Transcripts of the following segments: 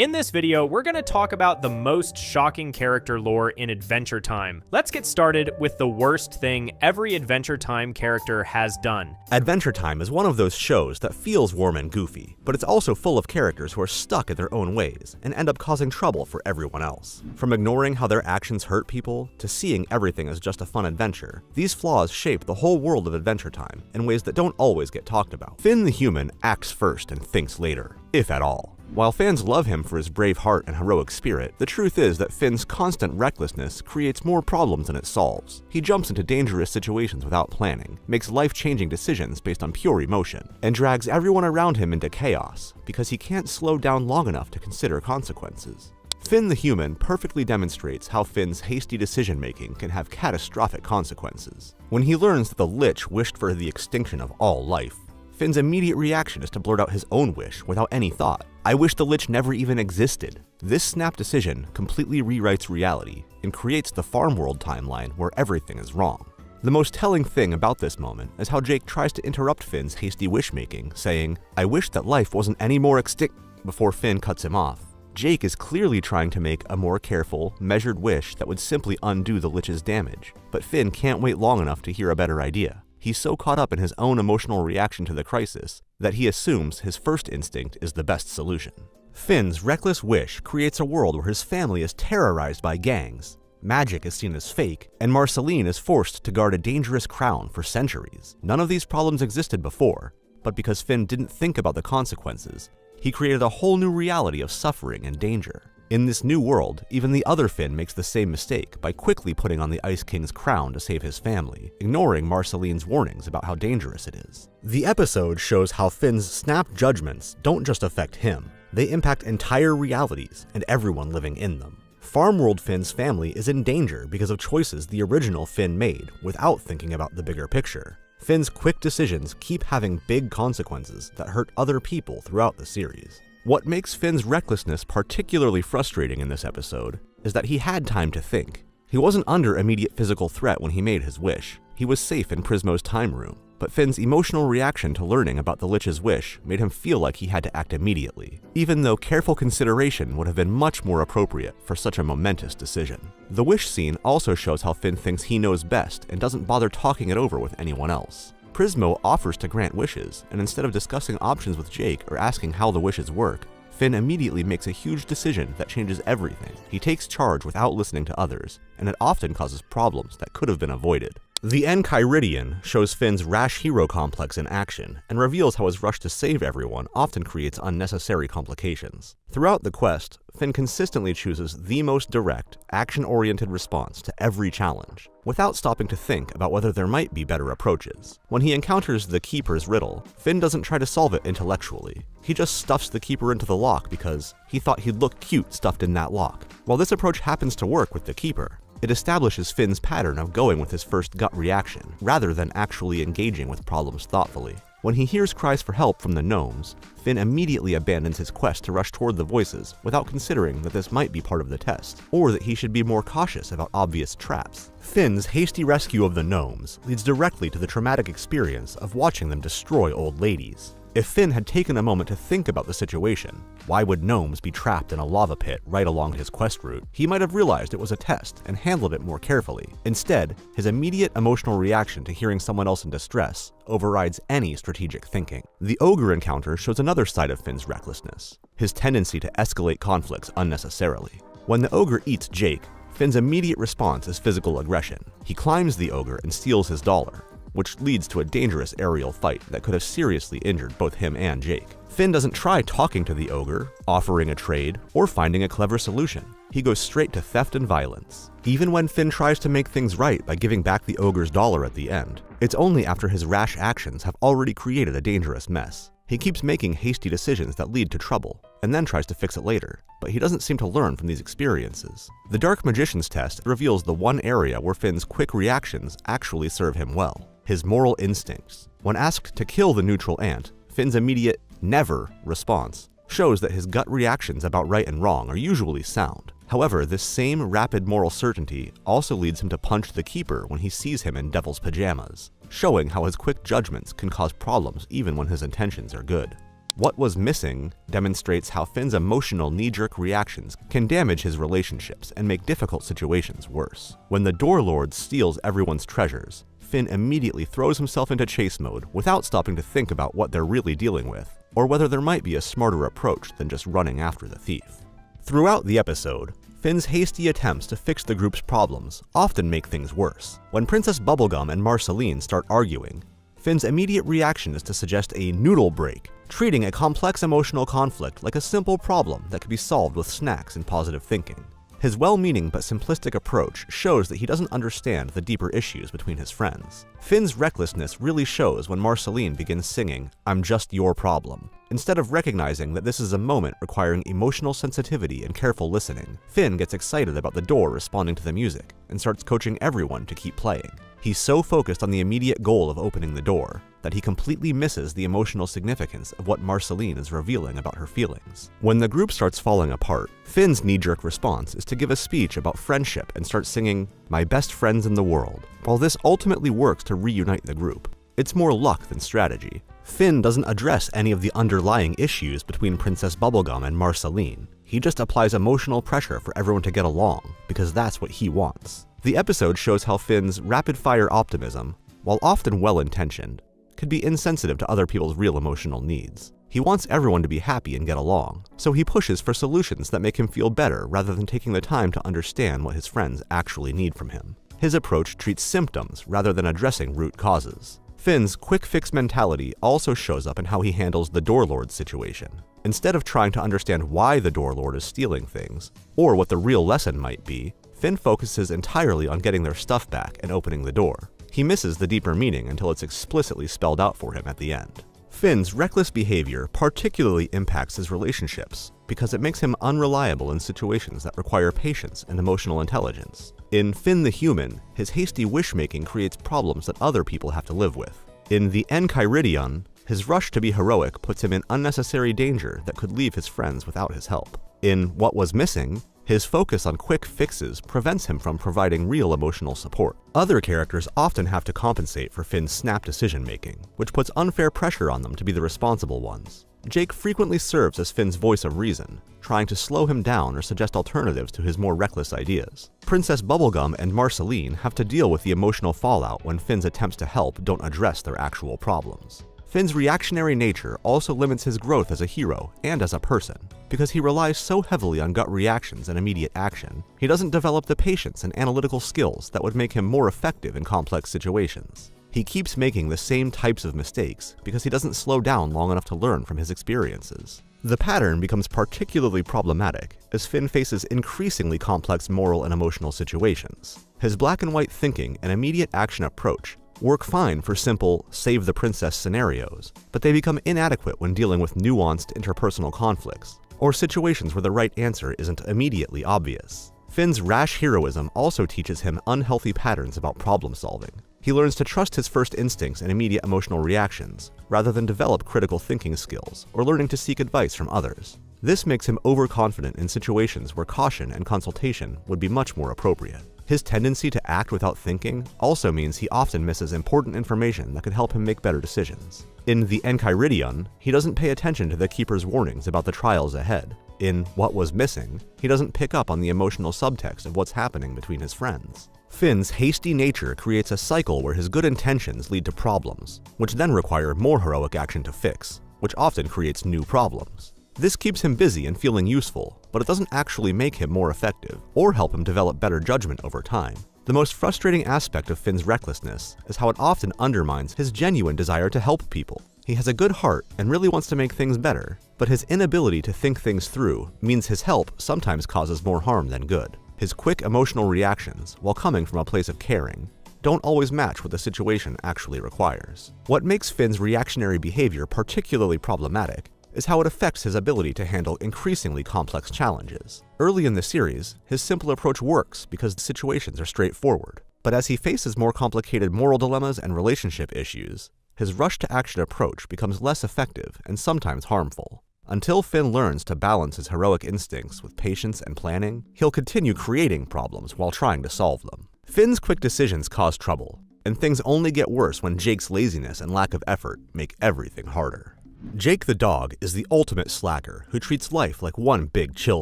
In this video, we're going to talk about the most shocking character lore in Adventure Time. Let's get started with the worst thing every Adventure Time character has done. Adventure Time is one of those shows that feels warm and goofy, but it's also full of characters who are stuck in their own ways and end up causing trouble for everyone else. From ignoring how their actions hurt people to seeing everything as just a fun adventure, these flaws shape the whole world of Adventure Time in ways that don't always get talked about. Finn the human acts first and thinks later, if at all. While fans love him for his brave heart and heroic spirit, the truth is that Finn's constant recklessness creates more problems than it solves. He jumps into dangerous situations without planning, makes life-changing decisions based on pure emotion, and drags everyone around him into chaos because he can't slow down long enough to consider consequences. Finn the human perfectly demonstrates how Finn's hasty decision-making can have catastrophic consequences. When he learns that the Lich wished for the extinction of all life, Finn's immediate reaction is to blurt out his own wish without any thought. "I wish the Lich never even existed." This snap decision completely rewrites reality and creates the farm world timeline where everything is wrong. The most telling thing about this moment is how Jake tries to interrupt Finn's hasty wish-making, saying, "I wish that life wasn't any more extinct," before Finn cuts him off. Jake is clearly trying to make a more careful, measured wish that would simply undo the Lich's damage, but Finn can't wait long enough to hear a better idea. He's so caught up in his own emotional reaction to the crisis that he assumes his first instinct is the best solution. Finn's reckless wish creates a world where his family is terrorized by gangs, magic is seen as fake, and Marceline is forced to guard a dangerous crown for centuries. None of these problems existed before, but because Finn didn't think about the consequences, he created a whole new reality of suffering and danger. In this new world, even the other Finn makes the same mistake by quickly putting on the Ice King's crown to save his family, ignoring Marceline's warnings about how dangerous it is. The episode shows how Finn's snap judgments don't just affect him, they impact entire realities and everyone living in them. Farmworld Finn's family is in danger because of choices the original Finn made without thinking about the bigger picture. Finn's quick decisions keep having big consequences that hurt other people throughout the series. What makes Finn's recklessness particularly frustrating in this episode is that he had time to think. He wasn't under immediate physical threat when he made his wish. He was safe in Prismo's time room, but Finn's emotional reaction to learning about the Lich's wish made him feel like he had to act immediately, even though careful consideration would have been much more appropriate for such a momentous decision. The wish scene also shows how Finn thinks he knows best and doesn't bother talking it over with anyone else. Prismo offers to grant wishes, and instead of discussing options with Jake or asking how the wishes work, Finn immediately makes a huge decision that changes everything. He takes charge without listening to others, and it often causes problems that could have been avoided. The Enchiridion shows Finn's rash hero complex in action, and reveals how his rush to save everyone often creates unnecessary complications. Throughout the quest, Finn consistently chooses the most direct, action-oriented response to every challenge, without stopping to think about whether there might be better approaches. When he encounters the Keeper's riddle, Finn doesn't try to solve it intellectually. He just stuffs the Keeper into the lock because he thought he'd look cute stuffed in that lock. While this approach happens to work with the Keeper, it establishes Finn's pattern of going with his first gut reaction, rather than actually engaging with problems thoughtfully. When he hears cries for help from the gnomes, Finn immediately abandons his quest to rush toward the voices without considering that this might be part of the test, or that he should be more cautious about obvious traps. Finn's hasty rescue of the gnomes leads directly to the traumatic experience of watching them destroy old ladies. If Finn had taken a moment to think about the situation, why would gnomes be trapped in a lava pit right along his quest route? He might have realized it was a test and handled it more carefully. Instead, his immediate emotional reaction to hearing someone else in distress overrides any strategic thinking. The ogre encounter shows another side of Finn's recklessness, his tendency to escalate conflicts unnecessarily. When the ogre eats Jake, Finn's immediate response is physical aggression. He climbs the ogre and steals his dollar, which leads to a dangerous aerial fight that could have seriously injured both him and Jake. Finn doesn't try talking to the ogre, offering a trade, or finding a clever solution. He goes straight to theft and violence. Even when Finn tries to make things right by giving back the ogre's dollar at the end, it's only after his rash actions have already created a dangerous mess. He keeps making hasty decisions that lead to trouble, and then tries to fix it later, but he doesn't seem to learn from these experiences. The Dark Magician's test reveals the one area where Finn's quick reactions actually serve him well: his moral instincts. When asked to kill the neutral ant, Finn's immediate "never" response shows that his gut reactions about right and wrong are usually sound. However, this same rapid moral certainty also leads him to punch the Keeper when he sees him in devil's pajamas, showing how his quick judgments can cause problems even when his intentions are good. What Was Missing demonstrates how Finn's emotional knee-jerk reactions can damage his relationships and make difficult situations worse. When the Door Lord steals everyone's treasures, Finn immediately throws himself into chase mode without stopping to think about what they're really dealing with, or whether there might be a smarter approach than just running after the thief. Throughout the episode, Finn's hasty attempts to fix the group's problems often make things worse. When Princess Bubblegum and Marceline start arguing, Finn's immediate reaction is to suggest a noodle break, treating a complex emotional conflict like a simple problem that could be solved with snacks and positive thinking. His well-meaning but simplistic approach shows that he doesn't understand the deeper issues between his friends. Finn's recklessness really shows when Marceline begins singing, "I'm just your problem." Instead of recognizing that this is a moment requiring emotional sensitivity and careful listening, Finn gets excited about the door responding to the music and starts coaching everyone to keep playing. He's so focused on the immediate goal of opening the door that he completely misses the emotional significance of what Marceline is revealing about her feelings. When the group starts falling apart, Finn's knee-jerk response is to give a speech about friendship and start singing, "My best friends in the world." While this ultimately works to reunite the group, it's more luck than strategy. Finn doesn't address any of the underlying issues between Princess Bubblegum and Marceline. He just applies emotional pressure for everyone to get along, because that's what he wants. The episode shows how Finn's rapid-fire optimism, while often well-intentioned, could be insensitive to other people's real emotional needs. He wants everyone to be happy and get along, so he pushes for solutions that make him feel better rather than taking the time to understand what his friends actually need from him. His approach treats symptoms rather than addressing root causes. Finn's quick-fix mentality also shows up in how he handles the Door Lord situation. Instead of trying to understand why the Door Lord is stealing things, or what the real lesson might be, Finn focuses entirely on getting their stuff back and opening the door. He misses the deeper meaning until it's explicitly spelled out for him at the end. Finn's reckless behavior particularly impacts his relationships because it makes him unreliable in situations that require patience and emotional intelligence. In Finn the Human, his hasty wish-making creates problems that other people have to live with. In the Enchiridion, his rush to be heroic puts him in unnecessary danger that could leave his friends without his help. In What Was Missing, his focus on quick fixes prevents him from providing real emotional support. Other characters often have to compensate for Finn's snap decision-making, which puts unfair pressure on them to be the responsible ones. Jake frequently serves as Finn's voice of reason, trying to slow him down or suggest alternatives to his more reckless ideas. Princess Bubblegum and Marceline have to deal with the emotional fallout when Finn's attempts to help don't address their actual problems. Finn's reactionary nature also limits his growth as a hero and as a person. Because he relies so heavily on gut reactions and immediate action, he doesn't develop the patience and analytical skills that would make him more effective in complex situations. He keeps making the same types of mistakes because he doesn't slow down long enough to learn from his experiences. The pattern becomes particularly problematic as Finn faces increasingly complex moral and emotional situations. His black and white thinking and immediate action approach work fine for simple save the princess scenarios, but they become inadequate when dealing with nuanced interpersonal conflicts, or situations where the right answer isn't immediately obvious. Finn's rash heroism also teaches him unhealthy patterns about problem solving. He learns to trust his first instincts and immediate emotional reactions, rather than develop critical thinking skills or learning to seek advice from others. This makes him overconfident in situations where caution and consultation would be much more appropriate. His tendency to act without thinking also means he often misses important information that could help him make better decisions. In the Enchiridion, he doesn't pay attention to the Keeper's warnings about the trials ahead. In What Was Missing, he doesn't pick up on the emotional subtext of what's happening between his friends. Finn's hasty nature creates a cycle where his good intentions lead to problems, which then require more heroic action to fix, which often creates new problems. This keeps him busy and feeling useful, but it doesn't actually make him more effective or help him develop better judgment over time. The most frustrating aspect of Finn's recklessness is how it often undermines his genuine desire to help people. He has a good heart and really wants to make things better, but his inability to think things through means his help sometimes causes more harm than good. His quick emotional reactions, while coming from a place of caring, don't always match what the situation actually requires. What makes Finn's reactionary behavior particularly problematic is how it affects his ability to handle increasingly complex challenges. Early in the series, his simple approach works because the situations are straightforward. But as he faces more complicated moral dilemmas and relationship issues, his rush-to-action approach becomes less effective and sometimes harmful. Until Finn learns to balance his heroic instincts with patience and planning, he'll continue creating problems while trying to solve them. Finn's quick decisions cause trouble, and things only get worse when Jake's laziness and lack of effort make everything harder. Jake the dog is the ultimate slacker who treats life like one big chill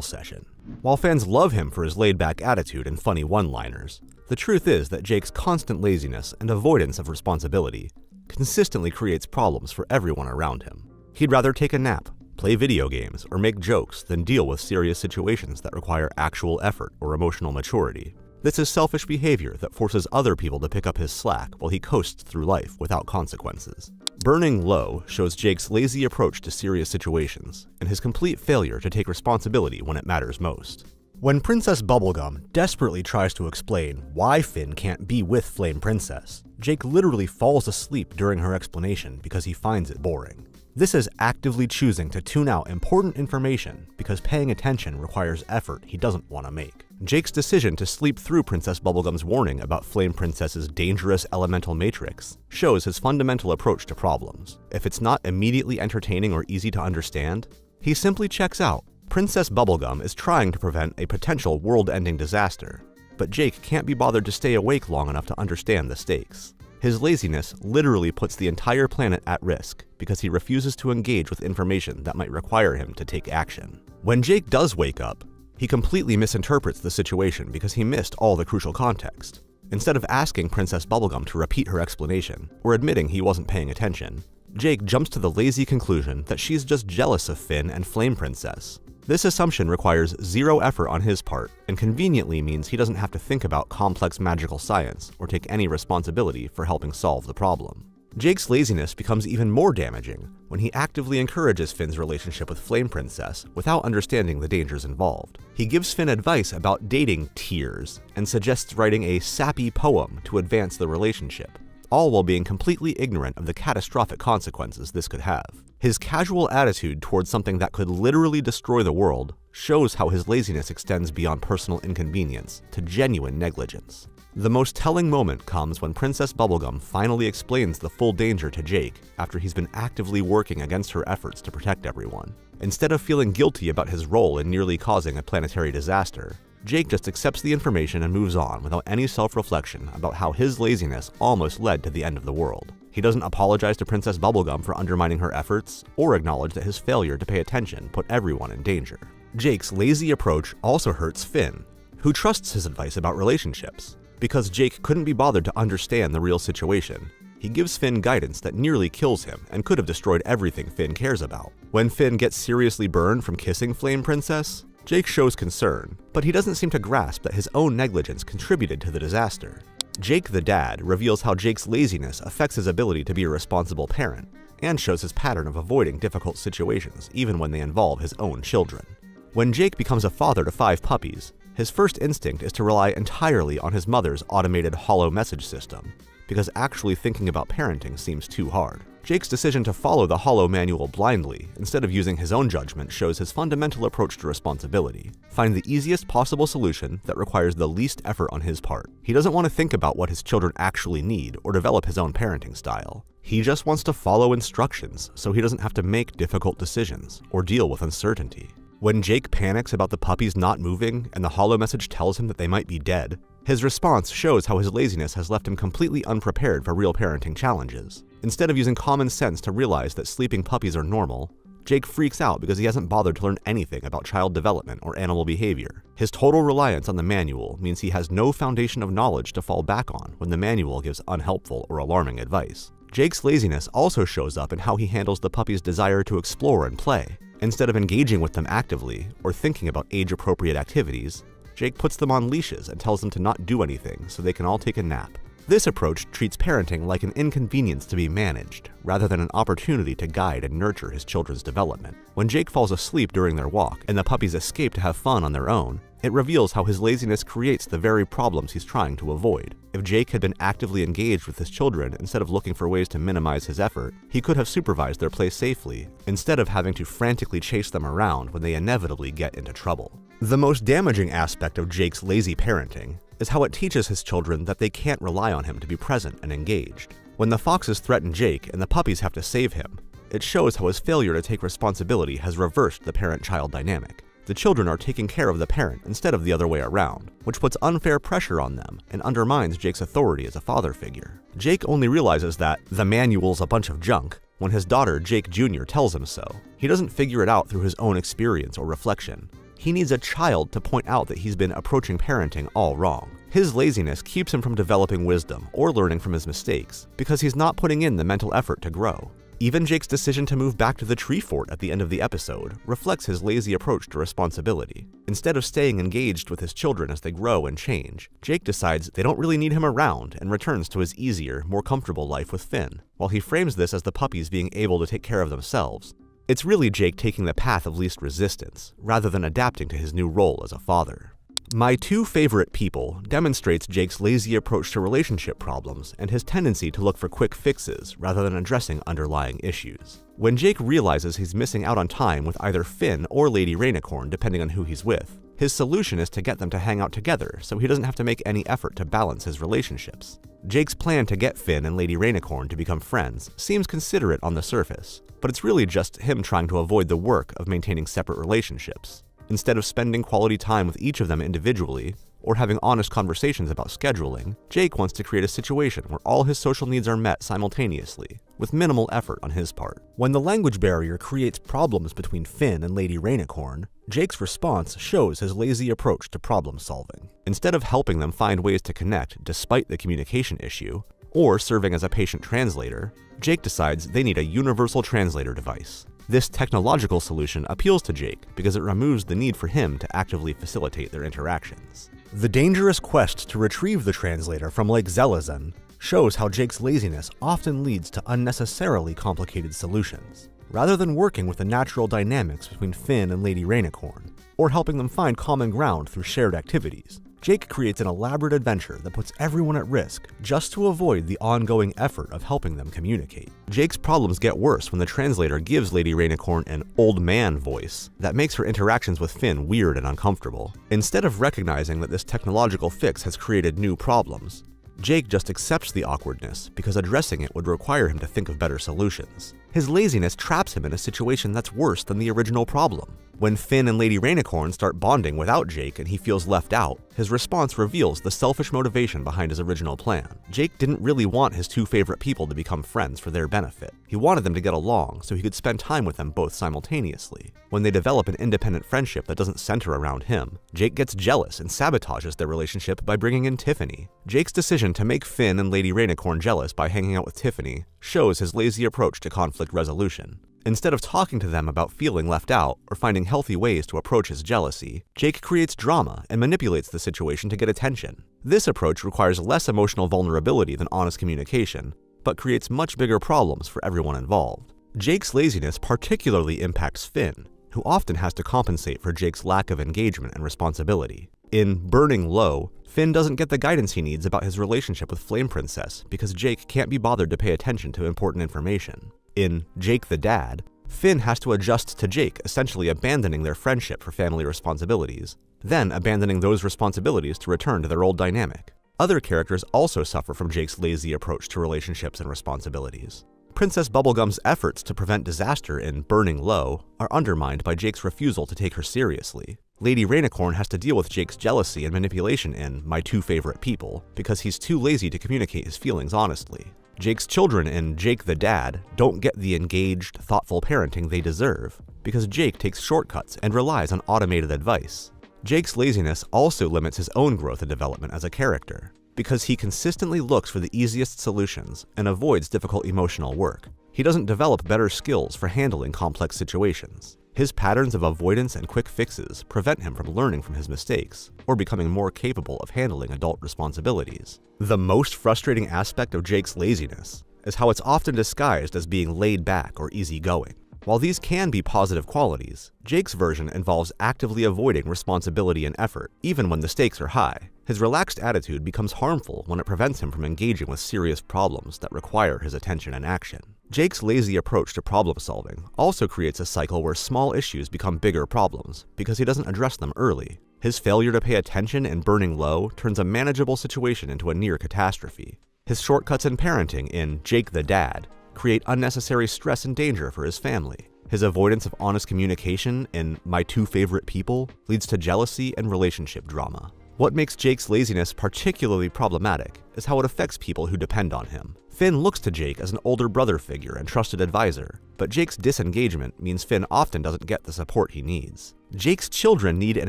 session. While fans love him for his laid-back attitude and funny one-liners, the truth is that Jake's constant laziness and avoidance of responsibility consistently creates problems for everyone around him. He'd rather take a nap, play video games, or make jokes than deal with serious situations that require actual effort or emotional maturity. This is selfish behavior that forces other people to pick up his slack while he coasts through life without consequences. Burning Low shows Jake's lazy approach to serious situations and his complete failure to take responsibility when it matters most. When Princess Bubblegum desperately tries to explain why Finn can't be with Flame Princess, Jake literally falls asleep during her explanation because he finds it boring. This is actively choosing to tune out important information because paying attention requires effort he doesn't want to make. Jake's decision to sleep through Princess Bubblegum's warning about Flame Princess's dangerous elemental matrix shows his fundamental approach to problems. If it's not immediately entertaining or easy to understand, he simply checks out. Princess Bubblegum is trying to prevent a potential world-ending disaster, but Jake can't be bothered to stay awake long enough to understand the stakes. His laziness literally puts the entire planet at risk because he refuses to engage with information that might require him to take action. When Jake does wake up, he completely misinterprets the situation because he missed all the crucial context. Instead of asking Princess Bubblegum to repeat her explanation or admitting he wasn't paying attention, Jake jumps to the lazy conclusion that she's just jealous of Finn and Flame Princess. This assumption requires zero effort on his part and conveniently means he doesn't have to think about complex magical science or take any responsibility for helping solve the problem. Jake's laziness becomes even more damaging when he actively encourages Finn's relationship with Flame Princess without understanding the dangers involved. He gives Finn advice about dating tiers and suggests writing a sappy poem to advance the relationship, all while being completely ignorant of the catastrophic consequences this could have. His casual attitude towards something that could literally destroy the world shows how his laziness extends beyond personal inconvenience to genuine negligence. The most telling moment comes when Princess Bubblegum finally explains the full danger to Jake after he's been actively working against her efforts to protect everyone. Instead of feeling guilty about his role in nearly causing a planetary disaster, Jake just accepts the information and moves on without any self-reflection about how his laziness almost led to the end of the world. He doesn't apologize to Princess Bubblegum for undermining her efforts, or acknowledge that his failure to pay attention put everyone in danger. Jake's lazy approach also hurts Finn, who trusts his advice about relationships. Because Jake couldn't be bothered to understand the real situation, he gives Finn guidance that nearly kills him and could have destroyed everything Finn cares about. When Finn gets seriously burned from kissing Flame Princess, Jake shows concern, but he doesn't seem to grasp that his own negligence contributed to the disaster. Jake the dad reveals how Jake's laziness affects his ability to be a responsible parent, and shows his pattern of avoiding difficult situations even when they involve his own children. When Jake becomes a father to 5 puppies, his first instinct is to rely entirely on his mother's automated holo message system, because actually thinking about parenting seems too hard. Jake's decision to follow the holo manual blindly, instead of using his own judgment, shows his fundamental approach to responsibility. Find the easiest possible solution that requires the least effort on his part. He doesn't want to think about what his children actually need or develop his own parenting style. He just wants to follow instructions so he doesn't have to make difficult decisions or deal with uncertainty. When Jake panics about the puppies not moving and the holo message tells him that they might be dead, his response shows how his laziness has left him completely unprepared for real parenting challenges. Instead of using common sense to realize that sleeping puppies are normal, Jake freaks out because he hasn't bothered to learn anything about child development or animal behavior. His total reliance on the manual means he has no foundation of knowledge to fall back on when the manual gives unhelpful or alarming advice. Jake's laziness also shows up in how he handles the puppy's desire to explore and play. Instead of engaging with them actively or thinking about age-appropriate activities, Jake puts them on leashes and tells them to not do anything so they can all take a nap. This approach treats parenting like an inconvenience to be managed, rather than an opportunity to guide and nurture his children's development. When Jake falls asleep during their walk and the puppies escape to have fun on their own, it reveals how his laziness creates the very problems he's trying to avoid. If Jake had been actively engaged with his children instead of looking for ways to minimize his effort, he could have supervised their play safely, instead of having to frantically chase them around when they inevitably get into trouble. The most damaging aspect of Jake's lazy parenting is how it teaches his children that they can't rely on him to be present and engaged. When the foxes threaten Jake and the puppies have to save him, it shows how his failure to take responsibility has reversed the parent-child dynamic. The children are taking care of the parent instead of the other way around, which puts unfair pressure on them and undermines Jake's authority as a father figure. Jake only realizes that the manual's a bunch of junk when his daughter, Jake Jr., tells him so. He doesn't figure it out through his own experience or reflection. He needs a child to point out that he's been approaching parenting all wrong. His laziness keeps him from developing wisdom or learning from his mistakes because he's not putting in the mental effort to grow. Even Jake's decision to move back to the tree fort at the end of the episode reflects his lazy approach to responsibility. Instead of staying engaged with his children as they grow and change, Jake decides they don't really need him around and returns to his easier, more comfortable life with Finn. While he frames this as the puppies being able to take care of themselves, it's really Jake taking the path of least resistance, rather than adapting to his new role as a father. My Two Favorite People demonstrates Jake's lazy approach to relationship problems and his tendency to look for quick fixes rather than addressing underlying issues. When Jake realizes he's missing out on time with either Finn or Lady Rainicorn depending on who he's with, his solution is to get them to hang out together so he doesn't have to make any effort to balance his relationships. Jake's plan to get Finn and Lady Rainicorn to become friends seems considerate on the surface, but it's really just him trying to avoid the work of maintaining separate relationships. Instead of spending quality time with each of them individually, or having honest conversations about scheduling, Jake wants to create a situation where all his social needs are met simultaneously, with minimal effort on his part. When the language barrier creates problems between Finn and Lady Rainicorn, Jake's response shows his lazy approach to problem solving. Instead of helping them find ways to connect despite the communication issue, or serving as a patient translator, Jake decides they need a universal translator device. This technological solution appeals to Jake because it removes the need for him to actively facilitate their interactions. The dangerous quest to retrieve the translator from Lake Zelazan shows how Jake's laziness often leads to unnecessarily complicated solutions. Rather than working with the natural dynamics between Finn and Lady Rainicorn, or helping them find common ground through shared activities, Jake creates an elaborate adventure that puts everyone at risk just to avoid the ongoing effort of helping them communicate. Jake's problems get worse when the translator gives Lady Rainicorn an old man voice that makes her interactions with Finn weird and uncomfortable. Instead of recognizing that this technological fix has created new problems, Jake just accepts the awkwardness because addressing it would require him to think of better solutions. His laziness traps him in a situation that's worse than the original problem. When Finn and Lady Rainicorn start bonding without Jake and he feels left out, his response reveals the selfish motivation behind his original plan. Jake didn't really want his two favorite people to become friends for their benefit. He wanted them to get along so he could spend time with them both simultaneously. When they develop an independent friendship that doesn't center around him, Jake gets jealous and sabotages their relationship by bringing in Tiffany. Jake's decision to make Finn and Lady Rainicorn jealous by hanging out with Tiffany shows his lazy approach to conflict resolution. Instead of talking to them about feeling left out or finding healthy ways to approach his jealousy, Jake creates drama and manipulates the situation to get attention. This approach requires less emotional vulnerability than honest communication, but creates much bigger problems for everyone involved. Jake's laziness particularly impacts Finn, who often has to compensate for Jake's lack of engagement and responsibility. In Burning Low, Finn doesn't get the guidance he needs about his relationship with Flame Princess because Jake can't be bothered to pay attention to important information. In Jake the Dad, Finn has to adjust to Jake essentially abandoning their friendship for family responsibilities, then abandoning those responsibilities to return to their old dynamic. Other characters also suffer from Jake's lazy approach to relationships and responsibilities. Princess Bubblegum's efforts to prevent disaster in Burning Low are undermined by Jake's refusal to take her seriously. Lady Rainicorn has to deal with Jake's jealousy and manipulation in My Two Favorite People because he's too lazy to communicate his feelings honestly. Jake's children in Jake the Dad don't get the engaged, thoughtful parenting they deserve because Jake takes shortcuts and relies on automated advice. Jake's laziness also limits his own growth and development as a character because he consistently looks for the easiest solutions and avoids difficult emotional work. He doesn't develop better skills for handling complex situations. His patterns of avoidance and quick fixes prevent him from learning from his mistakes or becoming more capable of handling adult responsibilities. The most frustrating aspect of Jake's laziness is how it's often disguised as being laid back or easygoing. While these can be positive qualities, Jake's version involves actively avoiding responsibility and effort, even when the stakes are high. His relaxed attitude becomes harmful when it prevents him from engaging with serious problems that require his attention and action. Jake's lazy approach to problem solving also creates a cycle where small issues become bigger problems because he doesn't address them early. His failure to pay attention in Burning Low turns a manageable situation into a near catastrophe. His shortcuts in parenting in Jake the Dad create unnecessary stress and danger for his family. His avoidance of honest communication in My Two Favorite People leads to jealousy and relationship drama. What makes Jake's laziness particularly problematic is how it affects people who depend on him. Finn looks to Jake as an older brother figure and trusted advisor, but Jake's disengagement means Finn often doesn't get the support he needs. Jake's children need an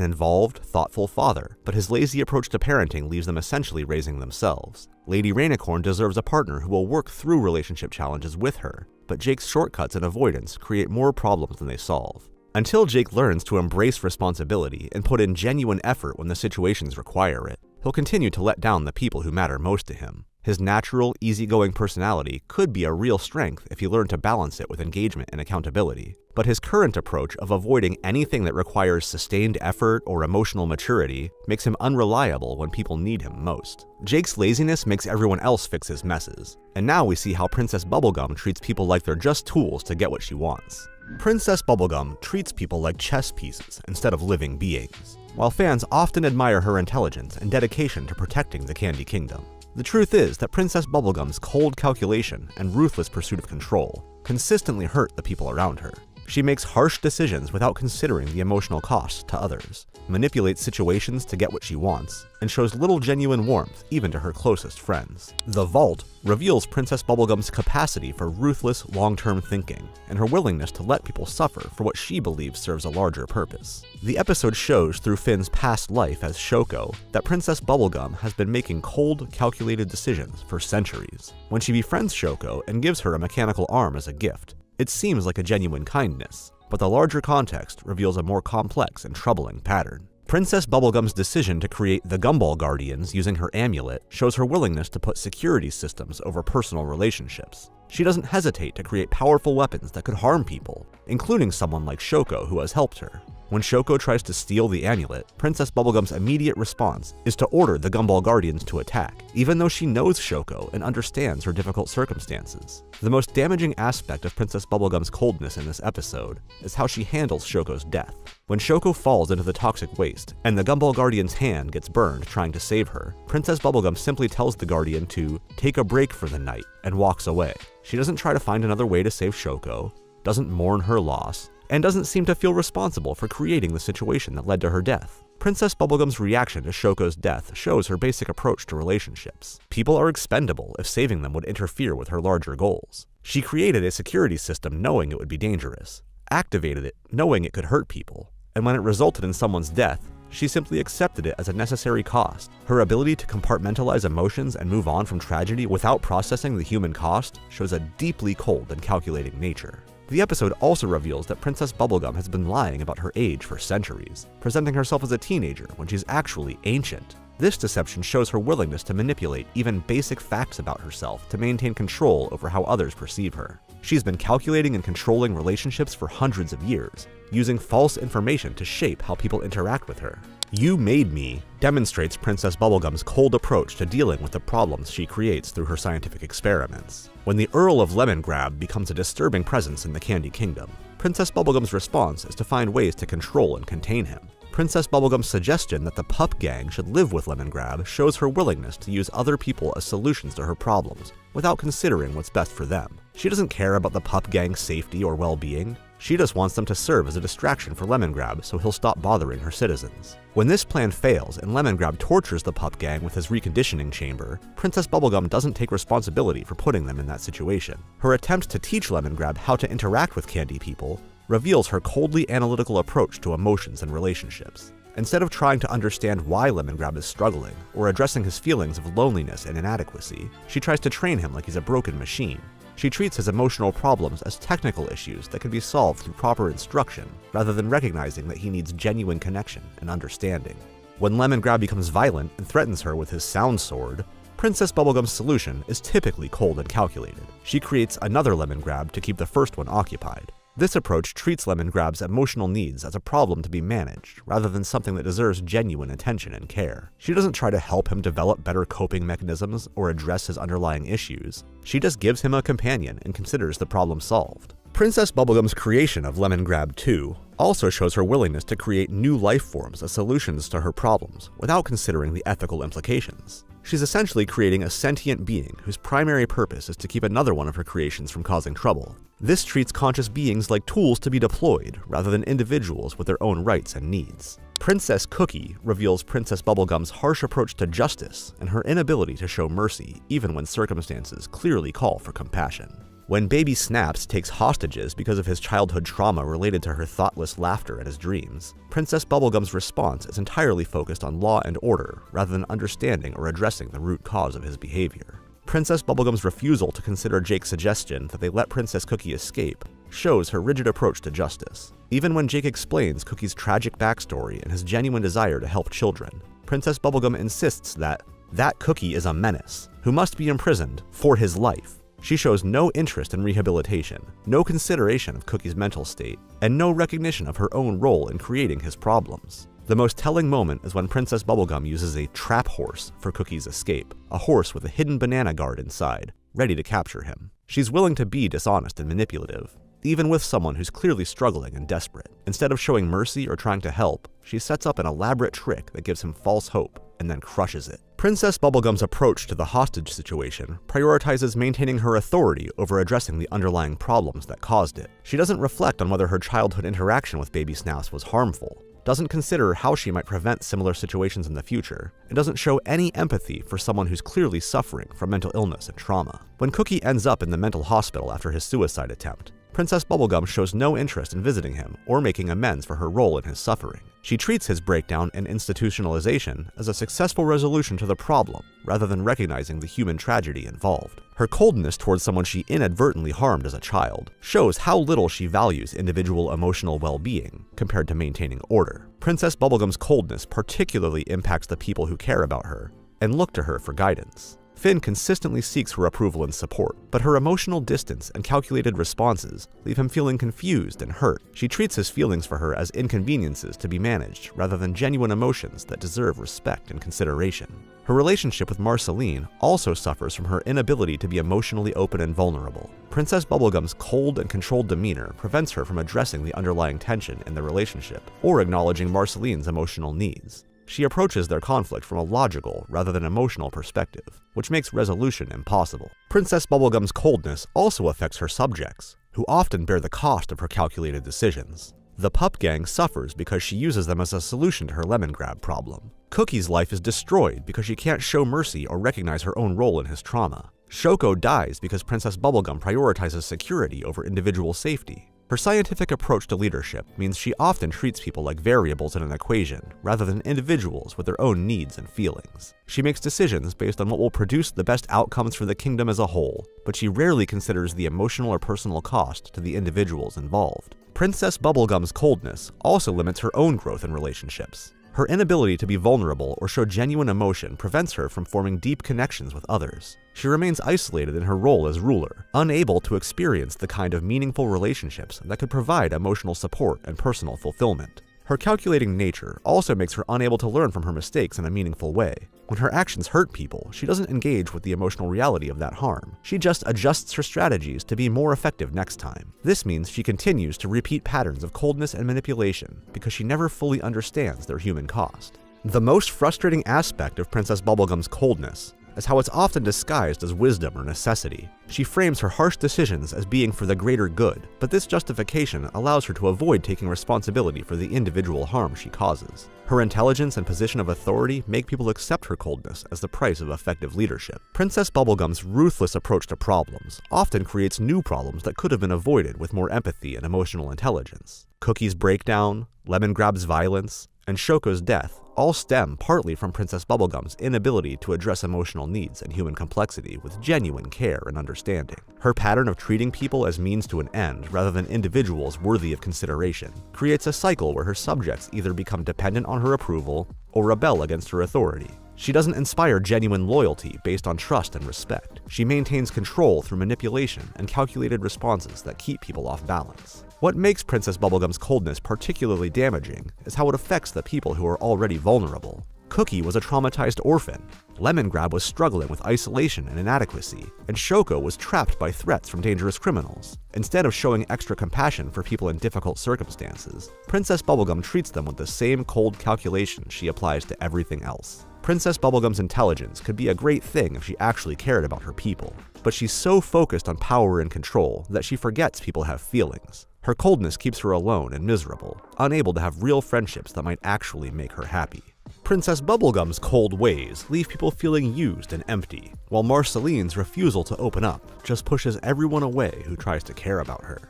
involved, thoughtful father, but his lazy approach to parenting leaves them essentially raising themselves. Lady Rainicorn deserves a partner who will work through relationship challenges with her, but Jake's shortcuts and avoidance create more problems than they solve. Until Jake learns to embrace responsibility and put in genuine effort when the situations require it, he'll continue to let down the people who matter most to him. His natural, easygoing personality could be a real strength if he learned to balance it with engagement and accountability, but his current approach of avoiding anything that requires sustained effort or emotional maturity makes him unreliable when people need him most. Jake's laziness makes everyone else fix his messes, and now we see how Princess Bubblegum treats people like they're just tools to get what she wants. Princess Bubblegum treats people like chess pieces instead of living beings, while fans often admire her intelligence and dedication to protecting the Candy Kingdom. The truth is that Princess Bubblegum's cold calculation and ruthless pursuit of control consistently hurt the people around her. She makes harsh decisions without considering the emotional costs to others, manipulates situations to get what she wants, and shows little genuine warmth even to her closest friends. The Vault reveals Princess Bubblegum's capacity for ruthless, long-term thinking, and her willingness to let people suffer for what she believes serves a larger purpose. The episode shows through Finn's past life as Shoko that Princess Bubblegum has been making cold, calculated decisions for centuries. When she befriends Shoko and gives her a mechanical arm as a gift, it seems like a genuine kindness, but the larger context reveals a more complex and troubling pattern. Princess Bubblegum's decision to create the Gumball Guardians using her amulet shows her willingness to put security systems over personal relationships. She doesn't hesitate to create powerful weapons that could harm people, including someone like Shoko who has helped her. When Shoko tries to steal the amulet, Princess Bubblegum's immediate response is to order the Gumball Guardians to attack, even though she knows Shoko and understands her difficult circumstances. The most damaging aspect of Princess Bubblegum's coldness in this episode is how she handles Shoko's death. When Shoko falls into the toxic waste, and the Gumball Guardian's hand gets burned trying to save her, Princess Bubblegum simply tells the Guardian to take a break for the night and walks away. She doesn't try to find another way to save Shoko, doesn't mourn her loss, and doesn't seem to feel responsible for creating the situation that led to her death. Princess Bubblegum's reaction to Shoko's death shows her basic approach to relationships. People are expendable if saving them would interfere with her larger goals. She created a security system knowing it would be dangerous, activated it knowing it could hurt people, and when it resulted in someone's death, she simply accepted it as a necessary cost. Her ability to compartmentalize emotions and move on from tragedy without processing the human cost shows a deeply cold and calculating nature. The episode also reveals that Princess Bubblegum has been lying about her age for centuries, presenting herself as a teenager when she's actually ancient. This deception shows her willingness to manipulate even basic facts about herself to maintain control over how others perceive her. She's been calculating and controlling relationships for hundreds of years, using false information to shape how people interact with her. You Made Me demonstrates Princess Bubblegum's cold approach to dealing with the problems she creates through her scientific experiments. When the Earl of Lemongrab becomes a disturbing presence in the Candy Kingdom, Princess Bubblegum's response is to find ways to control and contain him. Princess Bubblegum's suggestion that the Pup Gang should live with Lemongrab shows her willingness to use other people as solutions to her problems, without considering what's best for them. She doesn't care about the Pup Gang's safety or well-being. She just wants them to serve as a distraction for Lemongrab so he'll stop bothering her citizens. When this plan fails and Lemongrab tortures the Pup Gang with his reconditioning chamber, Princess Bubblegum doesn't take responsibility for putting them in that situation. Her attempt to teach Lemongrab how to interact with candy people reveals her coldly analytical approach to emotions and relationships. Instead of trying to understand why Lemongrab is struggling, or addressing his feelings of loneliness and inadequacy, she tries to train him like he's a broken machine. She treats his emotional problems as technical issues that can be solved through proper instruction, rather than recognizing that he needs genuine connection and understanding. When Lemongrab becomes violent and threatens her with his sound sword, Princess Bubblegum's solution is typically cold and calculated. She creates another Lemongrab to keep the first one occupied. This approach treats Lemongrab's emotional needs as a problem to be managed, rather than something that deserves genuine attention and care. She doesn't try to help him develop better coping mechanisms or address his underlying issues. She just gives him a companion and considers the problem solved. Princess Bubblegum's creation of Lemongrab 2 also shows her willingness to create new life forms as solutions to her problems, without considering the ethical implications. She's essentially creating a sentient being whose primary purpose is to keep another one of her creations from causing trouble. This treats conscious beings like tools to be deployed, rather than individuals with their own rights and needs. Princess Cookie reveals Princess Bubblegum's harsh approach to justice and her inability to show mercy even when circumstances clearly call for compassion. When Baby Snaps takes hostages because of his childhood trauma related to her thoughtless laughter at his dreams, Princess Bubblegum's response is entirely focused on law and order rather than understanding or addressing the root cause of his behavior. Princess Bubblegum's refusal to consider Jake's suggestion that they let Princess Cookie escape shows her rigid approach to justice. Even when Jake explains Cookie's tragic backstory and his genuine desire to help children, Princess Bubblegum insists that Cookie is a menace, who must be imprisoned for his life. She shows no interest in rehabilitation, no consideration of Cookie's mental state, and no recognition of her own role in creating his problems. The most telling moment is when Princess Bubblegum uses a trap horse for Cookie's escape, a horse with a hidden banana guard inside, ready to capture him. She's willing to be dishonest and manipulative, even with someone who's clearly struggling and desperate. Instead of showing mercy or trying to help, she sets up an elaborate trick that gives him false hope and then crushes it. Princess Bubblegum's approach to the hostage situation prioritizes maintaining her authority over addressing the underlying problems that caused it. She doesn't reflect on whether her childhood interaction with Baby Snaps was harmful, doesn't consider how she might prevent similar situations in the future, and doesn't show any empathy for someone who's clearly suffering from mental illness and trauma. When Cookie ends up in the mental hospital after his suicide attempt, Princess Bubblegum shows no interest in visiting him or making amends for her role in his suffering. She treats his breakdown and institutionalization as a successful resolution to the problem, rather than recognizing the human tragedy involved. Her coldness towards someone she inadvertently harmed as a child shows how little she values individual emotional well-being compared to maintaining order. Princess Bubblegum's coldness particularly impacts the people who care about her and look to her for guidance. Finn consistently seeks her approval and support, but her emotional distance and calculated responses leave him feeling confused and hurt. She treats his feelings for her as inconveniences to be managed rather than genuine emotions that deserve respect and consideration. Her relationship with Marceline also suffers from her inability to be emotionally open and vulnerable. Princess Bubblegum's cold and controlled demeanor prevents her from addressing the underlying tension in the relationship or acknowledging Marceline's emotional needs. She approaches their conflict from a logical rather than emotional perspective, which makes resolution impossible. Princess Bubblegum's coldness also affects her subjects, who often bear the cost of her calculated decisions. The Pup Gang suffers because she uses them as a solution to her Lemongrab problem. Cookie's life is destroyed because she can't show mercy or recognize her own role in his trauma. Shoko dies because Princess Bubblegum prioritizes security over individual safety. Her scientific approach to leadership means she often treats people like variables in an equation, rather than individuals with their own needs and feelings. She makes decisions based on what will produce the best outcomes for the kingdom as a whole, but she rarely considers the emotional or personal cost to the individuals involved. Princess Bubblegum's coldness also limits her own growth in relationships. Her inability to be vulnerable or show genuine emotion prevents her from forming deep connections with others. She remains isolated in her role as ruler, unable to experience the kind of meaningful relationships that could provide emotional support and personal fulfillment. Her calculating nature also makes her unable to learn from her mistakes in a meaningful way. When her actions hurt people, she doesn't engage with the emotional reality of that harm. She just adjusts her strategies to be more effective next time. This means she continues to repeat patterns of coldness and manipulation because she never fully understands their human cost. The most frustrating aspect of Princess Bubblegum's coldness is how it's often disguised as wisdom or necessity. She frames her harsh decisions as being for the greater good, but this justification allows her to avoid taking responsibility for the individual harm she causes. Her intelligence and position of authority make people accept her coldness as the price of effective leadership. Princess Bubblegum's ruthless approach to problems often creates new problems that could have been avoided with more empathy and emotional intelligence. Cookie's breakdown, Lemongrab's violence, and Shoko's death all stem partly from Princess Bubblegum's inability to address emotional needs and human complexity with genuine care and understanding. Her pattern of treating people as means to an end rather than individuals worthy of consideration creates a cycle where her subjects either become dependent on her approval or rebel against her authority. She doesn't inspire genuine loyalty based on trust and respect. She maintains control through manipulation and calculated responses that keep people off balance. What makes Princess Bubblegum's coldness particularly damaging is how it affects the people who are already vulnerable. Cookie was a traumatized orphan, Lemongrab was struggling with isolation and inadequacy, and Shoko was trapped by threats from dangerous criminals. Instead of showing extra compassion for people in difficult circumstances, Princess Bubblegum treats them with the same cold calculation she applies to everything else. Princess Bubblegum's intelligence could be a great thing if she actually cared about her people, but she's so focused on power and control that she forgets people have feelings. Her coldness keeps her alone and miserable, unable to have real friendships that might actually make her happy. Princess Bubblegum's cold ways leave people feeling used and empty, while Marceline's refusal to open up just pushes everyone away who tries to care about her.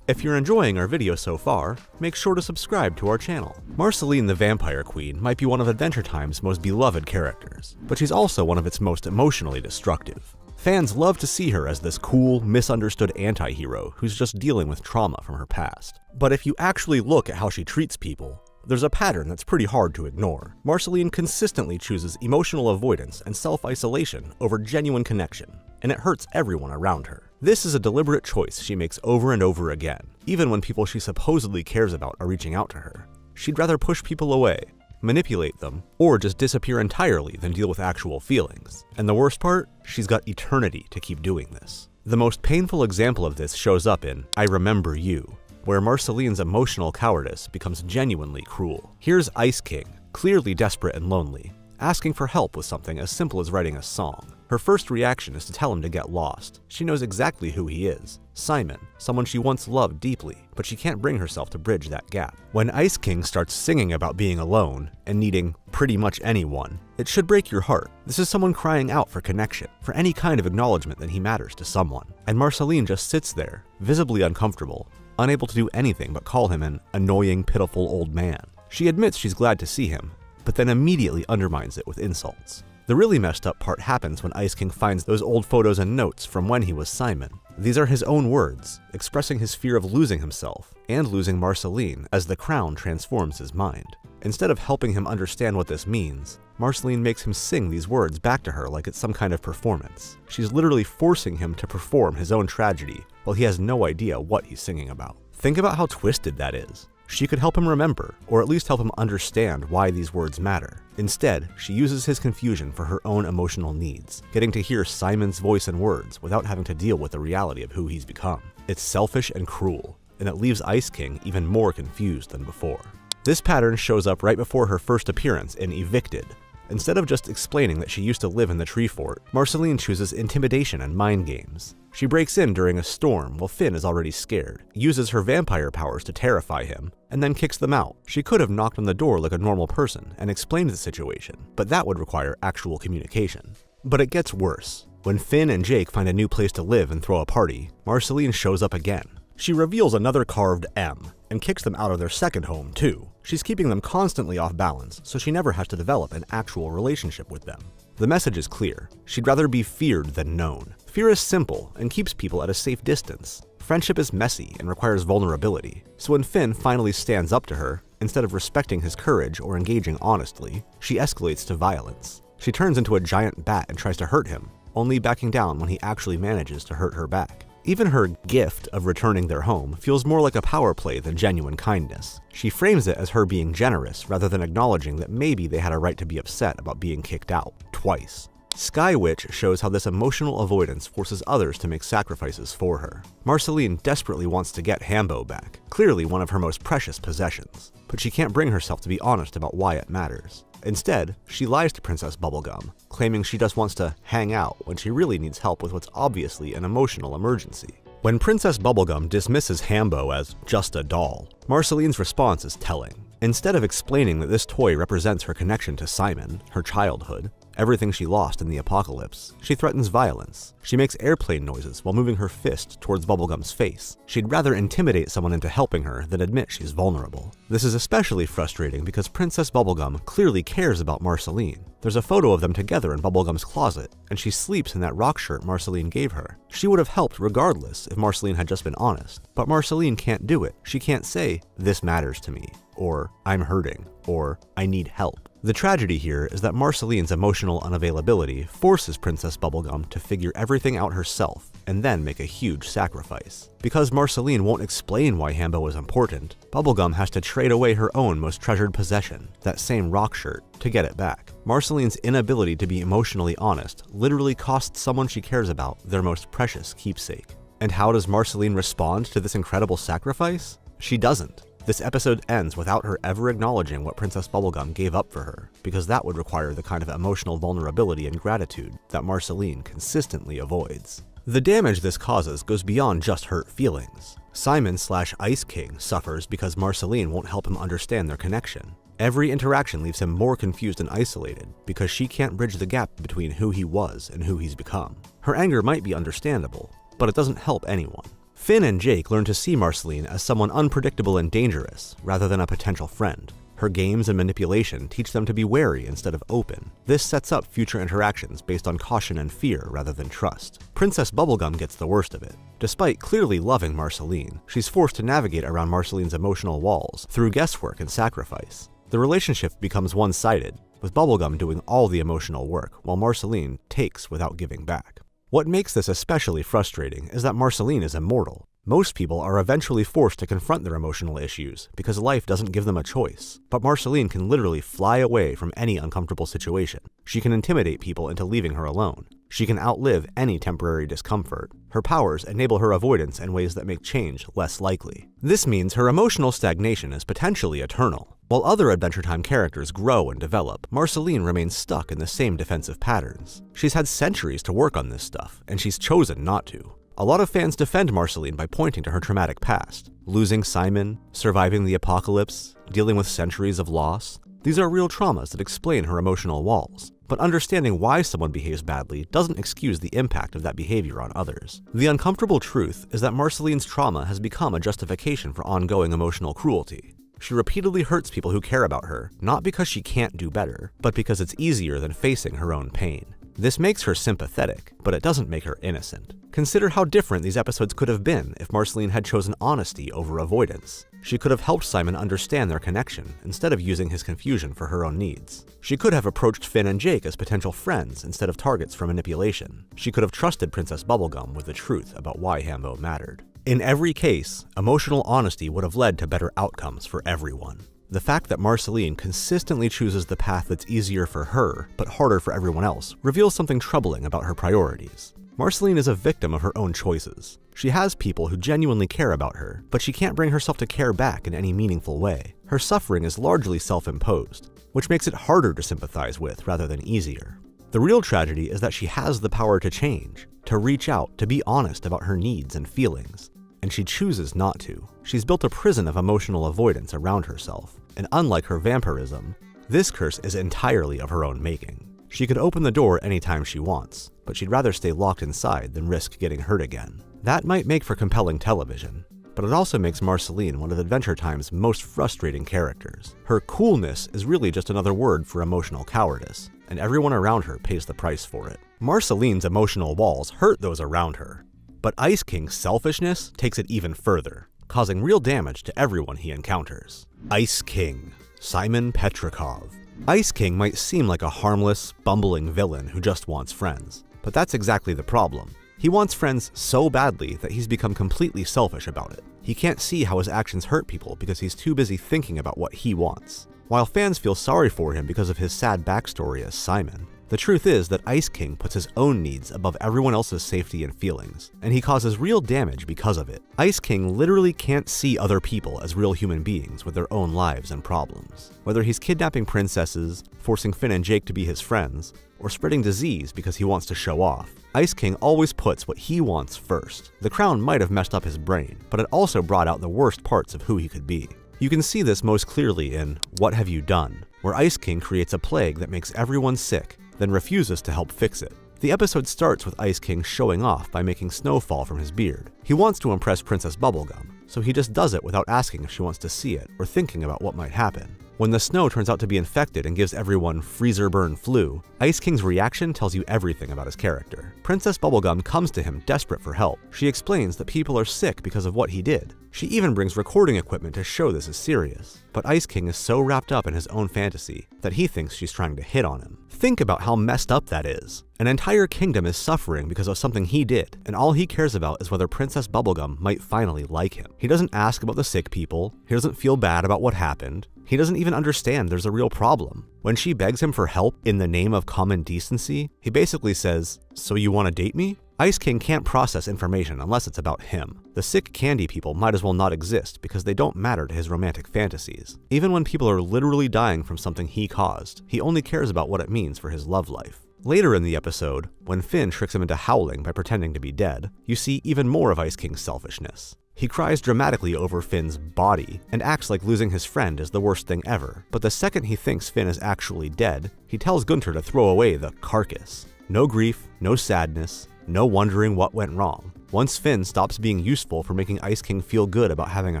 If you're enjoying our video so far, make sure to subscribe to our channel. Marceline the Vampire Queen might be one of Adventure Time's most beloved characters, but she's also one of its most emotionally destructive. Fans love to see her as this cool, misunderstood anti-hero who's just dealing with trauma from her past. But if you actually look at how she treats people, there's a pattern that's pretty hard to ignore. Marceline consistently chooses emotional avoidance and self-isolation over genuine connection, and it hurts everyone around her. This is a deliberate choice she makes over and over again, even when people she supposedly cares about are reaching out to her. She'd rather push people away, manipulate them, or just disappear entirely than deal with actual feelings. And the worst part? She's got eternity to keep doing this. The most painful example of this shows up in I Remember You, where Marceline's emotional cowardice becomes genuinely cruel. Here's Ice King, clearly desperate and lonely, asking for help with something as simple as writing a song. Her first reaction is to tell him to get lost. She knows exactly who he is, Simon, someone she once loved deeply, but she can't bring herself to bridge that gap. When Ice King starts singing about being alone and needing pretty much anyone, it should break your heart. This is someone crying out for connection, for any kind of acknowledgement that he matters to someone. And Marceline just sits there, visibly uncomfortable, unable to do anything but call him an annoying, pitiful old man. She admits she's glad to see him, but then immediately undermines it with insults. The really messed up part happens when Ice King finds those old photos and notes from when he was Simon. These are his own words, expressing his fear of losing himself and losing Marceline as the crown transforms his mind. Instead of helping him understand what this means, Marceline makes him sing these words back to her like it's some kind of performance. She's literally forcing him to perform his own tragedy while he has no idea what he's singing about. Think about how twisted that is. She could help him remember, or at least help him understand why these words matter. Instead, she uses his confusion for her own emotional needs, getting to hear Simon's voice and words without having to deal with the reality of who he's become. It's selfish and cruel, and it leaves Ice King even more confused than before. This pattern shows up right before her first appearance in Evicted. Instead of just explaining that she used to live in the tree fort, Marceline chooses intimidation and mind games. She breaks in during a storm while Finn is already scared, uses her vampire powers to terrify him, and then kicks them out. She could have knocked on the door like a normal person and explained the situation, but that would require actual communication. But it gets worse. When Finn and Jake find a new place to live and throw a party, Marceline shows up again. She reveals another carved M, and kicks them out of their second home too. She's keeping them constantly off balance, so she never has to develop an actual relationship with them. The message is clear. She'd rather be feared than known. Fear is simple and keeps people at a safe distance. Friendship is messy and requires vulnerability. So when Finn finally stands up to her, instead of respecting his courage or engaging honestly, she escalates to violence. She turns into a giant bat and tries to hurt him, only backing down when he actually manages to hurt her back. Even her gift of returning their home feels more like a power play than genuine kindness. She frames it as her being generous rather than acknowledging that maybe they had a right to be upset about being kicked out, twice. Sky Witch shows how this emotional avoidance forces others to make sacrifices for her. Marceline desperately wants to get Hambo back, clearly one of her most precious possessions, but she can't bring herself to be honest about why it matters. Instead, she lies to Princess Bubblegum, claiming she just wants to hang out when she really needs help with what's obviously an emotional emergency. When Princess Bubblegum dismisses Hambo as just a doll, Marceline's response is telling. Instead of explaining that this toy represents her connection to Simon, her childhood, everything she lost in the apocalypse, she threatens violence. She makes airplane noises while moving her fist towards Bubblegum's face. She'd rather intimidate someone into helping her than admit she's vulnerable. This is especially frustrating because Princess Bubblegum clearly cares about Marceline. There's a photo of them together in Bubblegum's closet, and she sleeps in that rock shirt Marceline gave her. She would have helped regardless if Marceline had just been honest, but Marceline can't do it. She can't say, "This matters to me," or "I'm hurting," or "I need help." The tragedy here is that Marceline's emotional unavailability forces Princess Bubblegum to figure everything out herself and then make a huge sacrifice. Because Marceline won't explain why Hambo is important, Bubblegum has to trade away her own most treasured possession, that same rock shirt, to get it back. Marceline's inability to be emotionally honest literally costs someone she cares about their most precious keepsake. And how does Marceline respond to this incredible sacrifice? She doesn't. This episode ends without her ever acknowledging what Princess Bubblegum gave up for her, because that would require the kind of emotional vulnerability and gratitude that Marceline consistently avoids. The damage this causes goes beyond just hurt feelings. Simon/Ice King suffers because Marceline won't help him understand their connection. Every interaction leaves him more confused and isolated because she can't bridge the gap between who he was and who he's become. Her anger might be understandable, but it doesn't help anyone. Finn and Jake learn to see Marceline as someone unpredictable and dangerous rather than a potential friend. Her games and manipulation teach them to be wary instead of open. This sets up future interactions based on caution and fear rather than trust. Princess Bubblegum gets the worst of it. Despite clearly loving Marceline, she's forced to navigate around Marceline's emotional walls through guesswork and sacrifice. The relationship becomes one-sided, with Bubblegum doing all the emotional work while Marceline takes without giving back. What makes this especially frustrating is that Marceline is immortal. Most people are eventually forced to confront their emotional issues because life doesn't give them a choice, but Marceline can literally fly away from any uncomfortable situation. She can intimidate people into leaving her alone. She can outlive any temporary discomfort. Her powers enable her avoidance in ways that make change less likely. This means her emotional stagnation is potentially eternal. While other Adventure Time characters grow and develop, Marceline remains stuck in the same defensive patterns. She's had centuries to work on this stuff, and she's chosen not to. A lot of fans defend Marceline by pointing to her traumatic past. Losing Simon, surviving the apocalypse, dealing with centuries of loss. These are real traumas that explain her emotional walls. But understanding why someone behaves badly doesn't excuse the impact of that behavior on others. The uncomfortable truth is that Marceline's trauma has become a justification for ongoing emotional cruelty. She repeatedly hurts people who care about her, not because she can't do better, but because it's easier than facing her own pain. This makes her sympathetic, but it doesn't make her innocent. Consider how different these episodes could have been if Marceline had chosen honesty over avoidance. She could have helped Simon understand their connection instead of using his confusion for her own needs. She could have approached Finn and Jake as potential friends instead of targets for manipulation. She could have trusted Princess Bubblegum with the truth about why Hambo mattered. In every case, emotional honesty would have led to better outcomes for everyone. The fact that Marceline consistently chooses the path that's easier for her, but harder for everyone else, reveals something troubling about her priorities. Marceline is a victim of her own choices. She has people who genuinely care about her, but she can't bring herself to care back in any meaningful way. Her suffering is largely self-imposed, which makes it harder to sympathize with rather than easier. The real tragedy is that she has the power to change, to reach out, to be honest about her needs and feelings. And she chooses not to. She's built a prison of emotional avoidance around herself, and unlike her vampirism, this curse is entirely of her own making. She could open the door anytime she wants, but she'd rather stay locked inside than risk getting hurt again. That might make for compelling television, but it also makes Marceline one of Adventure Time's most frustrating characters. Her coolness is really just another word for emotional cowardice, and everyone around her pays the price for it. Marceline's emotional walls hurt those around her, but Ice King's selfishness takes it even further, causing real damage to everyone he encounters. Ice King, Simon Petrikov. Ice King might seem like a harmless, bumbling villain who just wants friends, but that's exactly the problem. He wants friends so badly that he's become completely selfish about it. He can't see how his actions hurt people because he's too busy thinking about what he wants. While fans feel sorry for him because of his sad backstory as Simon, the truth is that Ice King puts his own needs above everyone else's safety and feelings, and he causes real damage because of it. Ice King literally can't see other people as real human beings with their own lives and problems. Whether he's kidnapping princesses, forcing Finn and Jake to be his friends, or spreading disease because he wants to show off, Ice King always puts what he wants first. The crown might have messed up his brain, but it also brought out the worst parts of who he could be. You can see this most clearly in What Have You Done?, where Ice King creates a plague that makes everyone sick, then refuses to help fix it. The episode starts with Ice King showing off by making snow fall from his beard. He wants to impress Princess Bubblegum, so he just does it without asking if she wants to see it or thinking about what might happen. When the snow turns out to be infected and gives everyone freezer burn flu, Ice King's reaction tells you everything about his character. Princess Bubblegum comes to him desperate for help. She explains that people are sick because of what he did. She even brings recording equipment to show this is serious. But Ice King is so wrapped up in his own fantasy that he thinks she's trying to hit on him. Think about how messed up that is. An entire kingdom is suffering because of something he did, and all he cares about is whether Princess Bubblegum might finally like him. He doesn't ask about the sick people, he doesn't feel bad about what happened, he doesn't even understand there's a real problem. When she begs him for help in the name of common decency, he basically says, "So you want to date me?" Ice King can't process information unless it's about him. The sick candy people might as well not exist because they don't matter to his romantic fantasies. Even when people are literally dying from something he caused, he only cares about what it means for his love life. Later in the episode, when Finn tricks him into howling by pretending to be dead, you see even more of Ice King's selfishness. He cries dramatically over Finn's body and acts like losing his friend is the worst thing ever, but the second he thinks Finn is actually dead, he tells Gunter to throw away the carcass. No grief, no sadness, no wondering what went wrong. Once Finn stops being useful for making Ice King feel good about having a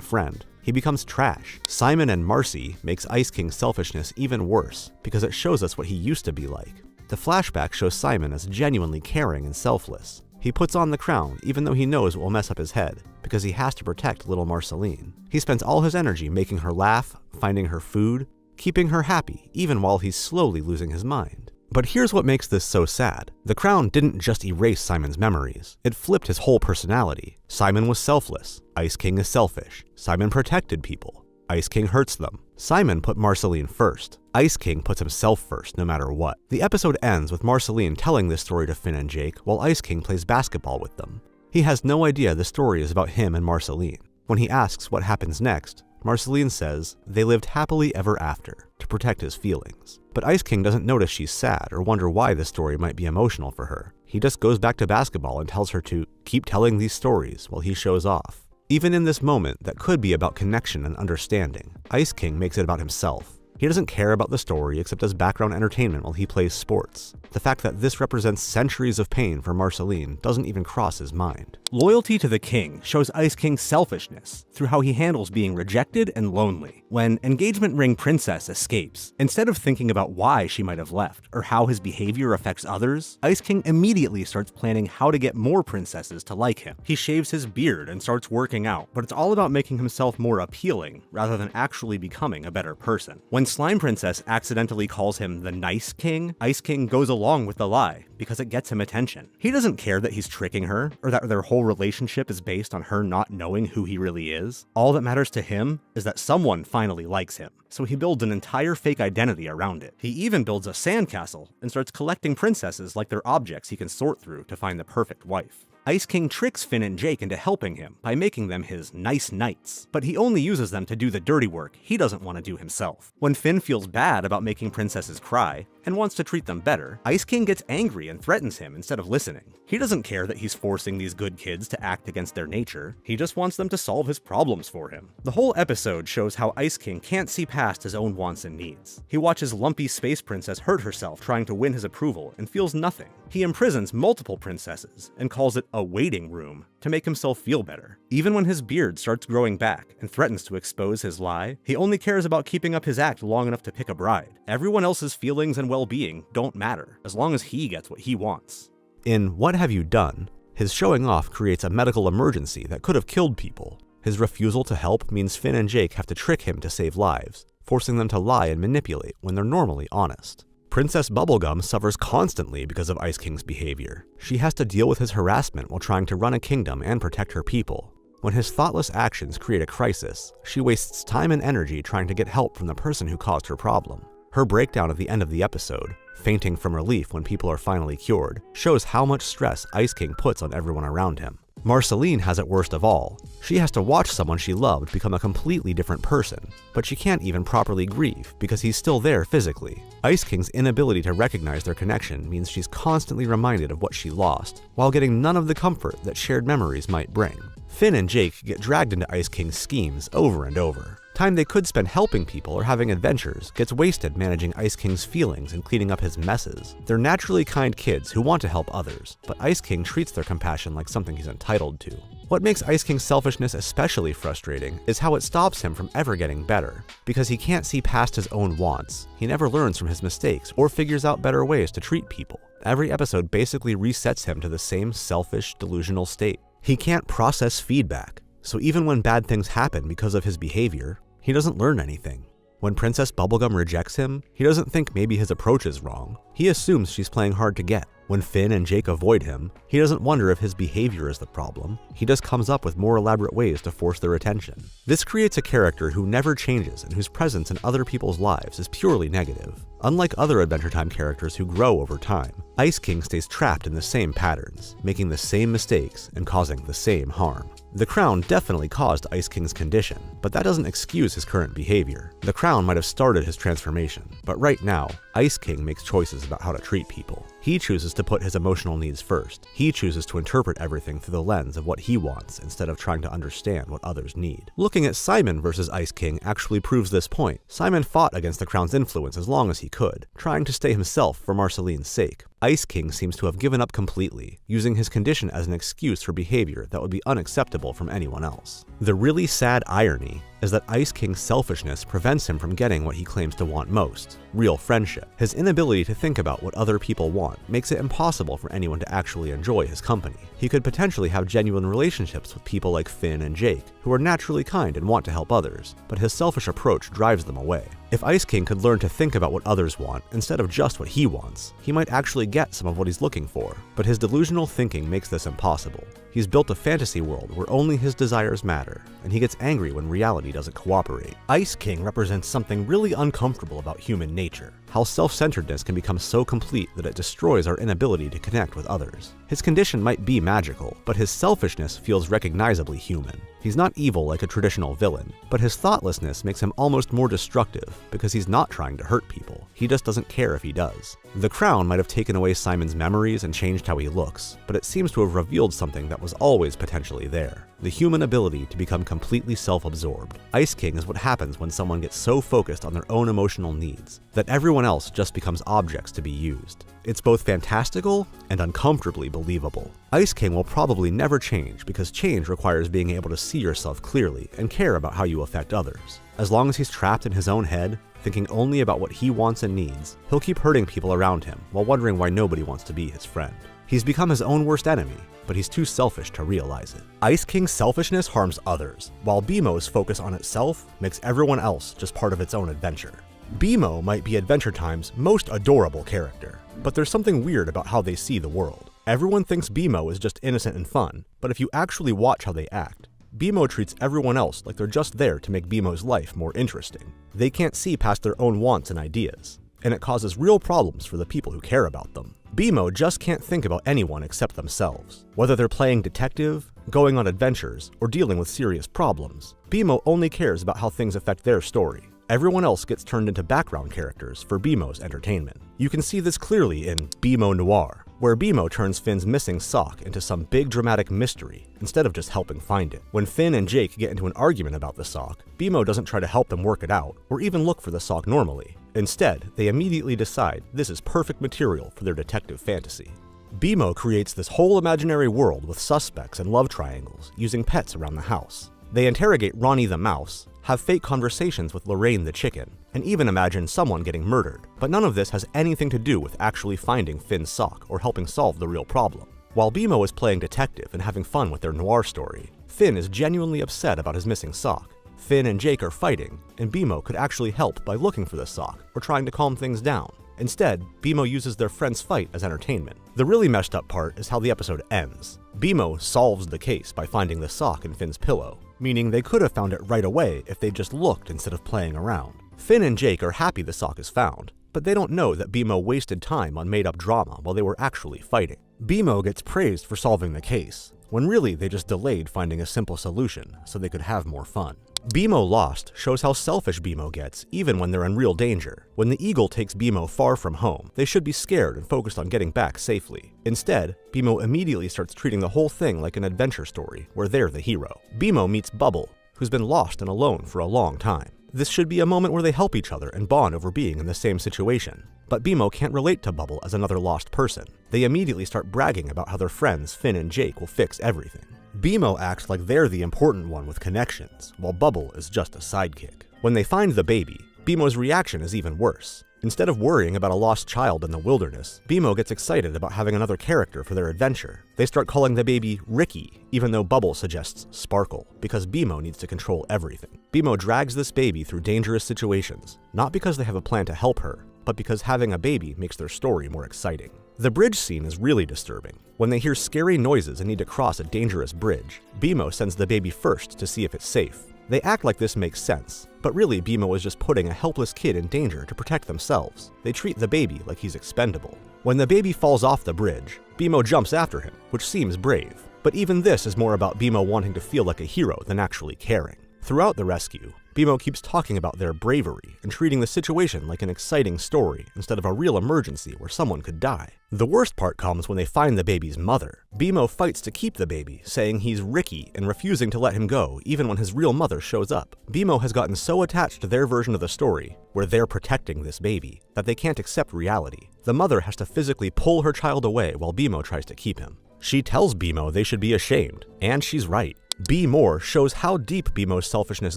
friend, he becomes trash. Simon and Marcy makes Ice King's selfishness even worse because it shows us what he used to be like. The flashback shows Simon as genuinely caring and selfless. He puts on the crown even though he knows it will mess up his head, because he has to protect little Marceline. He spends all his energy making her laugh, finding her food, keeping her happy, even while he's slowly losing his mind. But here's what makes this so sad. The crown didn't just erase Simon's memories, it flipped his whole personality. Simon was selfless, Ice King is selfish. Simon protected people, Ice King hurts them. Simon put Marceline first. Ice King puts himself first no matter what. The episode ends with Marceline telling this story to Finn and Jake while Ice King plays basketball with them. He has no idea the story is about him and Marceline. When he asks what happens next, Marceline says they lived happily ever after to protect his feelings. But Ice King doesn't notice she's sad or wonder why this story might be emotional for her. He just goes back to basketball and tells her to keep telling these stories while he shows off. Even in this moment that could be about connection and understanding, Ice King makes it about himself. He doesn't care about the story except as background entertainment while he plays sports. The fact that this represents centuries of pain for Marceline doesn't even cross his mind. Loyalty to the king shows Ice King's selfishness through how he handles being rejected and lonely. When Engagement Ring Princess escapes, instead of thinking about why she might have left or how his behavior affects others, Ice King immediately starts planning how to get more princesses to like him. He shaves his beard and starts working out, but it's all about making himself more appealing rather than actually becoming a better person. When Slime Princess accidentally calls him the nice king, Ice King goes along with the lie because it gets him attention. He doesn't care that he's tricking her or that their whole relationship is based on her not knowing who he really is. All that matters to him is that someone finally likes him, so he builds an entire fake identity around it. He even builds a sandcastle and starts collecting princesses like they're objects he can sort through to find the perfect wife. Ice King tricks Finn and Jake into helping him by making them his nice knights, but he only uses them to do the dirty work he doesn't want to do himself. When Finn feels bad about making princesses cry and wants to treat them better, Ice King gets angry and threatens him instead of listening. He doesn't care that he's forcing these good kids to act against their nature, he just wants them to solve his problems for him. The whole episode shows how Ice King can't see past his own wants and needs. He watches Lumpy Space Princess hurt herself trying to win his approval and feels nothing. He imprisons multiple princesses and calls it a waiting room to make himself feel better. Even when his beard starts growing back and threatens to expose his lie, he only cares about keeping up his act long enough to pick a bride. Everyone else's feelings and well-being don't matter, as long as he gets what he wants. In What Have You Done?, his showing off creates a medical emergency that could have killed people. His refusal to help means Finn and Jake have to trick him to save lives, forcing them to lie and manipulate when they're normally honest. Princess Bubblegum suffers constantly because of Ice King's behavior. She has to deal with his harassment while trying to run a kingdom and protect her people. When his thoughtless actions create a crisis, she wastes time and energy trying to get help from the person who caused her problem. Her breakdown at the end of the episode, fainting from relief when people are finally cured, shows how much stress Ice King puts on everyone around him. Marceline has it worst of all. She has to watch someone she loved become a completely different person, but she can't even properly grieve because he's still there physically. Ice King's inability to recognize their connection means she's constantly reminded of what she lost, while getting none of the comfort that shared memories might bring. Finn and Jake get dragged into Ice King's schemes over and over. Time they could spend helping people or having adventures gets wasted managing Ice King's feelings and cleaning up his messes. They're naturally kind kids who want to help others, but Ice King treats their compassion like something he's entitled to. What makes Ice King's selfishness especially frustrating is how it stops him from ever getting better. Because he can't see past his own wants, he never learns from his mistakes or figures out better ways to treat people. Every episode basically resets him to the same selfish, delusional state. He can't process feedback, so even when bad things happen because of his behavior, he doesn't learn anything. When Princess Bubblegum rejects him, he doesn't think maybe his approach is wrong. He assumes she's playing hard to get. When Finn and Jake avoid him, he doesn't wonder if his behavior is the problem. He just comes up with more elaborate ways to force their attention. This creates a character who never changes and whose presence in other people's lives is purely negative. Unlike other Adventure Time characters who grow over time, Ice King stays trapped in the same patterns, making the same mistakes and causing the same harm. The crown definitely caused Ice King's condition, but that doesn't excuse his current behavior. The crown might have started his transformation, but right now, Ice King makes choices about how to treat people. He chooses to put his emotional needs first. He chooses to interpret everything through the lens of what he wants instead of trying to understand what others need. Looking at Simon versus Ice King actually proves this point. Simon fought against the Crown's influence as long as he could, trying to stay himself for Marceline's sake. Ice King seems to have given up completely, using his condition as an excuse for behavior that would be unacceptable from anyone else. The really sad irony is that Ice King's selfishness prevents him from getting what he claims to want most: real friendship. His inability to think about what other people want makes it impossible for anyone to actually enjoy his company. He could potentially have genuine relationships with people like Finn and Jake, who are naturally kind and want to help others, but his selfish approach drives them away. If Ice King could learn to think about what others want instead of just what he wants, he might actually get some of what he's looking for, but his delusional thinking makes this impossible. He's built a fantasy world where only his desires matter, and he gets angry when reality doesn't cooperate. Ice King represents something really uncomfortable about human nature: how self-centeredness can become so complete that it destroys our inability to connect with others. His condition might be magical, but his selfishness feels recognizably human. He's not evil like a traditional villain, but his thoughtlessness makes him almost more destructive because he's not trying to hurt people. He just doesn't care if he does. The Crown might have taken away Simon's memories and changed how he looks, but it seems to have revealed something that was always potentially there: the human ability to become completely self-absorbed. Ice King is what happens when someone gets so focused on their own emotional needs that everyone else just becomes objects to be used. It's both fantastical and uncomfortably believable. Ice King will probably never change because change requires being able to see yourself clearly and care about how you affect others. As long as he's trapped in his own head, thinking only about what he wants and needs, he'll keep hurting people around him while wondering why nobody wants to be his friend. He's become his own worst enemy, but he's too selfish to realize it. Ice King's selfishness harms others, while BMO's focus on itself makes everyone else just part of its own adventure. BMO might be Adventure Time's most adorable character, but there's something weird about how they see the world. Everyone thinks BMO is just innocent and fun, but if you actually watch how they act, BMO treats everyone else like they're just there to make BMO's life more interesting. They can't see past their own wants and ideas, and it causes real problems for the people who care about them. BMO just can't think about anyone except themselves. Whether they're playing detective, going on adventures, or dealing with serious problems, BMO only cares about how things affect their story. Everyone else gets turned into background characters for BMO's entertainment. You can see this clearly in BMO Noir, where BMO turns Finn's missing sock into some big dramatic mystery instead of just helping find it. When Finn and Jake get into an argument about the sock, BMO doesn't try to help them work it out or even look for the sock normally. Instead, they immediately decide this is perfect material for their detective fantasy. BMO creates this whole imaginary world with suspects and love triangles using pets around the house. They interrogate Ronnie the mouse, have fake conversations with Lorraine the chicken, and even imagine someone getting murdered. But none of this has anything to do with actually finding Finn's sock or helping solve the real problem. While BMO is playing detective and having fun with their noir story, Finn is genuinely upset about his missing sock. Finn and Jake are fighting, and BMO could actually help by looking for the sock or trying to calm things down. Instead, BMO uses their friend's fight as entertainment. The really messed up part is how the episode ends. BMO solves the case by finding the sock in Finn's pillow, meaning they could have found it right away if they just looked instead of playing around. Finn and Jake are happy the sock is found, but they don't know that BMO wasted time on made-up drama while they were actually fighting. BMO gets praised for solving the case, when really they just delayed finding a simple solution so they could have more fun. BMO Lost shows how selfish BMO gets even when they're in real danger. When the eagle takes BMO far from home, they should be scared and focused on getting back safely. Instead, BMO immediately starts treating the whole thing like an adventure story where they're the hero. BMO meets Bubble, who's been lost and alone for a long time. This should be a moment where they help each other and bond over being in the same situation. But BMO can't relate to Bubble as another lost person. They immediately start bragging about how their friends Finn and Jake will fix everything. BMO acts like they're the important one with connections, while Bubble is just a sidekick. When they find the baby, BMO's reaction is even worse. Instead of worrying about a lost child in the wilderness, BMO gets excited about having another character for their adventure. They start calling the baby Ricky, even though Bubble suggests Sparkle, because BMO needs to control everything. BMO drags this baby through dangerous situations, not because they have a plan to help her, but because having a baby makes their story more exciting. The bridge scene is really disturbing. When they hear scary noises and need to cross a dangerous bridge, BMO sends the baby first to see if it's safe. They act like this makes sense, but really BMO is just putting a helpless kid in danger to protect themselves. They treat the baby like he's expendable. When the baby falls off the bridge, BMO jumps after him, which seems brave. But even this is more about BMO wanting to feel like a hero than actually caring. Throughout the rescue, BMO keeps talking about their bravery and treating the situation like an exciting story instead of a real emergency where someone could die. The worst part comes when they find the baby's mother. BMO fights to keep the baby, saying he's Ricky and refusing to let him go even when his real mother shows up. BMO has gotten so attached to their version of the story, where they're protecting this baby, that they can't accept reality. The mother has to physically pull her child away while BMO tries to keep him. She tells BMO they should be ashamed, and she's right. Be More shows how deep BMO's selfishness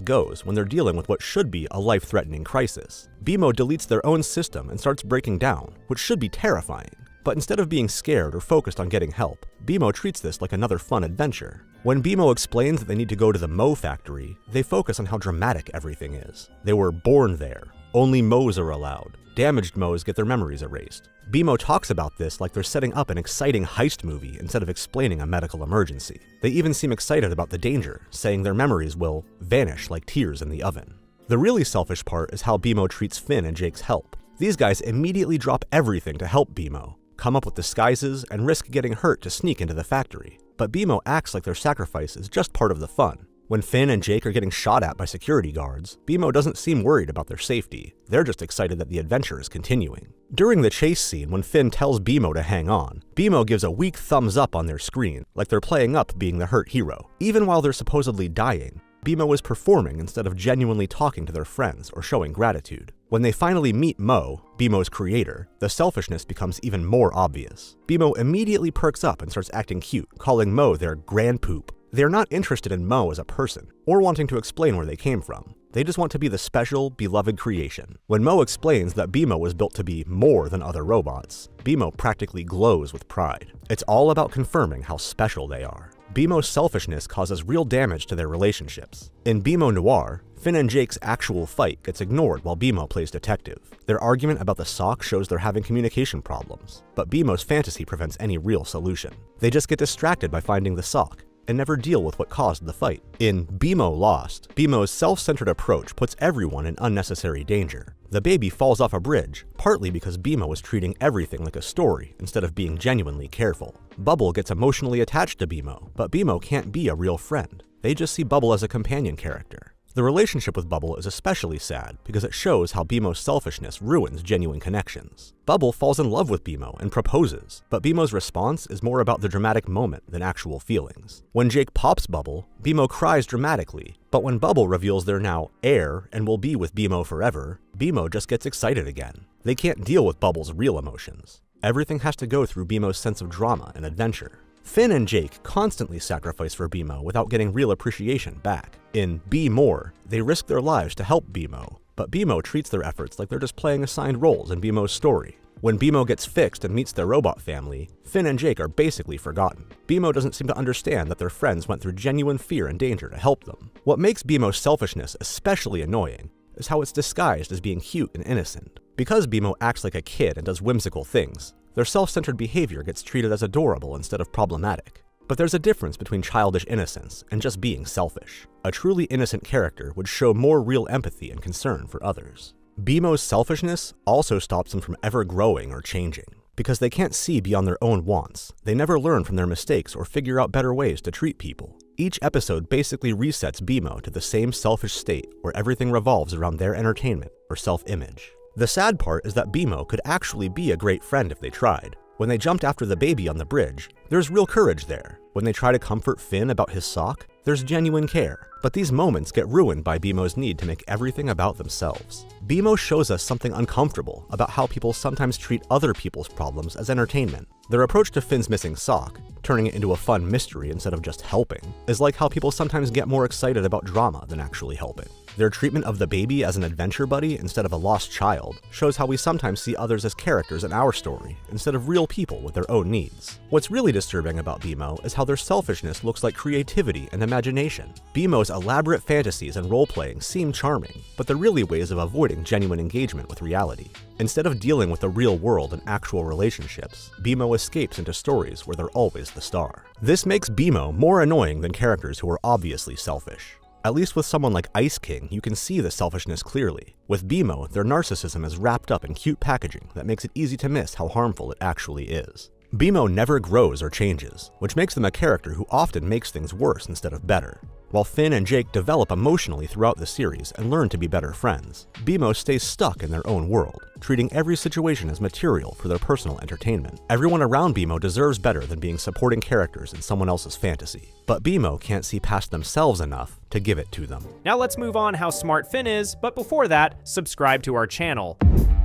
goes when they're dealing with what should be a life-threatening crisis. BMO deletes their own system and starts breaking down, which should be terrifying. But instead of being scared or focused on getting help, BMO treats this like another fun adventure. When BMO explains that they need to go to the Mo factory, they focus on how dramatic everything is. They were born there. Only Mo's are allowed. Damaged Mo's get their memories erased. BMO talks about this like they're setting up an exciting heist movie instead of explaining a medical emergency. They even seem excited about the danger, saying their memories will vanish like tears in the oven. The really selfish part is how BMO treats Finn and Jake's help. These guys immediately drop everything to help BMO, come up with disguises, and risk getting hurt to sneak into the factory. But BMO acts like their sacrifice is just part of the fun. When Finn and Jake are getting shot at by security guards, BMO doesn't seem worried about their safety. They're just excited that the adventure is continuing. During the chase scene, when Finn tells BMO to hang on, BMO gives a weak thumbs up on their screen, like they're playing up being the hurt hero. Even while they're supposedly dying, BMO is performing instead of genuinely talking to their friends or showing gratitude. When they finally meet Mo, BMO's creator, the selfishness becomes even more obvious. BMO immediately perks up and starts acting cute, calling Mo their grandpoop. They're not interested in Mo as a person, or wanting to explain where they came from. They just want to be the special, beloved creation. When Mo explains that BMO was built to be more than other robots, BMO practically glows with pride. It's all about confirming how special they are. BMO's selfishness causes real damage to their relationships. In BMO Noir, Finn and Jake's actual fight gets ignored while BMO plays detective. Their argument about the sock shows they're having communication problems, but BMO's fantasy prevents any real solution. They just get distracted by finding the sock, and never deal with what caused the fight. In BMO Lost, BMO's self-centered approach puts everyone in unnecessary danger. The baby falls off a bridge, partly because BMO was treating everything like a story instead of being genuinely careful. Bubble gets emotionally attached to BMO, but BMO can't be a real friend. They just see Bubble as a companion character. The relationship with Bubble is especially sad because it shows how BMO's selfishness ruins genuine connections. Bubble falls in love with BMO and proposes, but BMO's response is more about the dramatic moment than actual feelings. When Jake pops Bubble, BMO cries dramatically, but when Bubble reveals they're now heir and will be with BMO forever, BMO just gets excited again. They can't deal with Bubble's real emotions. Everything has to go through BMO's sense of drama and adventure. Finn and Jake constantly sacrifice for BMO without getting real appreciation back. In Be More, they risk their lives to help BMO, but BMO treats their efforts like they're just playing assigned roles in BMO's story. When BMO gets fixed and meets their robot family, Finn and Jake are basically forgotten. BMO doesn't seem to understand that their friends went through genuine fear and danger to help them. What makes BMO's selfishness especially annoying is how it's disguised as being cute and innocent. Because BMO acts like a kid and does whimsical things, their self-centered behavior gets treated as adorable instead of problematic. But there's a difference between childish innocence and just being selfish. A truly innocent character would show more real empathy and concern for others. BMO's selfishness also stops them from ever growing or changing. Because they can't see beyond their own wants, they never learn from their mistakes or figure out better ways to treat people. Each episode basically resets BMO to the same selfish state where everything revolves around their entertainment or self-image. The sad part is that BMO could actually be a great friend if they tried. When they jumped after the baby on the bridge, there's real courage there. When they try to comfort Finn about his sock, there's genuine care. But these moments get ruined by BMO's need to make everything about themselves. BMO shows us something uncomfortable about how people sometimes treat other people's problems as entertainment. Their approach to Finn's missing sock, turning it into a fun mystery instead of just helping, is like how people sometimes get more excited about drama than actually helping. Their treatment of the baby as an adventure buddy instead of a lost child shows how we sometimes see others as characters in our story instead of real people with their own needs. What's really disturbing about BMO is how their selfishness looks like creativity and imagination. BMO's elaborate fantasies and role-playing seem charming, but they're really ways of avoiding genuine engagement with reality. Instead of dealing with the real world and actual relationships, BMO escapes into stories where they're always the star. This makes BMO more annoying than characters who are obviously selfish. At least with someone like Ice King, you can see the selfishness clearly. With BMO, their narcissism is wrapped up in cute packaging that makes it easy to miss how harmful it actually is. BMO never grows or changes, which makes them a character who often makes things worse instead of better. While Finn and Jake develop emotionally throughout the series and learn to be better friends, BMO stays stuck in their own world, treating every situation as material for their personal entertainment. Everyone around BMO deserves better than being supporting characters in someone else's fantasy, but BMO can't see past themselves enough to give it to them. Now let's move on how smart Finn is, but before that, subscribe to our channel.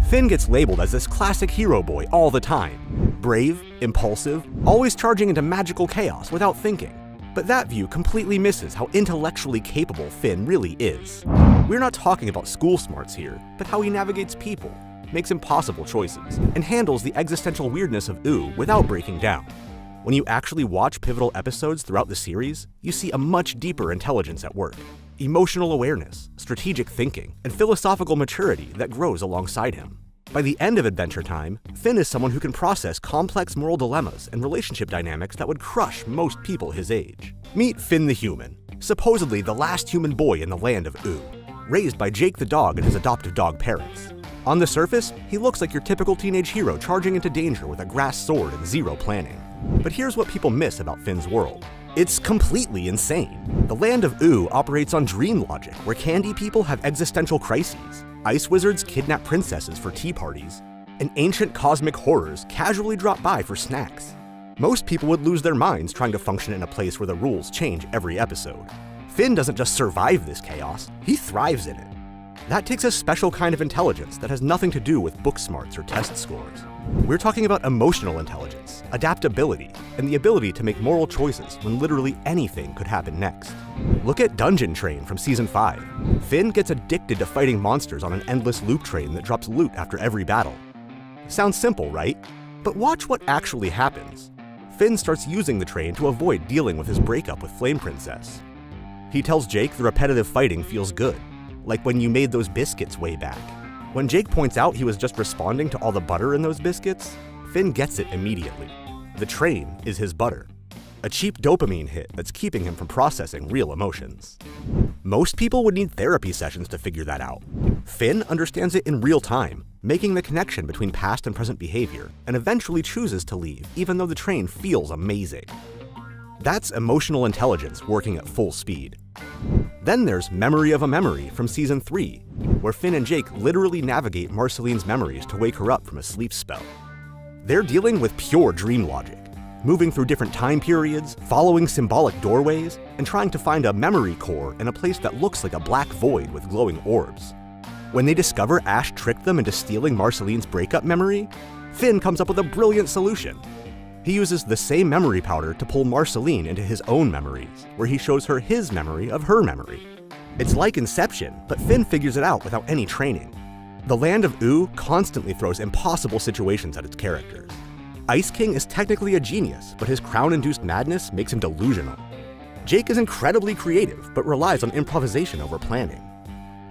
Finn gets labeled as this classic hero boy all the time. Brave, impulsive, always charging into magical chaos without thinking. But that view completely misses how intellectually capable Finn really is. We're not talking about school smarts here, but how he navigates people, makes impossible choices, and handles the existential weirdness of Ooo without breaking down. When you actually watch pivotal episodes throughout the series, you see a much deeper intelligence at work. Emotional awareness, strategic thinking, and philosophical maturity that grows alongside him. By the end of Adventure Time, Finn is someone who can process complex moral dilemmas and relationship dynamics that would crush most people his age. Meet Finn the Human, supposedly the last human boy in the land of Ooo, raised by Jake the dog and his adoptive dog parents. On the surface, he looks like your typical teenage hero charging into danger with a grass sword and zero planning. But here's what people miss about Finn's world. It's completely insane. The land of Ooo operates on dream logic, where candy people have existential crises, ice wizards kidnap princesses for tea parties, and ancient cosmic horrors casually drop by for snacks. Most people would lose their minds trying to function in a place where the rules change every episode. Finn doesn't just survive this chaos, he thrives in it. That takes a special kind of intelligence that has nothing to do with book smarts or test scores. We're talking about emotional intelligence, adaptability, and the ability to make moral choices when literally anything could happen next. Look at Dungeon Train from Season 5. Finn gets addicted to fighting monsters on an endless loop train that drops loot after every battle. Sounds simple, right? But watch what actually happens. Finn starts using the train to avoid dealing with his breakup with Flame Princess. He tells Jake the repetitive fighting feels good, like when you made those biscuits way back. When Jake points out he was just responding to all the butter in those biscuits, Finn gets it immediately. The train is his butter. A cheap dopamine hit that's keeping him from processing real emotions. Most people would need therapy sessions to figure that out. Finn understands it in real time, making the connection between past and present behavior, and eventually chooses to leave even though the train feels amazing. That's emotional intelligence working at full speed. Then there's Memory of a Memory from Season 3, where Finn and Jake literally navigate Marceline's memories to wake her up from a sleep spell. They're dealing with pure dream logic, moving through different time periods, following symbolic doorways, and trying to find a memory core in a place that looks like a black void with glowing orbs. When they discover Ash tricked them into stealing Marceline's breakup memory, Finn comes up with a brilliant solution. He uses the same memory powder to pull Marceline into his own memories, where he shows her his memory of her memory. It's like Inception, but Finn figures it out without any training. The land of Ooo constantly throws impossible situations at its characters. Ice King is technically a genius, but his crown-induced madness makes him delusional. Jake is incredibly creative, but relies on improvisation over planning.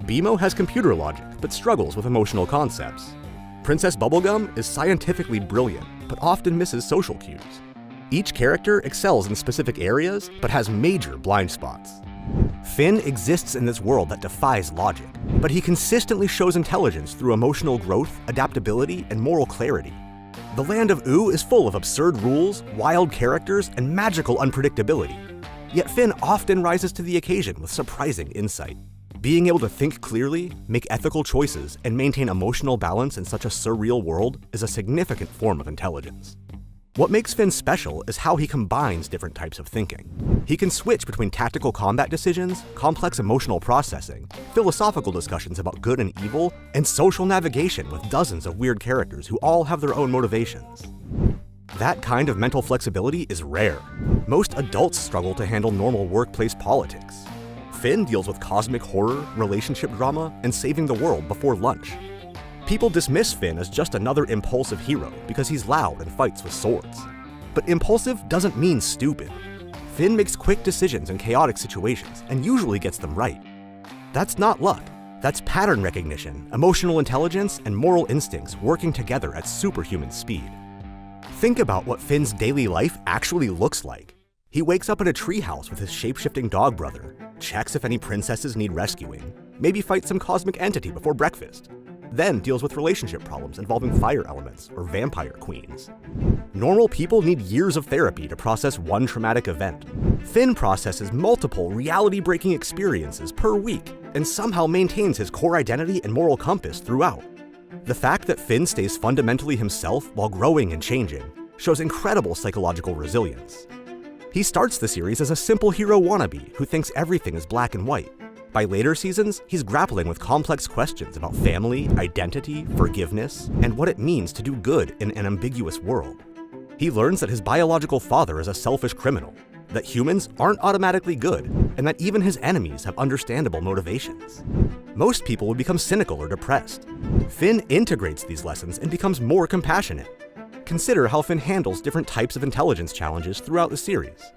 BMO has computer logic, but struggles with emotional concepts. Princess Bubblegum is scientifically brilliant, but often misses social cues. Each character excels in specific areas, but has major blind spots. Finn exists in this world that defies logic, but he consistently shows intelligence through emotional growth, adaptability, and moral clarity. The land of Ooo is full of absurd rules, wild characters, and magical unpredictability. Yet Finn often rises to the occasion with surprising insight. Being able to think clearly, make ethical choices, and maintain emotional balance in such a surreal world is a significant form of intelligence. What makes Finn special is how he combines different types of thinking. He can switch between tactical combat decisions, complex emotional processing, philosophical discussions about good and evil, and social navigation with dozens of weird characters who all have their own motivations. That kind of mental flexibility is rare. Most adults struggle to handle normal workplace politics. Finn deals with cosmic horror, relationship drama, and saving the world before lunch. People dismiss Finn as just another impulsive hero because he's loud and fights with swords. But impulsive doesn't mean stupid. Finn makes quick decisions in chaotic situations and usually gets them right. That's not luck. That's pattern recognition, emotional intelligence, and moral instincts working together at superhuman speed. Think about what Finn's daily life actually looks like. He wakes up in a treehouse with his shape-shifting dog brother, checks if any princesses need rescuing, maybe fights some cosmic entity before breakfast. then deals with relationship problems involving fire elements or vampire queens. Normal people need years of therapy to process one traumatic event. Finn processes multiple reality-breaking experiences per week and somehow maintains his core identity and moral compass throughout. The fact that Finn stays fundamentally himself while growing and changing shows incredible psychological resilience. He starts the series as a simple hero wannabe who thinks everything is black and white. By later seasons, he's grappling with complex questions about family, identity, forgiveness, and what it means to do good in an ambiguous world. He learns that his biological father is a selfish criminal, that humans aren't automatically good, and that even his enemies have understandable motivations. Most people would become cynical or depressed. Finn integrates these lessons and becomes more compassionate. Consider how Finn handles different types of intelligence challenges throughout the series.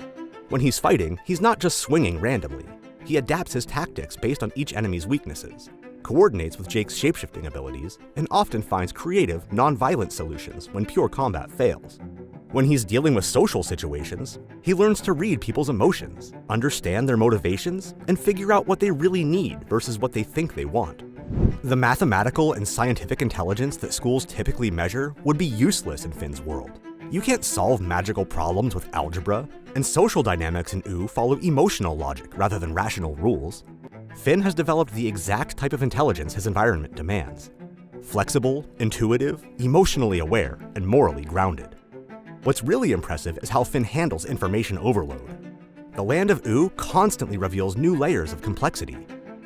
When he's fighting, he's not just swinging randomly. He adapts his tactics based on each enemy's weaknesses, coordinates with Jake's shapeshifting abilities, and often finds creative, non-violent solutions when pure combat fails. When he's dealing with social situations, he learns to read people's emotions, understand their motivations, and figure out what they really need versus what they think they want. The mathematical and scientific intelligence that schools typically measure would be useless in Finn's world. You can't solve magical problems with algebra, and social dynamics in OO follow emotional logic rather than rational rules. Finn has developed the exact type of intelligence his environment demands. Flexible, intuitive, emotionally aware, and morally grounded. What's really impressive is how Finn handles information overload. The land of OO constantly reveals new layers of complexity.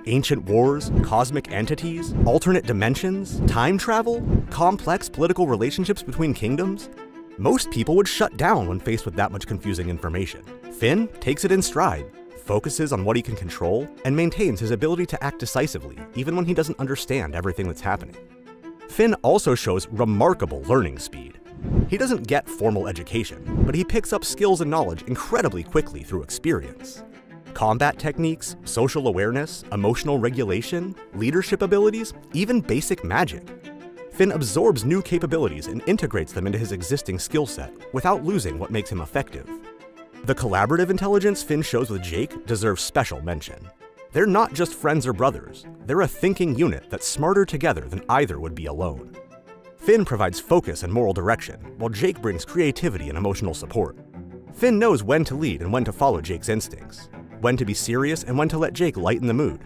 Ancient wars, cosmic entities, alternate dimensions, time travel, complex political relationships between kingdoms. Most people would shut down when faced with that much confusing information. Finn takes it in stride, focuses on what he can control, and maintains his ability to act decisively, even when he doesn't understand everything that's happening. Finn also shows remarkable learning speed. He doesn't get formal education, but he picks up skills and knowledge incredibly quickly through experience. Combat techniques, social awareness, emotional regulation, leadership abilities, even basic magic. Finn absorbs new capabilities and integrates them into his existing skill set without losing what makes him effective. The collaborative intelligence Finn shows with Jake deserves special mention. They're not just friends or brothers, they're a thinking unit that's smarter together than either would be alone. Finn provides focus and moral direction, while Jake brings creativity and emotional support. Finn knows when to lead and when to follow Jake's instincts, when to be serious and when to let Jake lighten the mood.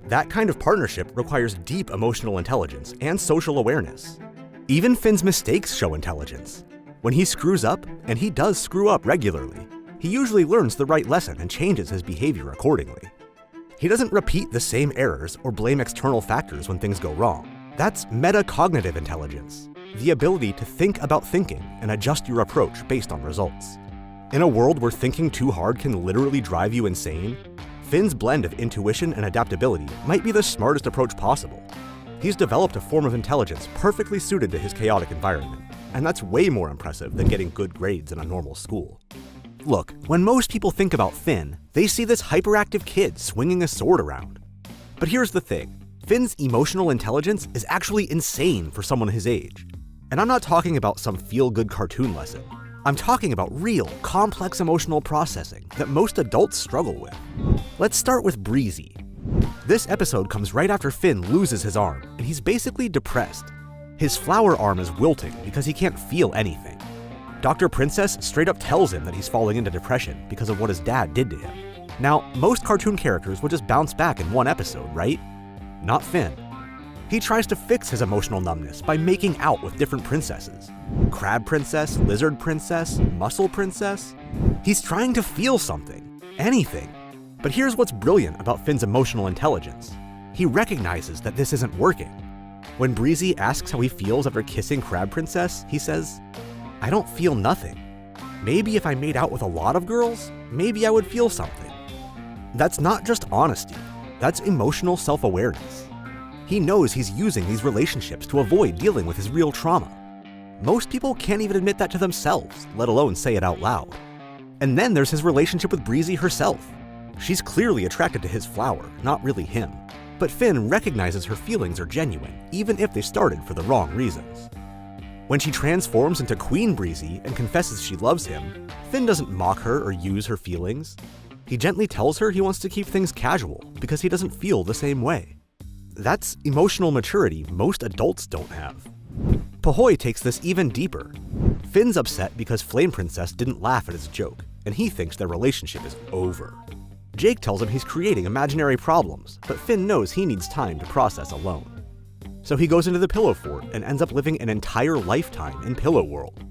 That kind of partnership requires deep emotional intelligence and social awareness. Even Finn's mistakes show intelligence. When he screws up, and he does screw up regularly, he usually learns the right lesson and changes his behavior accordingly. He doesn't repeat the same errors or blame external factors when things go wrong. That's metacognitive intelligence, the ability to think about thinking and adjust your approach based on results. In a world where thinking too hard can literally drive you insane, Finn's blend of intuition and adaptability might be the smartest approach possible. He's developed a form of intelligence perfectly suited to his chaotic environment, and that's way more impressive than getting good grades in a normal school. Look, when most people think about Finn, they see this hyperactive kid swinging a sword around. But here's the thing. Finn's emotional intelligence is actually insane for someone his age. And I'm not talking about some feel-good cartoon lesson. I'm talking about real, complex emotional processing that most adults struggle with. Let's start with Breezy. This episode comes right after Finn loses his arm, and he's basically depressed. His flower arm is wilting because he can't feel anything. Dr. Princess straight up tells him that he's falling into depression because of what his dad did to him. Now, most cartoon characters would just bounce back in one episode, right? Not Finn. He tries to fix his emotional numbness by making out with different princesses. Crab Princess, Lizard Princess, Mussel Princess. He's trying to feel something, anything. But here's what's brilliant about Finn's emotional intelligence. He recognizes that this isn't working. When Breezy asks how he feels after kissing Crab Princess, he says, "I don't feel nothing. Maybe if I made out with a lot of girls, maybe I would feel something." That's not just honesty. That's emotional self-awareness. He knows he's using these relationships to avoid dealing with his real trauma. Most people can't even admit that to themselves, let alone say it out loud. And then there's his relationship with Breezy herself. She's clearly attracted to his flower, not really him. But Finn recognizes her feelings are genuine, even if they started for the wrong reasons. When she transforms into Queen Breezy and confesses she loves him, Finn doesn't mock her or use her feelings. He gently tells her he wants to keep things casual because he doesn't feel the same way. That's emotional maturity most adults don't have. Pahoy takes this even deeper. Finn's upset because Flame Princess didn't laugh at his joke, and he thinks their relationship is over. Jake tells him he's creating imaginary problems, but Finn knows he needs time to process alone. So he goes into the Pillow Fort and ends up living an entire lifetime in Pillow World.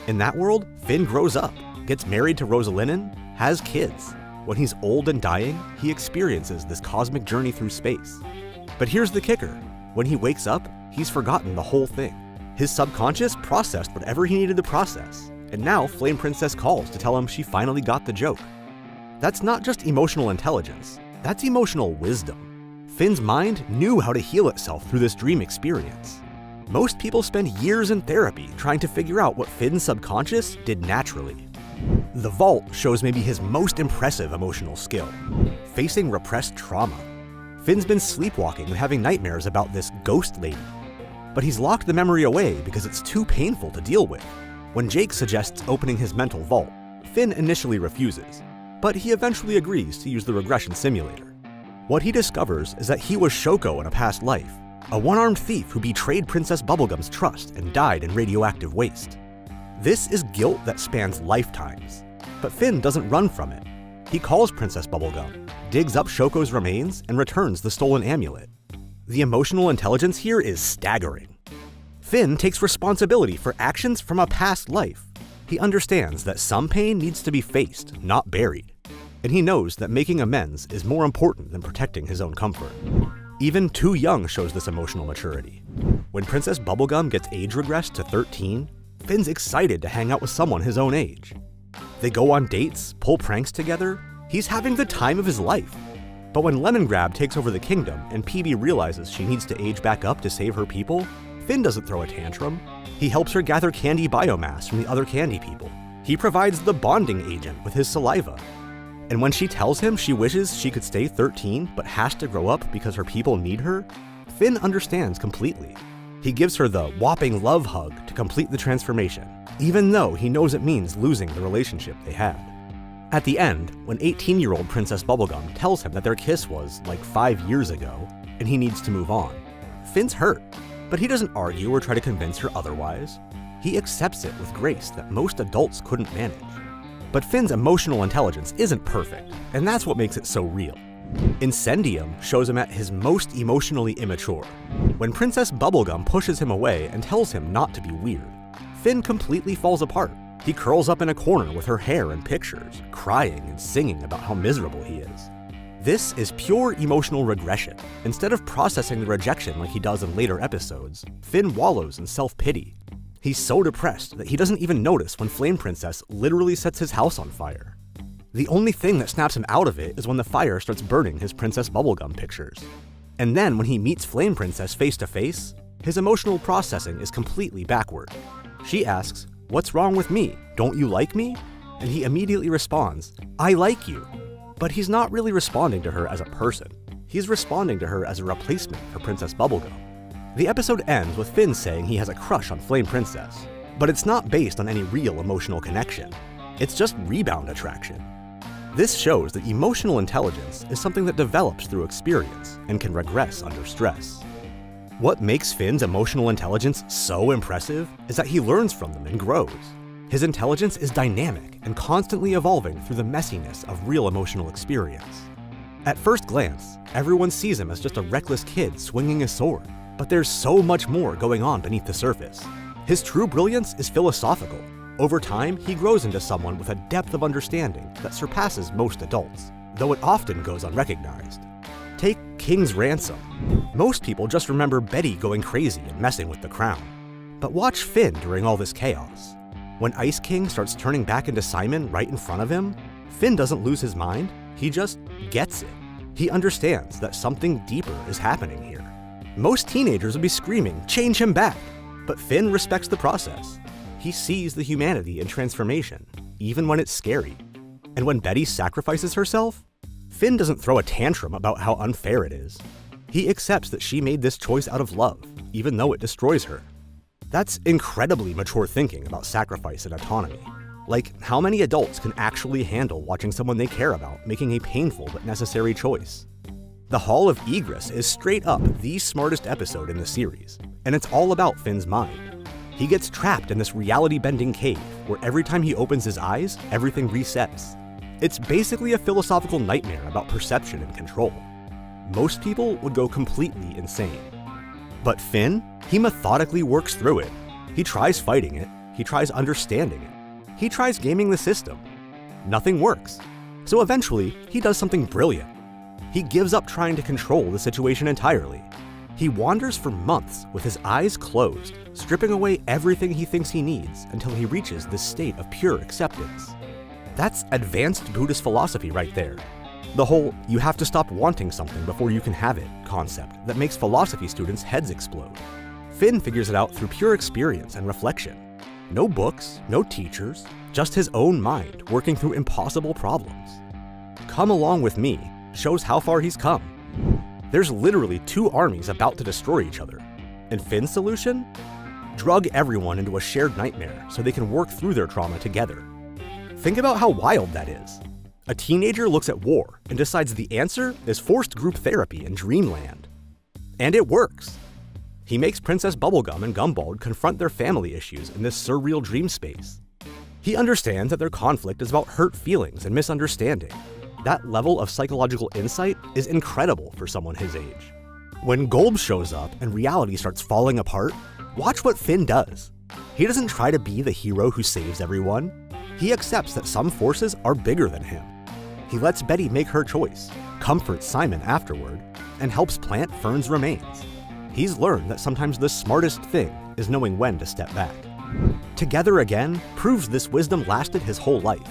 In that world, Finn grows up, gets married to Rosalinen, has kids. When he's old and dying, he experiences this cosmic journey through space. But here's the kicker. When he wakes up, he's forgotten the whole thing. His subconscious processed whatever he needed to process, and now Flame Princess calls to tell him she finally got the joke. That's not just emotional intelligence, that's emotional wisdom. Finn's mind knew how to heal itself through this dream experience. Most people spend years in therapy trying to figure out what Finn's subconscious did naturally. The Vault shows maybe his most impressive emotional skill, facing repressed trauma. Finn's been sleepwalking and having nightmares about this ghost lady, but he's locked the memory away because it's too painful to deal with. When Jake suggests opening his mental vault, Finn initially refuses, but he eventually agrees to use the regression simulator. What he discovers is that he was Shoko in a past life, a one-armed thief who betrayed Princess Bubblegum's trust and died in radioactive waste. This is guilt that spans lifetimes, but Finn doesn't run from it. He calls Princess Bubblegum, digs up Shoko's remains, and returns the stolen amulet. The emotional intelligence here is staggering. Finn takes responsibility for actions from a past life. He understands that some pain needs to be faced, not buried. And he knows that making amends is more important than protecting his own comfort. Even Too Young shows this emotional maturity. When Princess Bubblegum gets age regressed to 13, Finn's excited to hang out with someone his own age. They go on dates, pull pranks together. He's having the time of his life. But when Lemongrab takes over the kingdom and PB realizes she needs to age back up to save her people, Finn doesn't throw a tantrum. He helps her gather candy biomass from the other candy people. He provides the bonding agent with his saliva. And when she tells him she wishes she could stay 13 but has to grow up because her people need her, Finn understands completely. He gives her the whopping love hug to complete the transformation, even though he knows it means losing the relationship they had. At the end, when 18-year-old Princess Bubblegum tells him that their kiss was like 5 years ago and he needs to move on, Finn's hurt, but he doesn't argue or try to convince her otherwise. He accepts it with grace that most adults couldn't manage. But Finn's emotional intelligence isn't perfect, and that's what makes it so real. Incendium shows him at his most emotionally immature. When Princess Bubblegum pushes him away and tells him not to be weird, Finn completely falls apart. He curls up in a corner with her hair and pictures, crying and singing about how miserable he is. This is pure emotional regression. Instead of processing the rejection like he does in later episodes, Finn wallows in self-pity. He's so depressed that he doesn't even notice when Flame Princess literally sets his house on fire. The only thing that snaps him out of it is when the fire starts burning his Princess Bubblegum pictures. And then when he meets Flame Princess face to face, his emotional processing is completely backward. She asks, "What's wrong with me? Don't you like me?" And he immediately responds, "I like you." But he's not really responding to her as a person. He's responding to her as a replacement for Princess Bubblegum. The episode ends with Finn saying he has a crush on Flame Princess, but it's not based on any real emotional connection. It's just rebound attraction. This shows that emotional intelligence is something that develops through experience and can regress under stress. What makes Finn's emotional intelligence so impressive is that he learns from them and grows. His intelligence is dynamic and constantly evolving through the messiness of real emotional experience. At first glance, everyone sees him as just a reckless kid swinging a sword, but there's so much more going on beneath the surface. His true brilliance is philosophical. Over time, he grows into someone with a depth of understanding that surpasses most adults, though it often goes unrecognized. Take King's Ransom. Most people just remember Betty going crazy and messing with the crown. But watch Finn during all this chaos. When Ice King starts turning back into Simon right in front of him, Finn doesn't lose his mind, he just gets it. He understands that something deeper is happening here. Most teenagers would be screaming, "Change him back!" But Finn respects the process. He sees the humanity in transformation, even when it's scary. And when Betty sacrifices herself, Finn doesn't throw a tantrum about how unfair it is. He accepts that she made this choice out of love, even though it destroys her. That's incredibly mature thinking about sacrifice and autonomy. Like, how many adults can actually handle watching someone they care about making a painful but necessary choice? The Hall of Egress is straight up the smartest episode in the series, and it's all about Finn's mind. He gets trapped in this reality-bending cave where every time he opens his eyes, everything resets. It's basically a philosophical nightmare about perception and control. Most people would go completely insane. But Finn, he methodically works through it. He tries fighting it, he tries understanding it, he tries gaming the system. Nothing works. So eventually, he does something brilliant. He gives up trying to control the situation entirely. He wanders for months with his eyes closed, stripping away everything he thinks he needs until he reaches this state of pure acceptance. That's advanced Buddhist philosophy right there. The whole "you have to stop wanting something before you can have it" concept that makes philosophy students' heads explode. Finn figures it out through pure experience and reflection. No books, no teachers, just his own mind working through impossible problems. Come Along With Me shows how far he's come. There's literally two armies about to destroy each other. And Finn's solution? Drug everyone into a shared nightmare so they can work through their trauma together. Think about how wild that is. A teenager looks at war and decides the answer is forced group therapy in Dreamland. And it works. He makes Princess Bubblegum and Gumball confront their family issues in this surreal dream space. He understands that their conflict is about hurt feelings and misunderstanding. That level of psychological insight is incredible for someone his age. When Golb shows up and reality starts falling apart, watch what Finn does. He doesn't try to be the hero who saves everyone. He accepts that some forces are bigger than him. He lets Betty make her choice, comforts Simon afterward, and helps plant Fern's remains. He's learned that sometimes the smartest thing is knowing when to step back. Together Again proves this wisdom lasted his whole life.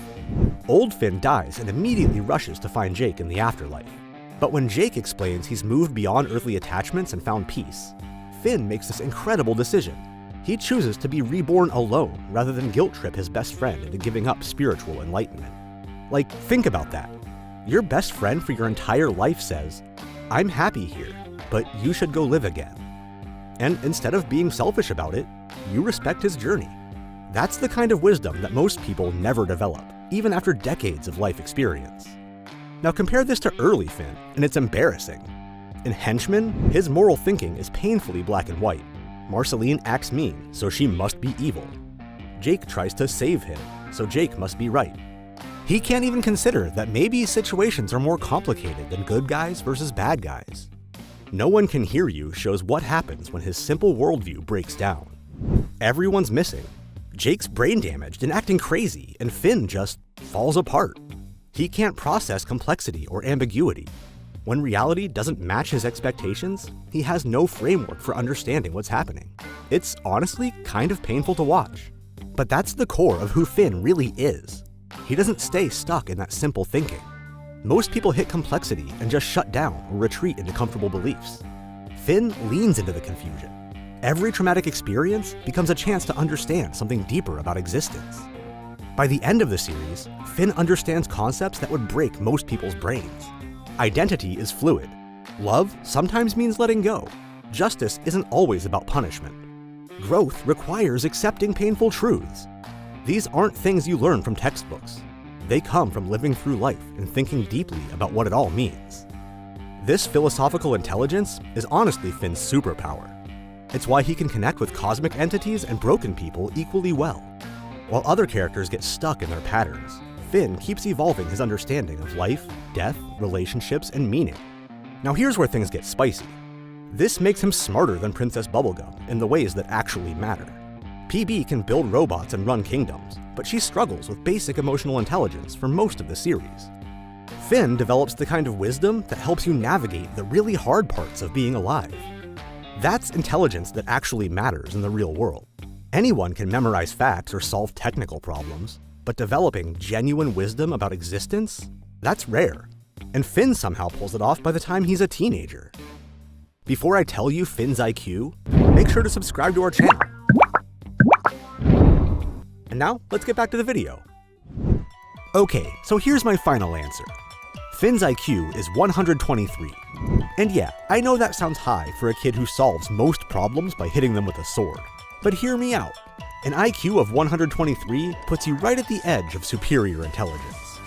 Old Finn dies and immediately rushes to find Jake in the afterlife. But when Jake explains he's moved beyond earthly attachments and found peace, Finn makes this incredible decision. He chooses to be reborn alone rather than guilt trip his best friend into giving up spiritual enlightenment. Like, think about that. Your best friend for your entire life says, "I'm happy here, but you should go live again." And instead of being selfish about it, you respect his journey. That's the kind of wisdom that most people never develop, even after decades of life experience. Now compare this to early Finn, and it's embarrassing. In Henchman, his moral thinking is painfully black and white. Marceline acts mean, so she must be evil. Jake tries to save him, so Jake must be right. He can't even consider that maybe situations are more complicated than good guys versus bad guys. No One Can Hear You shows what happens when his simple worldview breaks down. Everyone's missing. Jake's brain damaged and acting crazy, and Finn just falls apart. He can't process complexity or ambiguity. When reality doesn't match his expectations, he has no framework for understanding what's happening. It's honestly kind of painful to watch. But that's the core of who Finn really is. He doesn't stay stuck in that simple thinking. Most people hit complexity and just shut down or retreat into comfortable beliefs. Finn leans into the confusion. Every traumatic experience becomes a chance to understand something deeper about existence. By the end of the series, Finn understands concepts that would break most people's brains. Identity is fluid. Love sometimes means letting go. Justice isn't always about punishment. Growth requires accepting painful truths. These aren't things you learn from textbooks. They come from living through life and thinking deeply about what it all means. This philosophical intelligence is honestly Finn's superpower. It's why he can connect with cosmic entities and broken people equally well. While other characters get stuck in their patterns, Finn keeps evolving his understanding of life, death, relationships, and meaning. Now here's where things get spicy. This makes him smarter than Princess Bubblegum in the ways that actually matter. PB can build robots and run kingdoms, but she struggles with basic emotional intelligence for most of the series. Finn develops the kind of wisdom that helps you navigate the really hard parts of being alive. That's intelligence that actually matters in the real world. Anyone can memorize facts or solve technical problems, but developing genuine wisdom about existence? That's rare. And Finn somehow pulls it off by the time he's a teenager. Before I tell you Finn's IQ, make sure to subscribe to our channel. And now, let's get back to the video. Okay, so here's my final answer. Finn's IQ is 123. And yeah, I know that sounds high for a kid who solves most problems by hitting them with a sword. But hear me out. An IQ of 123 puts you right at the edge of superior intelligence.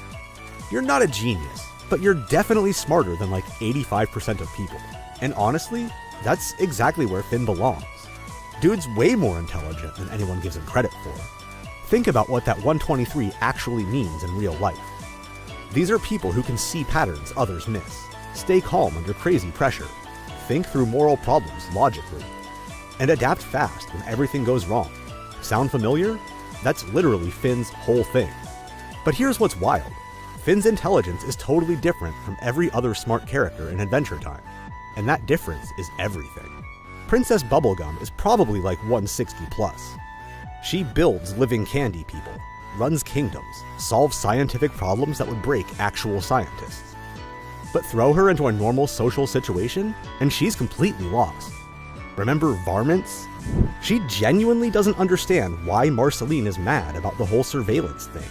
You're not a genius, but you're definitely smarter than like 85% of people. And honestly, that's exactly where Finn belongs. Dude's way more intelligent than anyone gives him credit for. Think about what that 123 actually means in real life. These are people who can see patterns others miss, stay calm under crazy pressure, think through moral problems logically, and adapt fast when everything goes wrong. Sound familiar? That's literally Finn's whole thing. But here's what's wild. Finn's intelligence is totally different from every other smart character in Adventure Time, and that difference is everything. Princess Bubblegum is probably like 160 plus. She builds living candy people, runs kingdoms, solves scientific problems that would break actual scientists. But throw her into a normal social situation, and she's completely lost. Remember Varmints? She genuinely doesn't understand why Marceline is mad about the whole surveillance thing.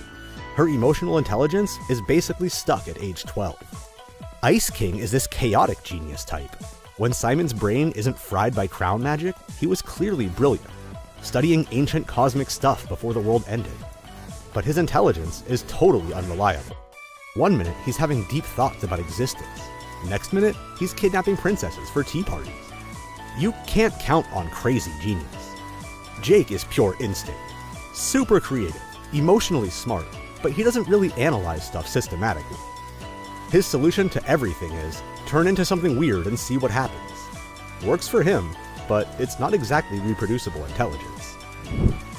Her emotional intelligence is basically stuck at age 12. Ice King is this chaotic genius type. When Simon's brain isn't fried by crown magic, he was clearly brilliant, studying ancient cosmic stuff before the world ended. But his intelligence is totally unreliable. One minute, he's having deep thoughts about existence. Next minute, he's kidnapping princesses for tea parties. You can't count on crazy genius. Jake is pure instinct. Super creative, emotionally smart, but he doesn't really analyze stuff systematically. His solution to everything is turn into something weird and see what happens. Works for him, but it's not exactly reproducible intelligence.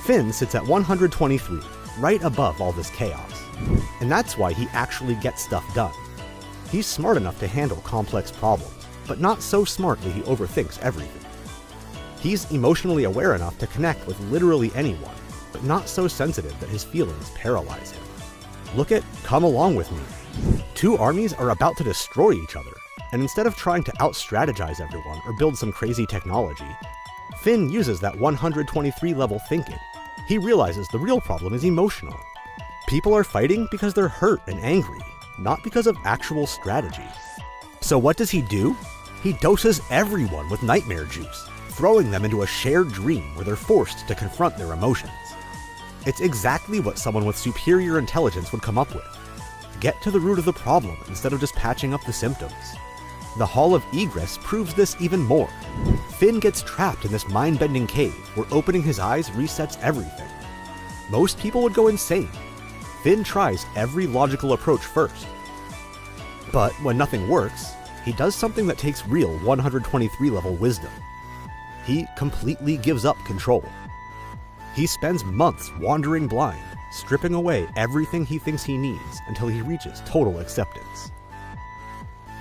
Finn sits at 123, right above all this chaos. And that's why he actually gets stuff done. He's smart enough to handle complex problems, but not so smart that he overthinks everything. He's emotionally aware enough to connect with literally anyone, but not so sensitive that his feelings paralyze him. Look at Come Along With Me. Two armies are about to destroy each other, and instead of trying to out-strategize everyone or build some crazy technology, Finn uses that 123 level thinking. He realizes the real problem is emotional. People are fighting because they're hurt and angry, not because of actual strategy. So what does he do? He doses everyone with nightmare juice, throwing them into a shared dream where they're forced to confront their emotions. It's exactly what someone with superior intelligence would come up with. Get to the root of the problem instead of just patching up the symptoms. The Hall of Egress proves this even more. Finn gets trapped in this mind-bending cave where opening his eyes resets everything. Most people would go insane. Finn tries every logical approach first. But when nothing works, he does something that takes real 123 level wisdom. He completely gives up control. He spends months wandering blind, stripping away everything he thinks he needs until he reaches total acceptance.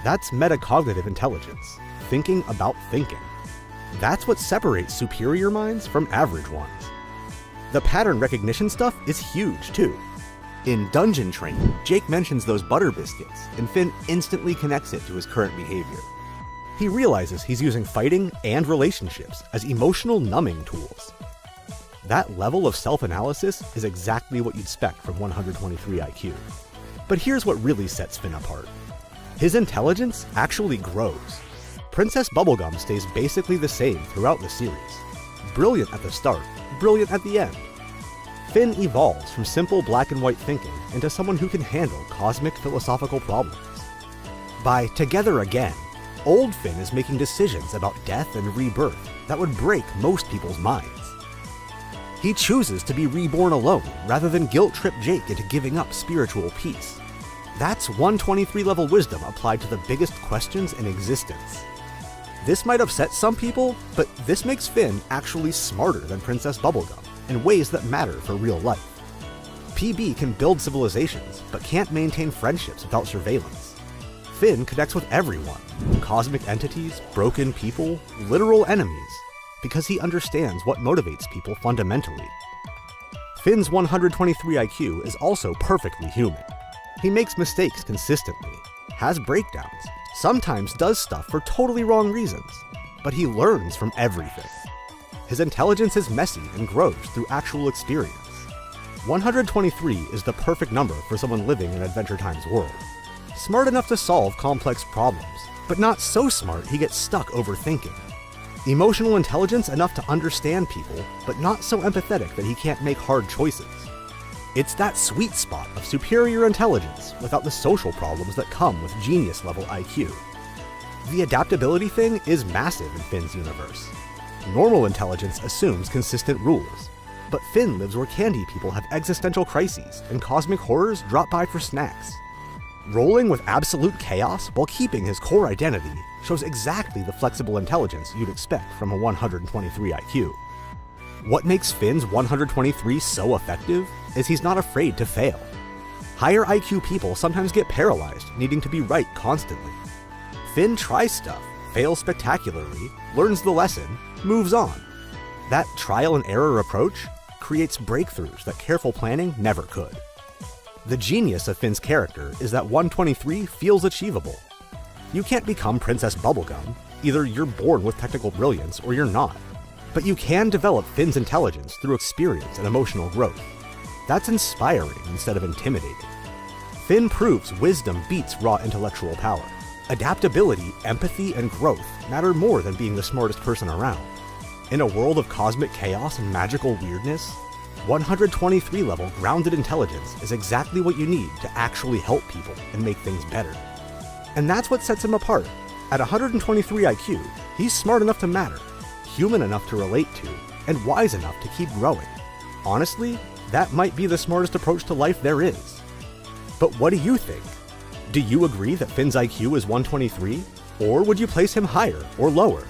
That's metacognitive intelligence, thinking about thinking. That's what separates superior minds from average ones. The pattern recognition stuff is huge too. In Dungeon Training, Jake mentions those butter biscuits, and Finn instantly connects it to his current behavior. He realizes he's using fighting and relationships as emotional numbing tools. That level of self-analysis is exactly what you'd expect from 123 IQ. But here's what really sets Finn apart. His intelligence actually grows. Princess Bubblegum stays basically the same throughout the series. Brilliant at the start, brilliant at the end. Finn evolves from simple black and white thinking into someone who can handle cosmic philosophical problems. By Together Again, old Finn is making decisions about death and rebirth that would break most people's minds. He chooses to be reborn alone rather than guilt-trip Jake into giving up spiritual peace. That's 123 level wisdom applied to the biggest questions in existence. This might upset some people, but this makes Finn actually smarter than Princess Bubblegum in ways that matter for real life. PB can build civilizations, but can't maintain friendships without surveillance. Finn connects with everyone, cosmic entities, broken people, literal enemies, because he understands what motivates people fundamentally. Finn's 123 IQ is also perfectly human. He makes mistakes consistently, has breakdowns, sometimes does stuff for totally wrong reasons, but he learns from everything. His intelligence is messy and grows through actual experience. 123 is the perfect number for someone living in Adventure Time's world. Smart enough to solve complex problems, but not so smart he gets stuck overthinking. Emotional intelligence enough to understand people, but not so empathetic that he can't make hard choices. It's that sweet spot of superior intelligence without the social problems that come with genius-level IQ. The adaptability thing is massive in Finn's universe. Normal intelligence assumes consistent rules, but Finn lives where candy people have existential crises and cosmic horrors drop by for snacks. Rolling with absolute chaos while keeping his core identity shows exactly the flexible intelligence you'd expect from a 123 IQ. What makes Finn's 123 so effective is he's not afraid to fail. Higher IQ people sometimes get paralyzed, needing to be right constantly. Finn tries stuff, fails spectacularly, learns the lesson, moves on. That trial and error approach creates breakthroughs that careful planning never could. The genius of Finn's character is that 123 feels achievable. You can't become Princess Bubblegum. Either you're born with technical brilliance or you're not. But you can develop Finn's intelligence through experience and emotional growth. That's inspiring instead of intimidating. Finn proves wisdom beats raw intellectual power. Adaptability, empathy, and growth matter more than being the smartest person around. In a world of cosmic chaos and magical weirdness, 123 level grounded intelligence is exactly what you need to actually help people and make things better. And that's what sets him apart. At 123 IQ, he's smart enough to matter, human enough to relate to, and wise enough to keep growing. Honestly, that might be the smartest approach to life there is. But what do you think? Do you agree that Finn's IQ is 123? Or would you place him higher or lower?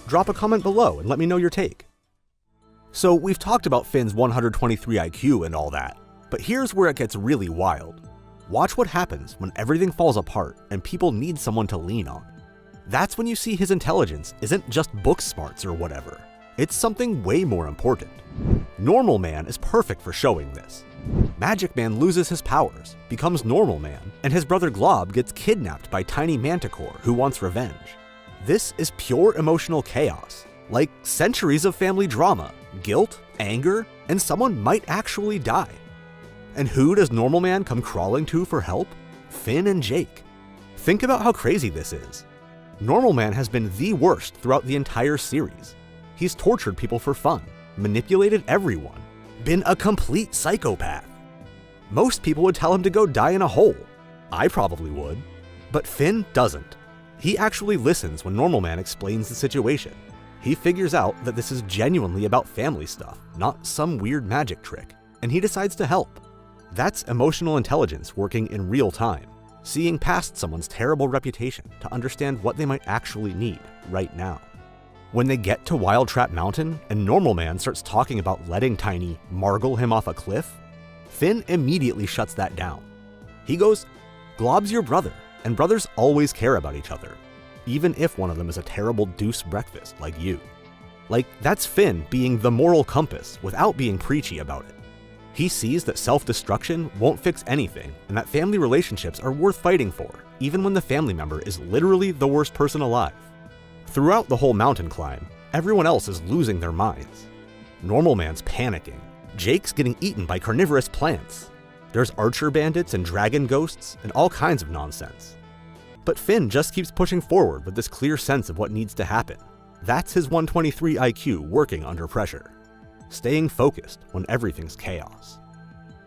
Drop a comment below and let me know your take. So we've talked about Finn's 123 IQ and all that, but here's where it gets really wild. Watch what happens when everything falls apart and people need someone to lean on. That's when you see his intelligence isn't just book smarts or whatever. It's something way more important. Normal Man is perfect for showing this. Magic Man loses his powers, becomes Normal Man, and his brother Glob gets kidnapped by Tiny Manticore who wants revenge. This is pure emotional chaos, like centuries of family drama, guilt, anger, and someone might actually die. And who does Normal Man come crawling to for help? Finn and Jake. Think about how crazy this is. Normal Man has been the worst throughout the entire series. He's tortured people for fun, manipulated everyone, been a complete psychopath. Most people would tell him to go die in a hole. I probably would. But Finn doesn't. He actually listens when Normal Man explains the situation. He figures out that this is genuinely about family stuff, not some weird magic trick, and he decides to help. That's emotional intelligence working in real time, seeing past someone's terrible reputation to understand what they might actually need right now. When they get to Wild Trap Mountain and Normal Man starts talking about letting Tiny margle him off a cliff, Finn immediately shuts that down. He goes, "Glob's your brother, and brothers always care about each other, even if one of them is a terrible deuce breakfast like you." Like, that's Finn being the moral compass without being preachy about it. He sees that self-destruction won't fix anything, and that family relationships are worth fighting for, even when the family member is literally the worst person alive. Throughout the whole mountain climb, everyone else is losing their minds. Normal Man's panicking. Jake's getting eaten by carnivorous plants. There's archer bandits and dragon ghosts and all kinds of nonsense. But Finn just keeps pushing forward with this clear sense of what needs to happen. That's his 123 IQ working under pressure. Staying focused when everything's chaos.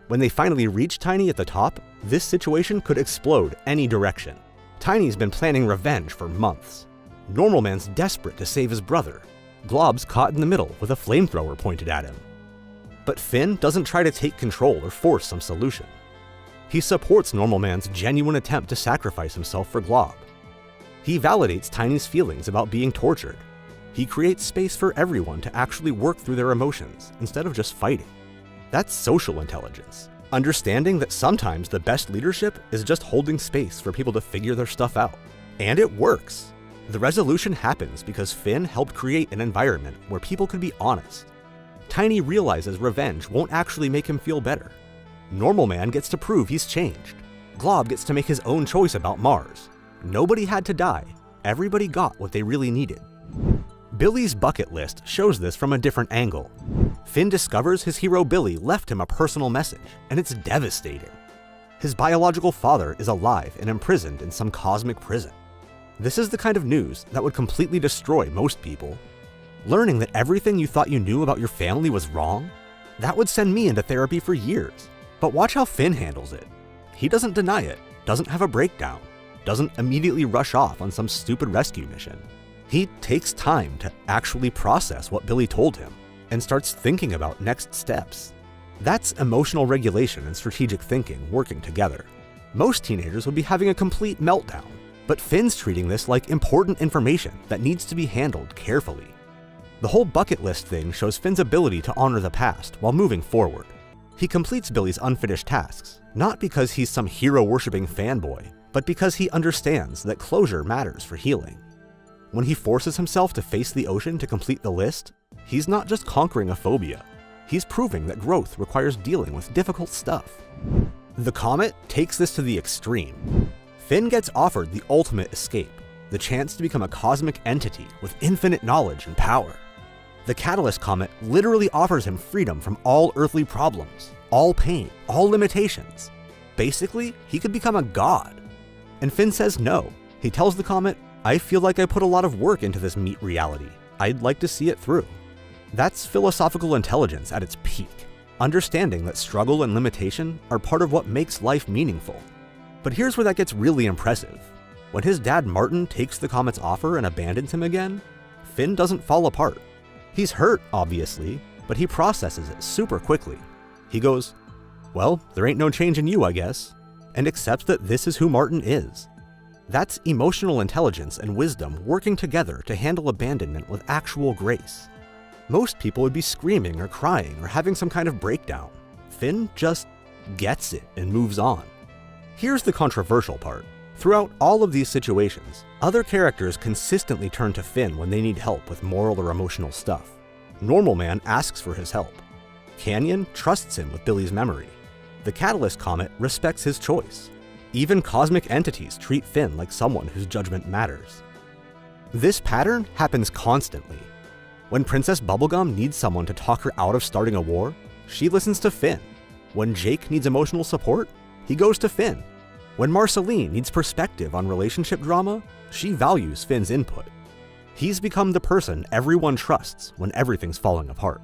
When they finally reach Tiny at the top, this situation could explode any direction. Tiny's been planning revenge for months. Normal Man's desperate to save his brother. Glob's caught in the middle with a flamethrower pointed at him. But Finn doesn't try to take control or force some solution. He supports Normal Man's genuine attempt to sacrifice himself for Glob. He validates Tiny's feelings about being tortured. He creates space for everyone to actually work through their emotions instead of just fighting. That's social intelligence. Understanding that sometimes the best leadership is just holding space for people to figure their stuff out. And it works. The resolution happens because Finn helped create an environment where people could be honest. Tiny realizes revenge won't actually make him feel better. Normal Man gets to prove he's changed. Glob gets to make his own choice about Mars. Nobody had to die. Everybody got what they really needed. Billy's bucket list shows this from a different angle. Finn discovers his hero Billy left him a personal message, and it's devastating. His biological father is alive and imprisoned in some cosmic prison. This is the kind of news that would completely destroy most people. Learning that everything you thought you knew about your family was wrong? That would send me into therapy for years. But watch how Finn handles it. He doesn't deny it, doesn't have a breakdown, doesn't immediately rush off on some stupid rescue mission. He takes time to actually process what Billy told him and starts thinking about next steps. That's emotional regulation and strategic thinking working together. Most teenagers would be having a complete meltdown, but Finn's treating this like important information that needs to be handled carefully. The whole bucket list thing shows Finn's ability to honor the past while moving forward. He completes Billy's unfinished tasks, not because he's some hero-worshipping fanboy, but because he understands that closure matters for healing. When he forces himself to face the ocean to complete the list, he's not just conquering a phobia, he's proving that growth requires dealing with difficult stuff. The Comet takes this to the extreme. Finn gets offered the ultimate escape, the chance to become a cosmic entity with infinite knowledge and power. The Catalyst Comet literally offers him freedom from all earthly problems, all pain, all limitations. Basically, he could become a god. And Finn says no. He tells the Comet, "I feel like I put a lot of work into this meat reality. I'd like to see it through." That's philosophical intelligence at its peak, understanding that struggle and limitation are part of what makes life meaningful. But here's where that gets really impressive. When his dad Martin takes the Comet's offer and abandons him again, Finn doesn't fall apart. He's hurt, obviously, but he processes it super quickly. He goes, "Well, there ain't no change in you, I guess," and accepts that this is who Martin is. That's emotional intelligence and wisdom working together to handle abandonment with actual grace. Most people would be screaming or crying or having some kind of breakdown. Finn just gets it and moves on. Here's the controversial part. Throughout all of these situations, other characters consistently turn to Finn when they need help with moral or emotional stuff. Normal Man asks for his help. Canyon trusts him with Billy's memory. The Catalyst Comet respects his choice. Even cosmic entities treat Finn like someone whose judgment matters. This pattern happens constantly. When Princess Bubblegum needs someone to talk her out of starting a war, she listens to Finn. When Jake needs emotional support, he goes to Finn. When Marceline needs perspective on relationship drama, she values Finn's input. He's become the person everyone trusts when everything's falling apart.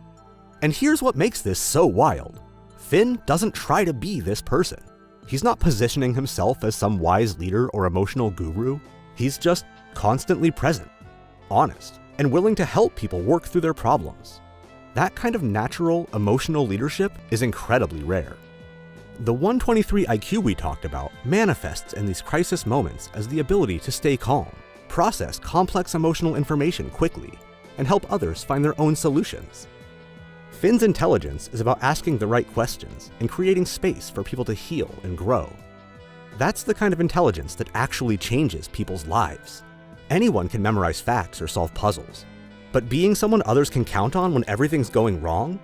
And here's what makes this so wild. Finn doesn't try to be this person. He's not positioning himself as some wise leader or emotional guru. He's just constantly present, honest, and willing to help people work through their problems. That kind of natural, emotional leadership is incredibly rare. The 123 IQ we talked about manifests in these crisis moments as the ability to stay calm, process complex emotional information quickly, and help others find their own solutions. Finn's intelligence is about asking the right questions and creating space for people to heal and grow. That's the kind of intelligence that actually changes people's lives. Anyone can memorize facts or solve puzzles, but being someone others can count on when everything's going wrong?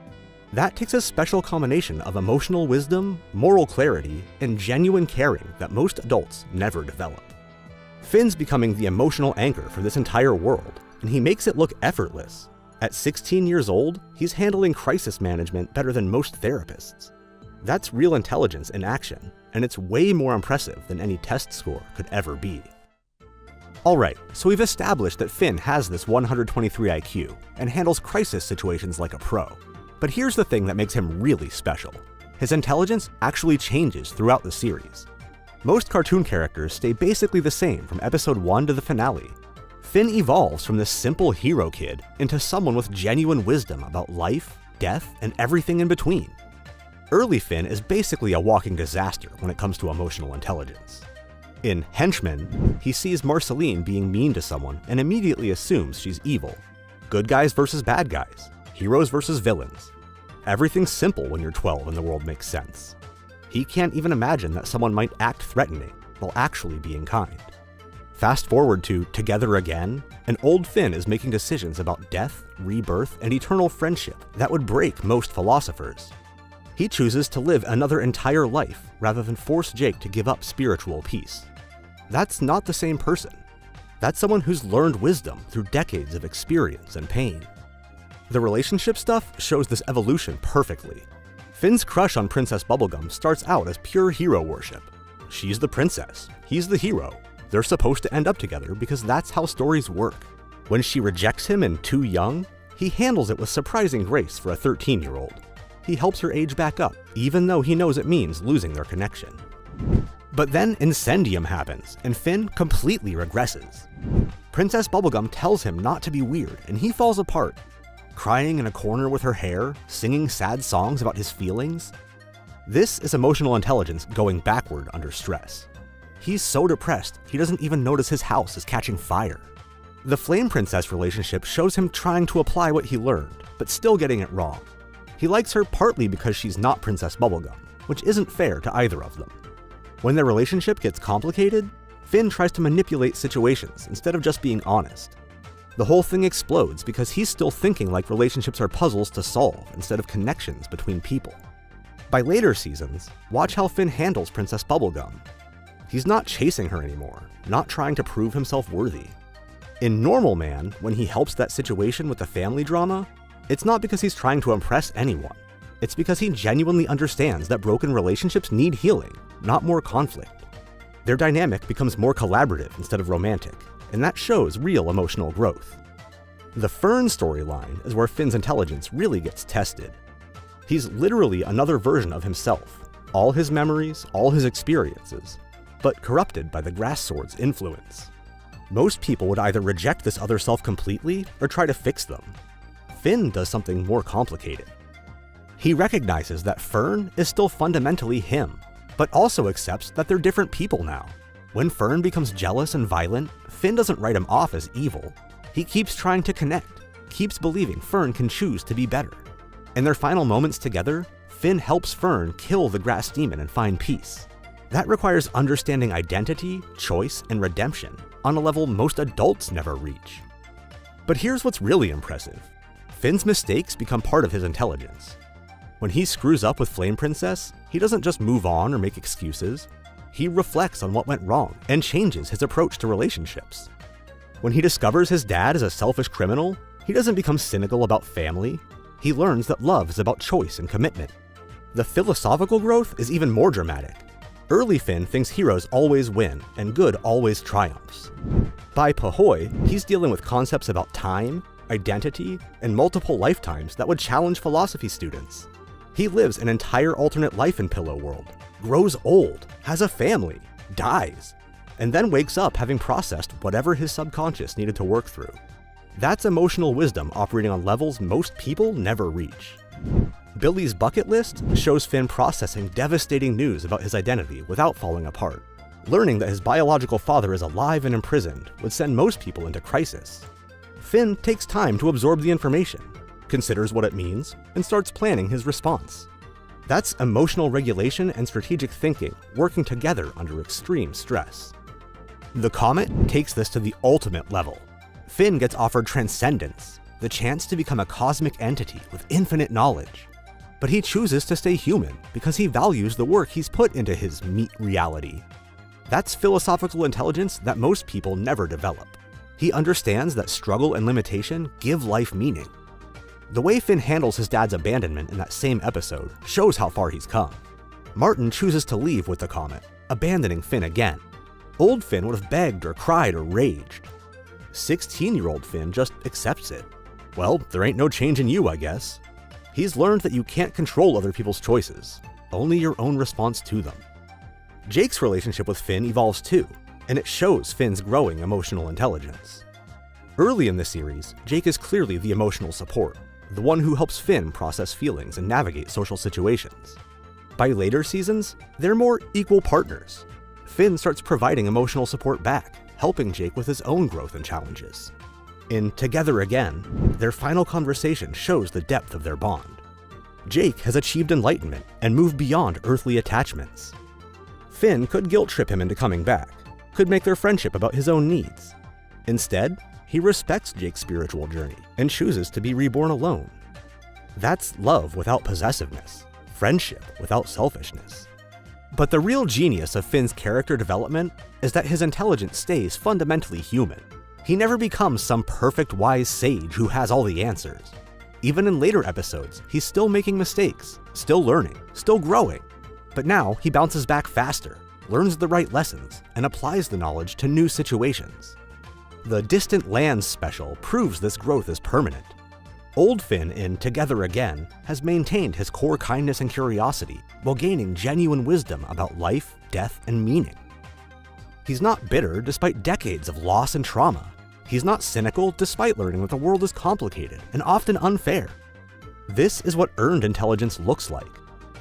That takes a special combination of emotional wisdom, moral clarity, and genuine caring that most adults never develop. Finn's becoming the emotional anchor for this entire world, and he makes it look effortless. At 16 years old, he's handling crisis management better than most therapists. That's real intelligence in action, and it's way more impressive than any test score could ever be. Alright, so we've established that Finn has this 123 IQ and handles crisis situations like a pro. But here's the thing that makes him really special. His intelligence actually changes throughout the series. Most cartoon characters stay basically the same from episode 1 to the finale. Finn evolves from this simple hero kid into someone with genuine wisdom about life, death, and everything in between. Early Finn is basically a walking disaster when it comes to emotional intelligence. In Henchman, he sees Marceline being mean to someone and immediately assumes she's evil. Good guys versus bad guys. Heroes versus villains. Everything's simple when you're 12 and the world makes sense. He can't even imagine that someone might act threatening while actually being kind. Fast forward to Together Again, and old Finn is making decisions about death, rebirth, and eternal friendship that would break most philosophers. He chooses to live another entire life rather than force Jake to give up spiritual peace. That's not the same person. That's someone who's learned wisdom through decades of experience and pain. The relationship stuff shows this evolution perfectly. Finn's crush on Princess Bubblegum starts out as pure hero worship. She's the princess, he's the hero. They're supposed to end up together because that's how stories work. When she rejects him and too young, he handles it with surprising grace for a 13-year-old. he helps her age back up, even though he knows it means losing their connection. But then Incendium happens, and Finn completely regresses. Princess Bubblegum tells him not to be weird, and he falls apart, crying in a corner with her hair, singing sad songs about his feelings. This is emotional intelligence going backward under stress. He's so depressed, he doesn't even notice his house is catching fire. The Flame Princess relationship shows him trying to apply what he learned, but still getting it wrong. He likes her partly because she's not Princess Bubblegum, which isn't fair to either of them. When their relationship gets complicated, Finn tries to manipulate situations instead of just being honest. The whole thing explodes because he's still thinking like relationships are puzzles to solve instead of connections between people. By later seasons, watch how Finn handles Princess Bubblegum. He's not chasing her anymore, not trying to prove himself worthy. In Normal Man, when he helps that situation with the family drama, it's not because he's trying to impress anyone. It's because he genuinely understands that broken relationships need healing, not more conflict. Their dynamic becomes more collaborative instead of romantic, and that shows real emotional growth. The Fern storyline is where Finn's intelligence really gets tested. He's literally another version of himself, all his memories, all his experiences, but corrupted by the Grass Sword's influence. Most people would either reject this other self completely or try to fix them. Finn does something more complicated. He recognizes that Fern is still fundamentally him, but also accepts that they're different people now. When Fern becomes jealous and violent, Finn doesn't write him off as evil. He keeps trying to connect, keeps believing Fern can choose to be better. In their final moments together, Finn helps Fern kill the grass demon and find peace. That requires understanding identity, choice, and redemption on a level most adults never reach. But here's what's really impressive. Finn's mistakes become part of his intelligence. When he screws up with Flame Princess, he doesn't just move on or make excuses. He reflects on what went wrong and changes his approach to relationships. When he discovers his dad is a selfish criminal, he doesn't become cynical about family. He learns that love is about choice and commitment. The philosophical growth is even more dramatic. Early Finn thinks heroes always win and good always triumphs. By Pahoy, he's dealing with concepts about time, identity, and multiple lifetimes that would challenge philosophy students. He lives an entire alternate life in Pillow World, grows old, has a family, dies, and then wakes up having processed whatever his subconscious needed to work through. That's emotional wisdom operating on levels most people never reach. Billy's bucket list shows Finn processing devastating news about his identity without falling apart. Learning that his biological father is alive and imprisoned would send most people into crisis. Finn takes time to absorb the information, considers what it means, and starts planning his response. That's emotional regulation and strategic thinking working together under extreme stress. The Comet takes this to the ultimate level. Finn gets offered transcendence, the chance to become a cosmic entity with infinite knowledge. But he chooses to stay human because he values the work he's put into his meat reality. That's philosophical intelligence that most people never develop. He understands that struggle and limitation give life meaning. The way Finn handles his dad's abandonment in that same episode shows how far he's come. Martin chooses to leave with the Comet, abandoning Finn again. Old Finn would have begged or cried or raged. 16-year-old Finn just accepts it. Well, there ain't no change in you, I guess. He's learned that you can't control other people's choices, only your own response to them. Jake's relationship with Finn evolves too, and it shows Finn's growing emotional intelligence. Early in the series, Jake is clearly the emotional support, the one who helps Finn process feelings and navigate social situations. By later seasons, they're more equal partners. Finn starts providing emotional support back, helping Jake with his own growth and challenges. In Together Again, their final conversation shows the depth of their bond. Jake has achieved enlightenment and moved beyond earthly attachments. Finn could guilt trip him into coming back, could make their friendship about his own needs. Instead, he respects Jake's spiritual journey and chooses to be reborn alone. That's love without possessiveness, friendship without selfishness. But the real genius of Finn's character development is that his intelligence stays fundamentally human. He never becomes some perfect wise sage who has all the answers. Even in later episodes, he's still making mistakes, still learning, still growing. But now he bounces back faster, learns the right lessons, and applies the knowledge to new situations. The Distant Lands special proves this growth is permanent. Old Finn in Together Again has maintained his core kindness and curiosity while gaining genuine wisdom about life, death, and meaning. He's not bitter despite decades of loss and trauma. He's not cynical despite learning that the world is complicated and often unfair. This is what earned intelligence looks like.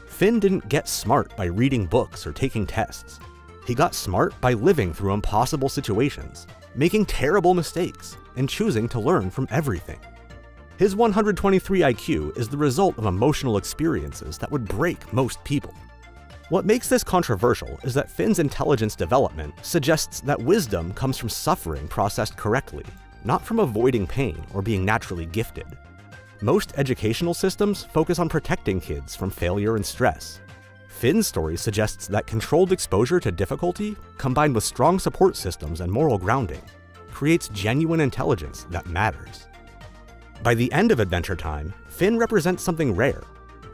Finn didn't get smart by reading books or taking tests. He got smart by living through impossible situations, making terrible mistakes, and choosing to learn from everything. His 123 IQ is the result of emotional experiences that would break most people. What makes this controversial is that Finn's intelligence development suggests that wisdom comes from suffering processed correctly, not from avoiding pain or being naturally gifted. Most educational systems focus on protecting kids from failure and stress. Finn's story suggests that controlled exposure to difficulty, combined with strong support systems and moral grounding, creates genuine intelligence that matters. By the end of Adventure Time, Finn represents something rare,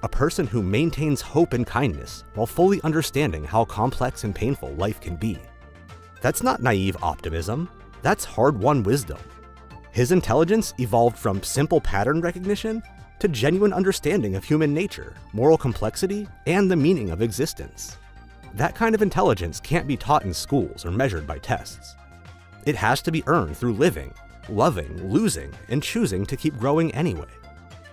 a person who maintains hope and kindness while fully understanding how complex and painful life can be. That's not naive optimism, that's hard-won wisdom. His intelligence evolved from simple pattern recognition to genuine understanding of human nature, moral complexity, and the meaning of existence. That kind of intelligence can't be taught in schools or measured by tests. It has to be earned through living, loving, losing, and choosing to keep growing anyway.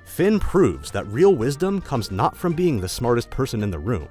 Finn proves that real wisdom comes not from being the smartest person in the room,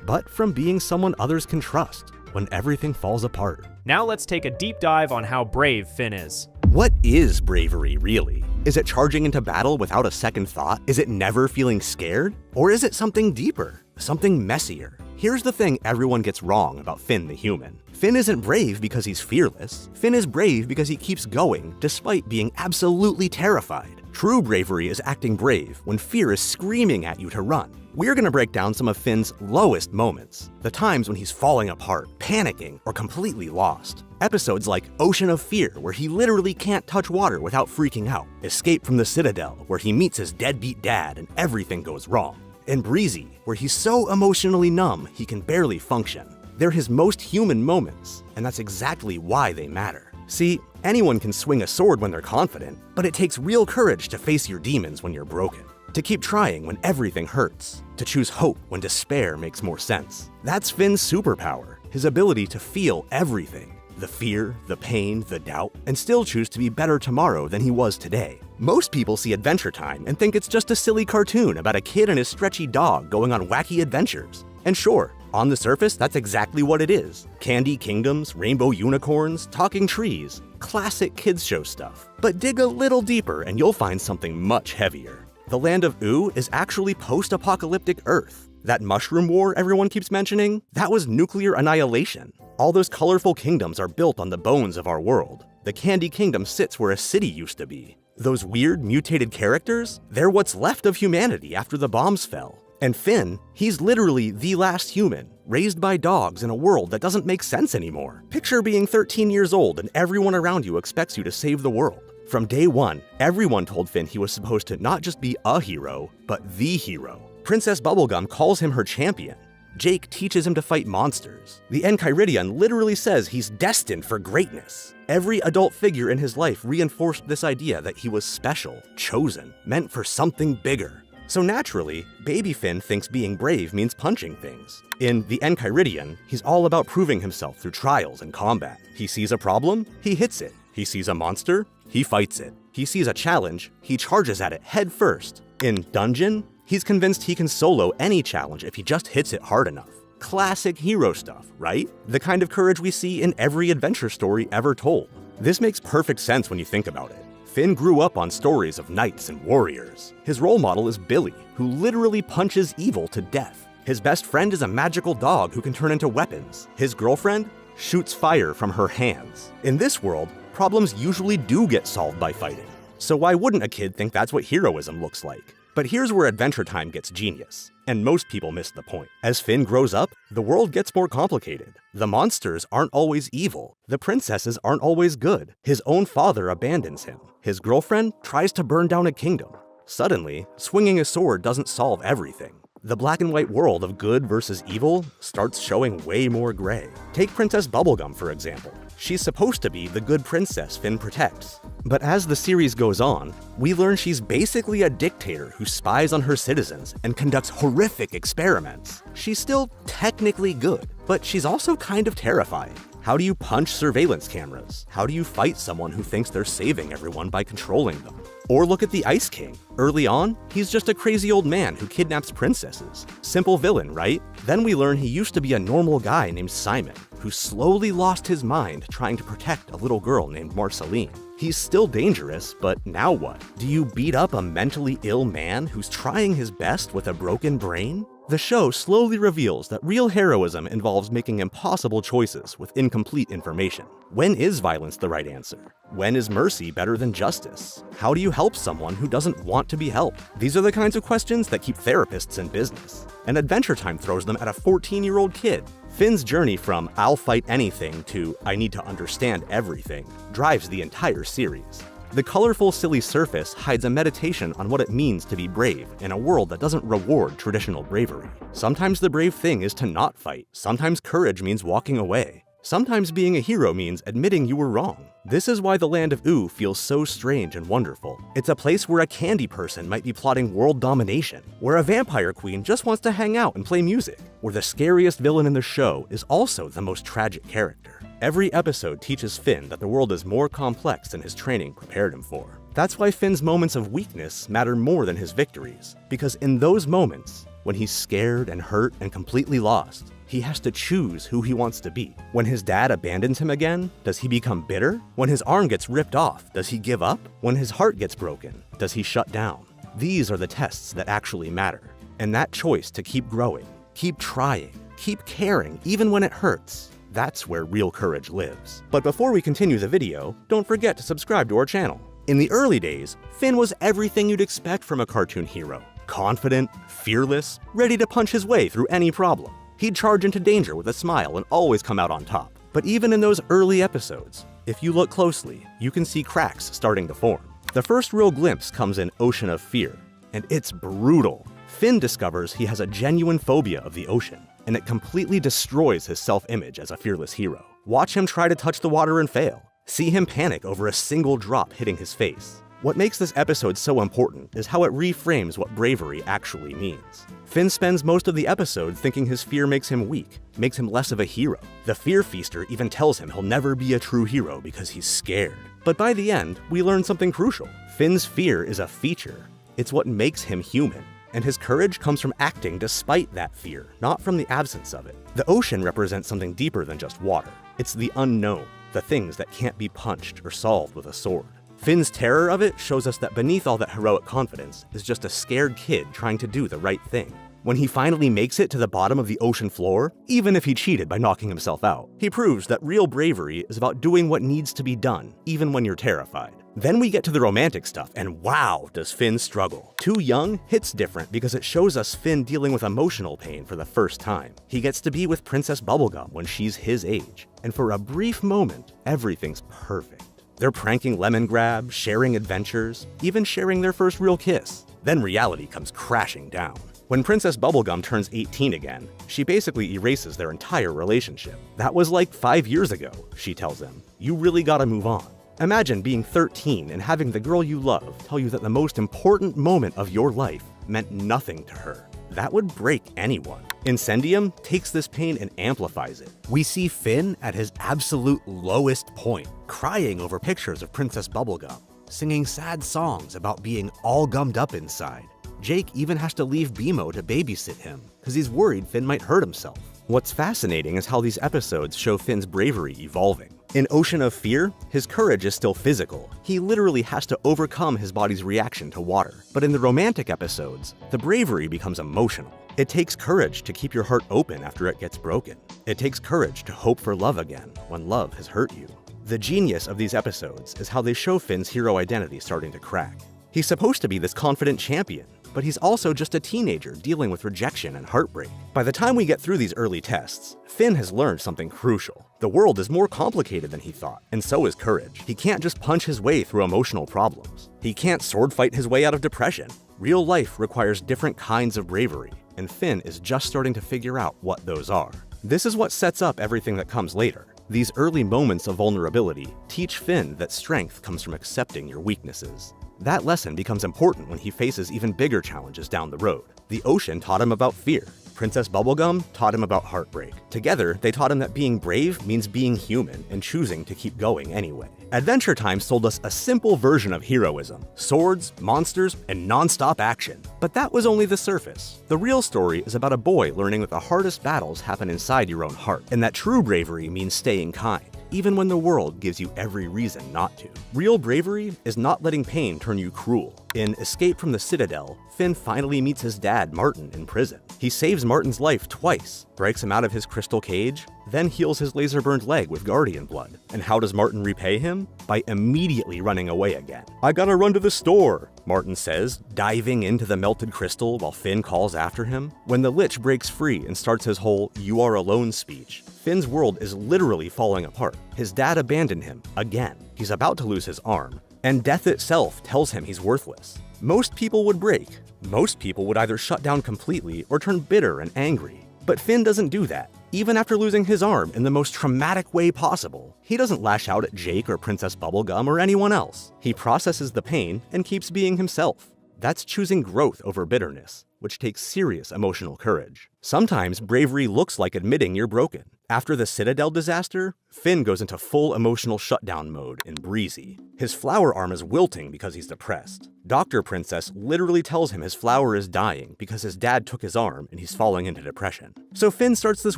but from being someone others can trust when everything falls apart. Now let's take a deep dive on how brave Finn is. What is bravery, really? Is it charging into battle without a second thought? Is it never feeling scared? Or is it something deeper, something messier? Here's the thing everyone gets wrong about Finn the human. Finn isn't brave because he's fearless. Finn is brave because he keeps going despite being absolutely terrified. True bravery is acting brave when fear is screaming at you to run. We're gonna break down some of Finn's lowest moments, the times when he's falling apart, panicking, or completely lost. Episodes like Ocean of Fear, where he literally can't touch water without freaking out. Escape from the Citadel, where he meets his deadbeat dad and everything goes wrong. And Breezy, where he's so emotionally numb he can barely function. They're his most human moments, and that's exactly why they matter. See, anyone can swing a sword when they're confident, but it takes real courage to face your demons when you're broken. To keep trying when everything hurts. To choose hope when despair makes more sense. That's Finn's superpower, his ability to feel everything. The fear, the pain, the doubt, and still choose to be better tomorrow than he was today. Most people see Adventure Time and think it's just a silly cartoon about a kid and his stretchy dog going on wacky adventures. And sure, on the surface, that's exactly what it is. Candy kingdoms, rainbow unicorns, talking trees, classic kids show stuff. But dig a little deeper and you'll find something much heavier. The land of Ooo is actually post-apocalyptic Earth. That mushroom war everyone keeps mentioning, that was nuclear annihilation. All those colorful kingdoms are built on the bones of our world. The Candy Kingdom sits where a city used to be. Those weird, mutated characters, they're what's left of humanity after the bombs fell. And Finn, he's literally the last human, raised by dogs in a world that doesn't make sense anymore. Picture being 13 years old and everyone around you expects you to save the world. From day one, everyone told Finn he was supposed to not just be a hero, but the hero. Princess Bubblegum calls him her champion. Jake teaches him to fight monsters. The Enchiridion literally says he's destined for greatness. Every adult figure in his life reinforced this idea that he was special, chosen, meant for something bigger. So naturally, baby Finn thinks being brave means punching things. In The Enchiridion, he's all about proving himself through trials and combat. He sees a problem, he hits it. He sees a monster, he fights it. He sees a challenge, he charges at it head first. In Dungeon, he's convinced he can solo any challenge if he just hits it hard enough. Classic hero stuff, right? The kind of courage we see in every adventure story ever told. This makes perfect sense when you think about it. Finn grew up on stories of knights and warriors. His role model is Billy, who literally punches evil to death. His best friend is a magical dog who can turn into weapons. His girlfriend shoots fire from her hands. In this world, problems usually do get solved by fighting. So why wouldn't a kid think that's what heroism looks like? But here's where Adventure Time gets genius, and most people miss the point. As Finn grows up, the world gets more complicated. The monsters aren't always evil. The princesses aren't always good. His own father abandons him. His girlfriend tries to burn down a kingdom. Suddenly, swinging a sword doesn't solve everything. the black and white world of good versus evil starts showing way more gray. Take Princess Bubblegum, for example. She's supposed to be the good princess Finn protects. But as the series goes on, we learn she's basically a dictator who spies on her citizens and conducts horrific experiments. She's still technically good, but she's also kind of terrifying. How do you punch surveillance cameras? How do you fight someone who thinks they're saving everyone by controlling them? Or look at the Ice King. Early on, he's just a crazy old man who kidnaps princesses. Simple villain, right? Then we learn he used to be a normal guy named Simon, who slowly lost his mind trying to protect a little girl named Marceline. He's still dangerous, but now what? Do you beat up a mentally ill man who's trying his best with a broken brain? The show slowly reveals that real heroism involves making impossible choices with incomplete information. When is violence the right answer? When is mercy better than justice? How do you help someone who doesn't want to be helped? These are the kinds of questions that keep therapists in business. And Adventure Time throws them at a 14-year-old kid. Finn's journey from "I'll fight anything" to "I need to understand everything" drives the entire series. The colorful, silly surface hides a meditation on what it means to be brave in a world that doesn't reward traditional bravery. Sometimes the brave thing is to not fight. Sometimes courage means walking away. Sometimes being a hero means admitting you were wrong. This is why the land of Ooo feels so strange and wonderful. It's a place where a candy person might be plotting world domination, where a vampire queen just wants to hang out and play music, where the scariest villain in the show is also the most tragic character. Every episode teaches Finn that the world is more complex than his training prepared him for. That's why Finn's moments of weakness matter more than his victories, because in those moments, when he's scared and hurt and completely lost, he has to choose who he wants to be. When his dad abandons him again, does he become bitter? When his arm gets ripped off, does he give up? When his heart gets broken, does he shut down? These are the tests that actually matter. And that choice to keep growing, keep trying, keep caring, even when it hurts, that's where real courage lives. But before we continue the video, don't forget to subscribe to our channel. In the early days, Finn was everything you'd expect from a cartoon hero. Confident, fearless, ready to punch his way through any problem. He'd charge into danger with a smile and always come out on top. But even in those early episodes, if you look closely, you can see cracks starting to form. The first real glimpse comes in Ocean of Fear, and it's brutal. Finn discovers he has a genuine phobia of the ocean, and it completely destroys his self-image as a fearless hero. Watch him try to touch the water and fail. See him panic over a single drop hitting his face. What makes this episode so important is how it reframes what bravery actually means. Finn spends most of the episode thinking his fear makes him weak, makes him less of a hero. The Fear Feaster even tells him he'll never be a true hero because he's scared. But by the end, we learn something crucial. Finn's fear is a feature. It's what makes him human. And his courage comes from acting despite that fear, not from the absence of it. The ocean represents something deeper than just water. It's the unknown, the things that can't be punched or solved with a sword. Finn's terror of it shows us that beneath all that heroic confidence is just a scared kid trying to do the right thing. When he finally makes it to the bottom of the ocean floor, even if he cheated by knocking himself out, he proves that real bravery is about doing what needs to be done, even when you're terrified. Then we get to the romantic stuff, and wow, does Finn struggle. Too Young hits different because it shows us Finn dealing with emotional pain for the first time. He gets to be with Princess Bubblegum when she's his age, and for a brief moment, everything's perfect. They're pranking Lemon Grab, sharing adventures, even sharing their first real kiss. Then reality comes crashing down. When Princess Bubblegum turns 18 again, she basically erases their entire relationship. That was like 5 years ago, she tells him. You really gotta move on. Imagine being 13 and having the girl you love tell you that the most important moment of your life meant nothing to her. That would break anyone. Incendium takes this pain and amplifies it. We see Finn at his absolute lowest point, crying over pictures of Princess Bubblegum, singing sad songs about being all gummed up inside. Jake even has to leave BMO to babysit him, because he's worried Finn might hurt himself. What's fascinating is how these episodes show Finn's bravery evolving. In Ocean of Fear, his courage is still physical. He literally has to overcome his body's reaction to water. But in the romantic episodes, the bravery becomes emotional. It takes courage to keep your heart open after it gets broken. It takes courage to hope for love again when love has hurt you. The genius of these episodes is how they show Finn's hero identity starting to crack. He's supposed to be this confident champion, but he's also just a teenager dealing with rejection and heartbreak. By the time we get through these early tests, Finn has learned something crucial. The world is more complicated than he thought, and so is courage. He can't just punch his way through emotional problems. He can't sword fight his way out of depression. Real life requires different kinds of bravery. and Finn is just starting to figure out what those are. This is what sets up everything that comes later. These early moments of vulnerability teach Finn that strength comes from accepting your weaknesses. That lesson becomes important when he faces even bigger challenges down the road. The ocean taught him about fear. Princess Bubblegum taught him about heartbreak. Together, they taught him that being brave means being human and choosing to keep going anyway. Adventure Time sold us a simple version of heroism: swords, monsters, and non-stop action. But that was only the surface. The real story is about a boy learning that the hardest battles happen inside your own heart, and that true bravery means staying kind, even when the world gives you every reason not to. Real bravery is not letting pain turn you cruel. In Escape from the Citadel, Finn finally meets his dad, Martin, in prison. He saves Martin's life twice, breaks him out of his crystal cage, then heals his laser-burned leg with Guardian blood. And how does Martin repay him? By immediately running away again. "I gotta run to the store," Martin says, diving into the melted crystal while Finn calls after him. When the Lich breaks free and starts his whole "you are alone" speech, Finn's world is literally falling apart. His dad abandoned him again. He's about to lose his arm, and death itself tells him he's worthless. Most people would break. Most people would either shut down completely or turn bitter and angry. But Finn doesn't do that. Even after losing his arm in the most traumatic way possible, he doesn't lash out at Jake or Princess Bubblegum or anyone else. He processes the pain and keeps being himself. That's choosing growth over bitterness, which takes serious emotional courage. Sometimes bravery looks like admitting you're broken. After the Citadel disaster, Finn goes into full emotional shutdown mode in Breezy. His flower arm is wilting because he's depressed. Dr. Princess literally tells him his flower is dying because his dad took his arm and he's falling into depression. So Finn starts this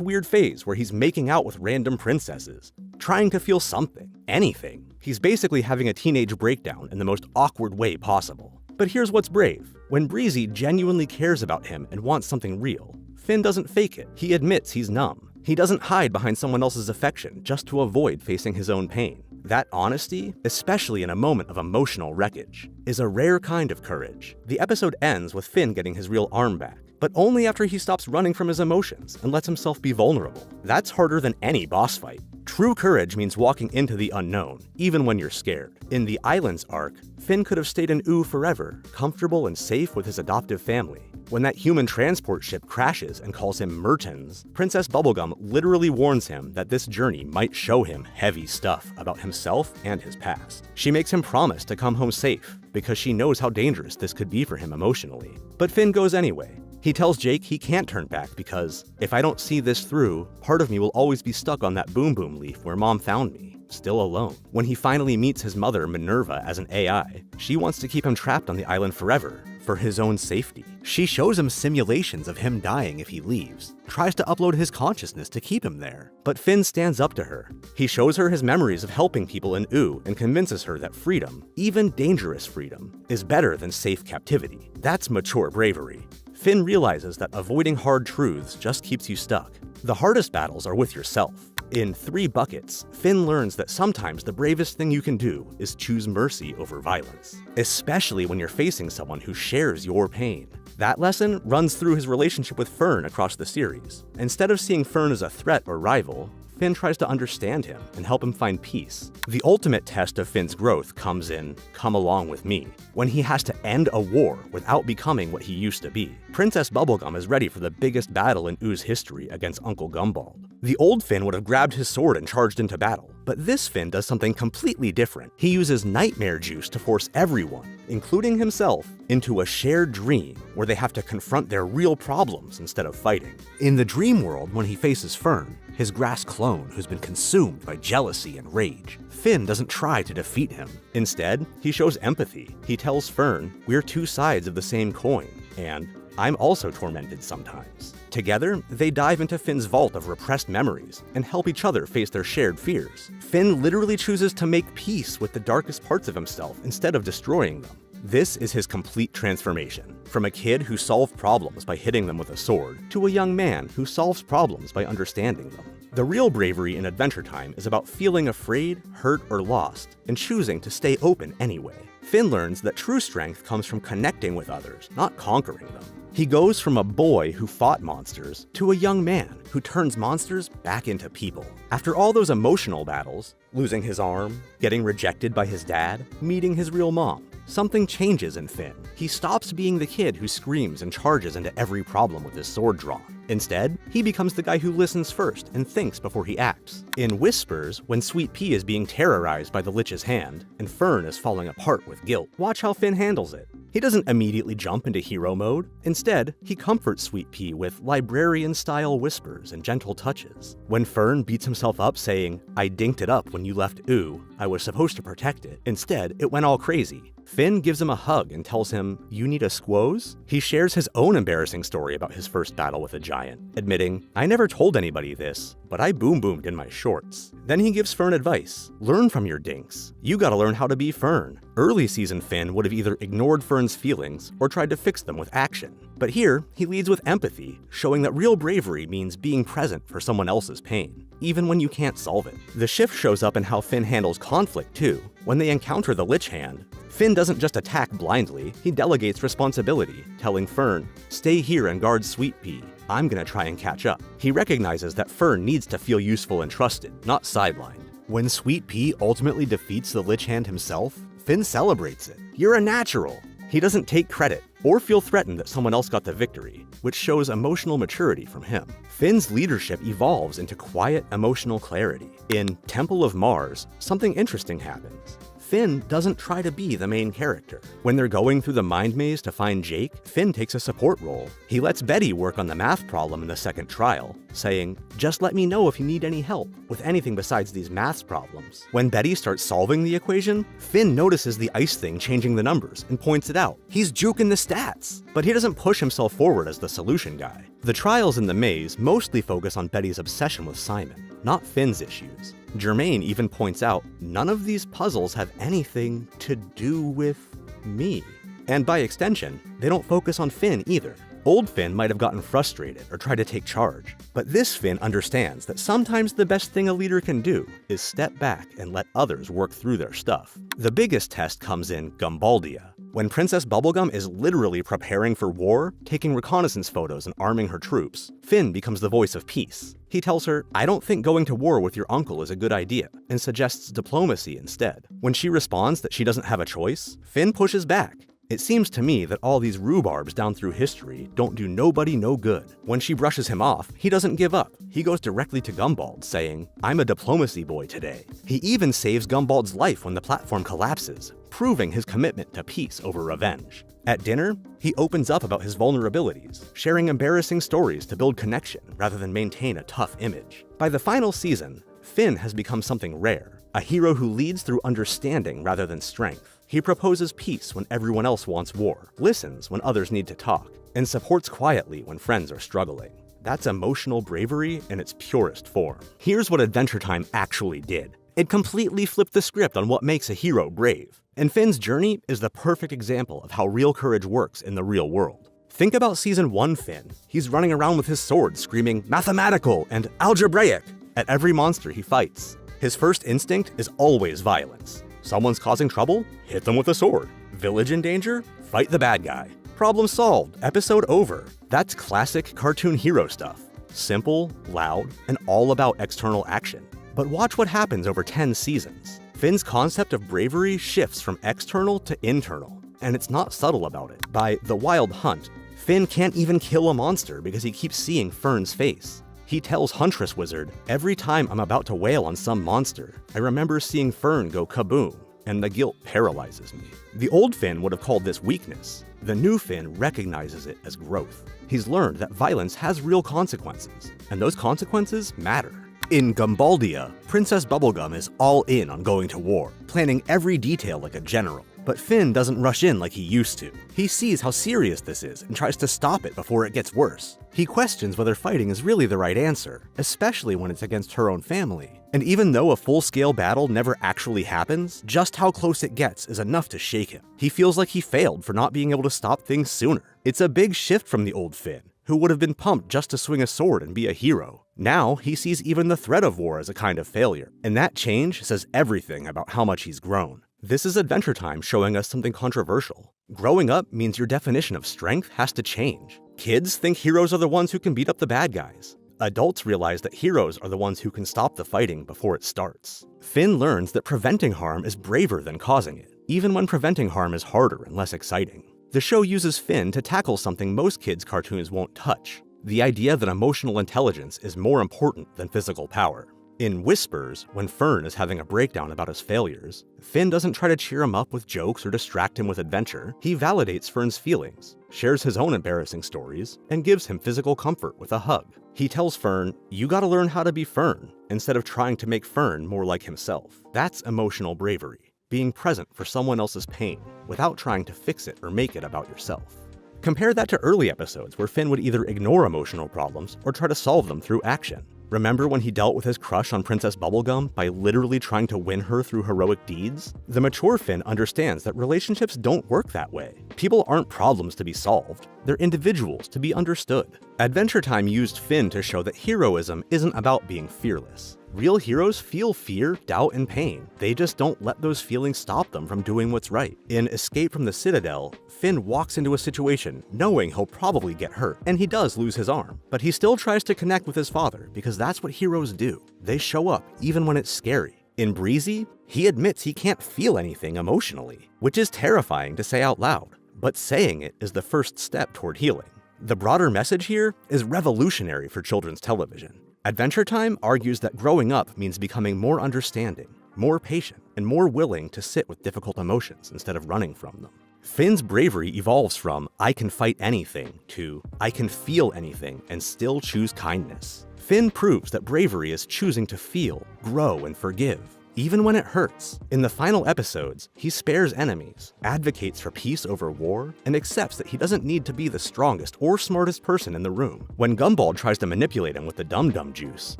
weird phase where he's making out with random princesses, trying to feel something, anything. He's basically having a teenage breakdown in the most awkward way possible. But here's what's brave. When Breezy genuinely cares about him and wants something real, Finn doesn't fake it. He admits he's numb. He doesn't hide behind someone else's affection just to avoid facing his own pain. That honesty, especially in a moment of emotional wreckage, is a rare kind of courage. The episode ends with Finn getting his real arm back, but only after he stops running from his emotions and lets himself be vulnerable. That's harder than any boss fight. True courage means walking into the unknown, even when you're scared. In the Islands arc, Finn could have stayed in Ooo forever, comfortable and safe with his adoptive family. When that human transport ship crashes and calls him Mertens, Princess Bubblegum literally warns him that this journey might show him heavy stuff about himself and his past. She makes him promise to come home safe, because she knows how dangerous this could be for him emotionally. But Finn goes anyway. He tells Jake he can't turn back because, if I don't see this through, part of me will always be stuck on that boom boom leaf where Mom found me, still alone. When he finally meets his mother, Minerva, as an AI, she wants to keep him trapped on the island forever, for his own safety. She shows him simulations of him dying if he leaves, tries to upload his consciousness to keep him there. But Finn stands up to her. He shows her his memories of helping people in Ooo and convinces her that freedom, even dangerous freedom, is better than safe captivity. That's mature bravery. Finn realizes that avoiding hard truths just keeps you stuck. The hardest battles are with yourself. In 3 Buckets, Finn learns that sometimes the bravest thing you can do is choose mercy over violence, especially when you're facing someone who shares your pain. That lesson runs through his relationship with Fern across the series. Instead of seeing Fern as a threat or rival, Finn tries to understand him and help him find peace. The ultimate test of Finn's growth comes in Come Along With Me, when he has to end a war without becoming what he used to be. Princess Bubblegum is ready for the biggest battle in Oo's history against Uncle Gumball. The old Finn would have grabbed his sword and charged into battle, but this Finn does something completely different. He uses nightmare juice to force everyone, including himself, into a shared dream where they have to confront their real problems instead of fighting. In the dream world, when he faces Fern, his grass clone who's been consumed by jealousy and rage, Finn doesn't try to defeat him. Instead, he shows empathy. He tells Fern, "We're two sides of the same coin," and "I'm also tormented sometimes." Together, they dive into Finn's vault of repressed memories and help each other face their shared fears. Finn literally chooses to make peace with the darkest parts of himself instead of destroying them. This is his complete transformation, from a kid who solved problems by hitting them with a sword, to a young man who solves problems by understanding them. The real bravery in Adventure Time is about feeling afraid, hurt, or lost, and choosing to stay open anyway. Finn learns that true strength comes from connecting with others, not conquering them. He goes from a boy who fought monsters to a young man who turns monsters back into people. After all those emotional battles, losing his arm, getting rejected by his dad, meeting his real mom, something changes in Finn. He stops being the kid who screams and charges into every problem with his sword drawn. Instead, he becomes the guy who listens first and thinks before he acts. In Whispers, when Sweet Pea is being terrorized by the Lich's hand, and Fern is falling apart with guilt, watch how Finn handles it. He doesn't immediately jump into hero mode. Instead, he comforts Sweet Pea with librarian-style whispers and gentle touches. When Fern beats himself up saying, "I dinked it up when you left Ooh, I was supposed to protect it. Instead, it went all crazy." Finn gives him a hug and tells him, "You need a squoze?" He shares his own embarrassing story about his first battle with a giant, admitting, "I never told anybody this, but I boom-boomed in my shorts." Then he gives Fern advice. Learn from your dinks. You gotta learn how to be Fern. Early season Finn would have either ignored Fern's feelings or tried to fix them with action. But here, he leads with empathy, showing that real bravery means being present for someone else's pain, even when you can't solve it. The shift shows up in how Finn handles conflict too. When they encounter the Lich Hand, Finn doesn't just attack blindly, he delegates responsibility, telling Fern, "Stay here and guard Sweet Pea. I'm gonna try and catch up." He recognizes that Fern needs to feel useful and trusted, not sidelined. When Sweet Pea ultimately defeats the Lich Hand himself, Finn celebrates it. "You're a natural." He doesn't take credit or feel threatened that someone else got the victory, which shows emotional maturity from him. Finn's leadership evolves into quiet, emotional clarity. In Temple of Mars, something interesting happens. Finn doesn't try to be the main character. When they're going through the mind maze to find Jake, Finn takes a support role. He lets Betty work on the math problem in the second trial, saying, "Just let me know if you need any help with anything besides these maths problems." When Betty starts solving the equation, Finn notices the ice thing changing the numbers and points it out. He's juking the stats, but he doesn't push himself forward as the solution guy. The trials in the maze mostly focus on Betty's obsession with Simon, not Finn's issues. Germain even points out, none of these puzzles have anything to do with me. And by extension, they don't focus on Finn either. Old Finn might have gotten frustrated or tried to take charge, but this Finn understands that sometimes the best thing a leader can do is step back and let others work through their stuff. The biggest test comes in Gumbaldia. When Princess Bubblegum is literally preparing for war, taking reconnaissance photos and arming her troops, Finn becomes the voice of peace. He tells her, "I don't think going to war with your uncle is a good idea," and suggests diplomacy instead. When she responds that she doesn't have a choice, Finn pushes back. "It seems to me that all these rhubarbs down through history don't do nobody no good." When she brushes him off, he doesn't give up. He goes directly to Gumbald, saying, "I'm a diplomacy boy today." He even saves Gumbald's life when the platform collapses, proving his commitment to peace over revenge. At dinner, he opens up about his vulnerabilities, sharing embarrassing stories to build connection rather than maintain a tough image. By the final season, Finn has become something rare, a hero who leads through understanding rather than strength. He proposes peace when everyone else wants war, listens when others need to talk, and supports quietly when friends are struggling. That's emotional bravery in its purest form. Here's what Adventure Time actually did. It completely flipped the script on what makes a hero brave. And Finn's journey is the perfect example of how real courage works in the real world. Think about Season 1 Finn. He's running around with his sword screaming mathematical and algebraic at every monster he fights. His first instinct is always violence. Someone's causing trouble? Hit them with a sword. Village in danger? Fight the bad guy. Problem solved. Episode over. That's classic cartoon hero stuff. Simple, loud, and all about external action. But watch what happens over 10 seasons. Finn's concept of bravery shifts from external to internal, and it's not subtle about it. By The Wild Hunt, Finn can't even kill a monster because he keeps seeing Fern's face. He tells Huntress Wizard, "Every time I'm about to wail on some monster, I remember seeing Fern go kaboom, and the guilt paralyzes me." The old Finn would have called this weakness. The new Finn recognizes it as growth. He's learned that violence has real consequences, and those consequences matter. In Gumbaldia, Princess Bubblegum is all in on going to war, planning every detail like a general. But Finn doesn't rush in like he used to. He sees how serious this is and tries to stop it before it gets worse. He questions whether fighting is really the right answer, especially when it's against her own family. And even though a full-scale battle never actually happens, just how close it gets is enough to shake him. He feels like he failed for not being able to stop things sooner. It's a big shift from the old Finn, who would have been pumped just to swing a sword and be a hero. Now, he sees even the threat of war as a kind of failure. And that change says everything about how much he's grown. This is Adventure Time showing us something controversial. Growing up means your definition of strength has to change. Kids think heroes are the ones who can beat up the bad guys. Adults realize that heroes are the ones who can stop the fighting before it starts. Finn learns that preventing harm is braver than causing it. even when preventing harm is harder and less exciting. The show uses Finn to tackle something most kids' cartoons won't touch: the idea that emotional intelligence is more important than physical power. In Whispers, when Fern is having a breakdown about his failures, Finn doesn't try to cheer him up with jokes or distract him with adventure. He validates Fern's feelings, shares his own embarrassing stories, and gives him physical comfort with a hug. He tells Fern, "You gotta learn how to be Fern," instead of trying to make Fern more like himself. That's emotional bravery, being present for someone else's pain without trying to fix it or make it about yourself. Compare that to early episodes where Finn would either ignore emotional problems or try to solve them through action. Remember when he dealt with his crush on Princess Bubblegum by literally trying to win her through heroic deeds? The mature Finn understands that relationships don't work that way. People aren't problems to be solved, they're individuals to be understood. Adventure Time used Finn to show that heroism isn't about being fearless. Real heroes feel fear, doubt, and pain. They just don't let those feelings stop them from doing what's right. In Escape from the Citadel, Finn walks into a situation knowing he'll probably get hurt, and he does lose his arm. But he still tries to connect with his father because that's what heroes do. They show up even when it's scary. In Breezy, he admits he can't feel anything emotionally, which is terrifying to say out loud. But saying it is the first step toward healing. The broader message here is revolutionary for children's television. Adventure Time argues that growing up means becoming more understanding, more patient, and more willing to sit with difficult emotions instead of running from them. Finn's bravery evolves from "I can fight anything" to "I can feel anything and still choose kindness." Finn proves that bravery is choosing to feel, grow, and forgive, even when it hurts. In the final episodes, he spares enemies, advocates for peace over war, and accepts that he doesn't need to be the strongest or smartest person in the room. When Gumball tries to manipulate him with the dum-dum juice,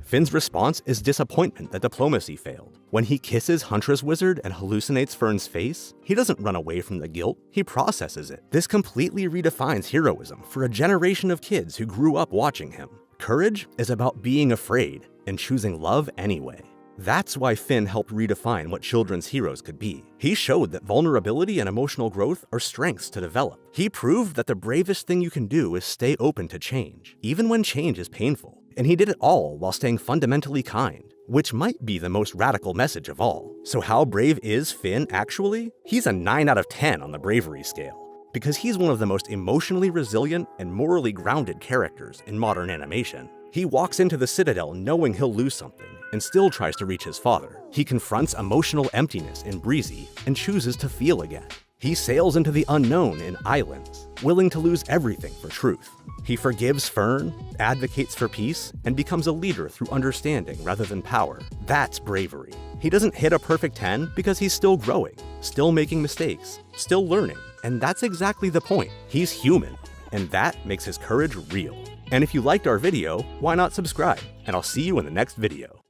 Finn's response is disappointment that diplomacy failed. When he kisses Huntress Wizard and hallucinates Fern's face, he doesn't run away from the guilt, he processes it. This completely redefines heroism for a generation of kids who grew up watching him. Courage is about being afraid and choosing love anyway. That's why Finn helped redefine what children's heroes could be. He showed that vulnerability and emotional growth are strengths to develop. He proved that the bravest thing you can do is stay open to change, even when change is painful. And he did it all while staying fundamentally kind, which might be the most radical message of all. So how brave is Finn actually? He's a 9 out of 10 on the bravery scale, because he's one of the most emotionally resilient and morally grounded characters in modern animation. He walks into the Citadel knowing he'll lose something, and still tries to reach his father. He confronts emotional emptiness in Breezy and chooses to feel again. He sails into the unknown in Islands, willing to lose everything for truth. He forgives Fern, advocates for peace, and becomes a leader through understanding rather than power. That's bravery. He doesn't hit a perfect 10 because he's still growing, still making mistakes, still learning, and that's exactly the point. He's human, and that makes his courage real. And if you liked our video, why not subscribe? And I'll see you in the next video.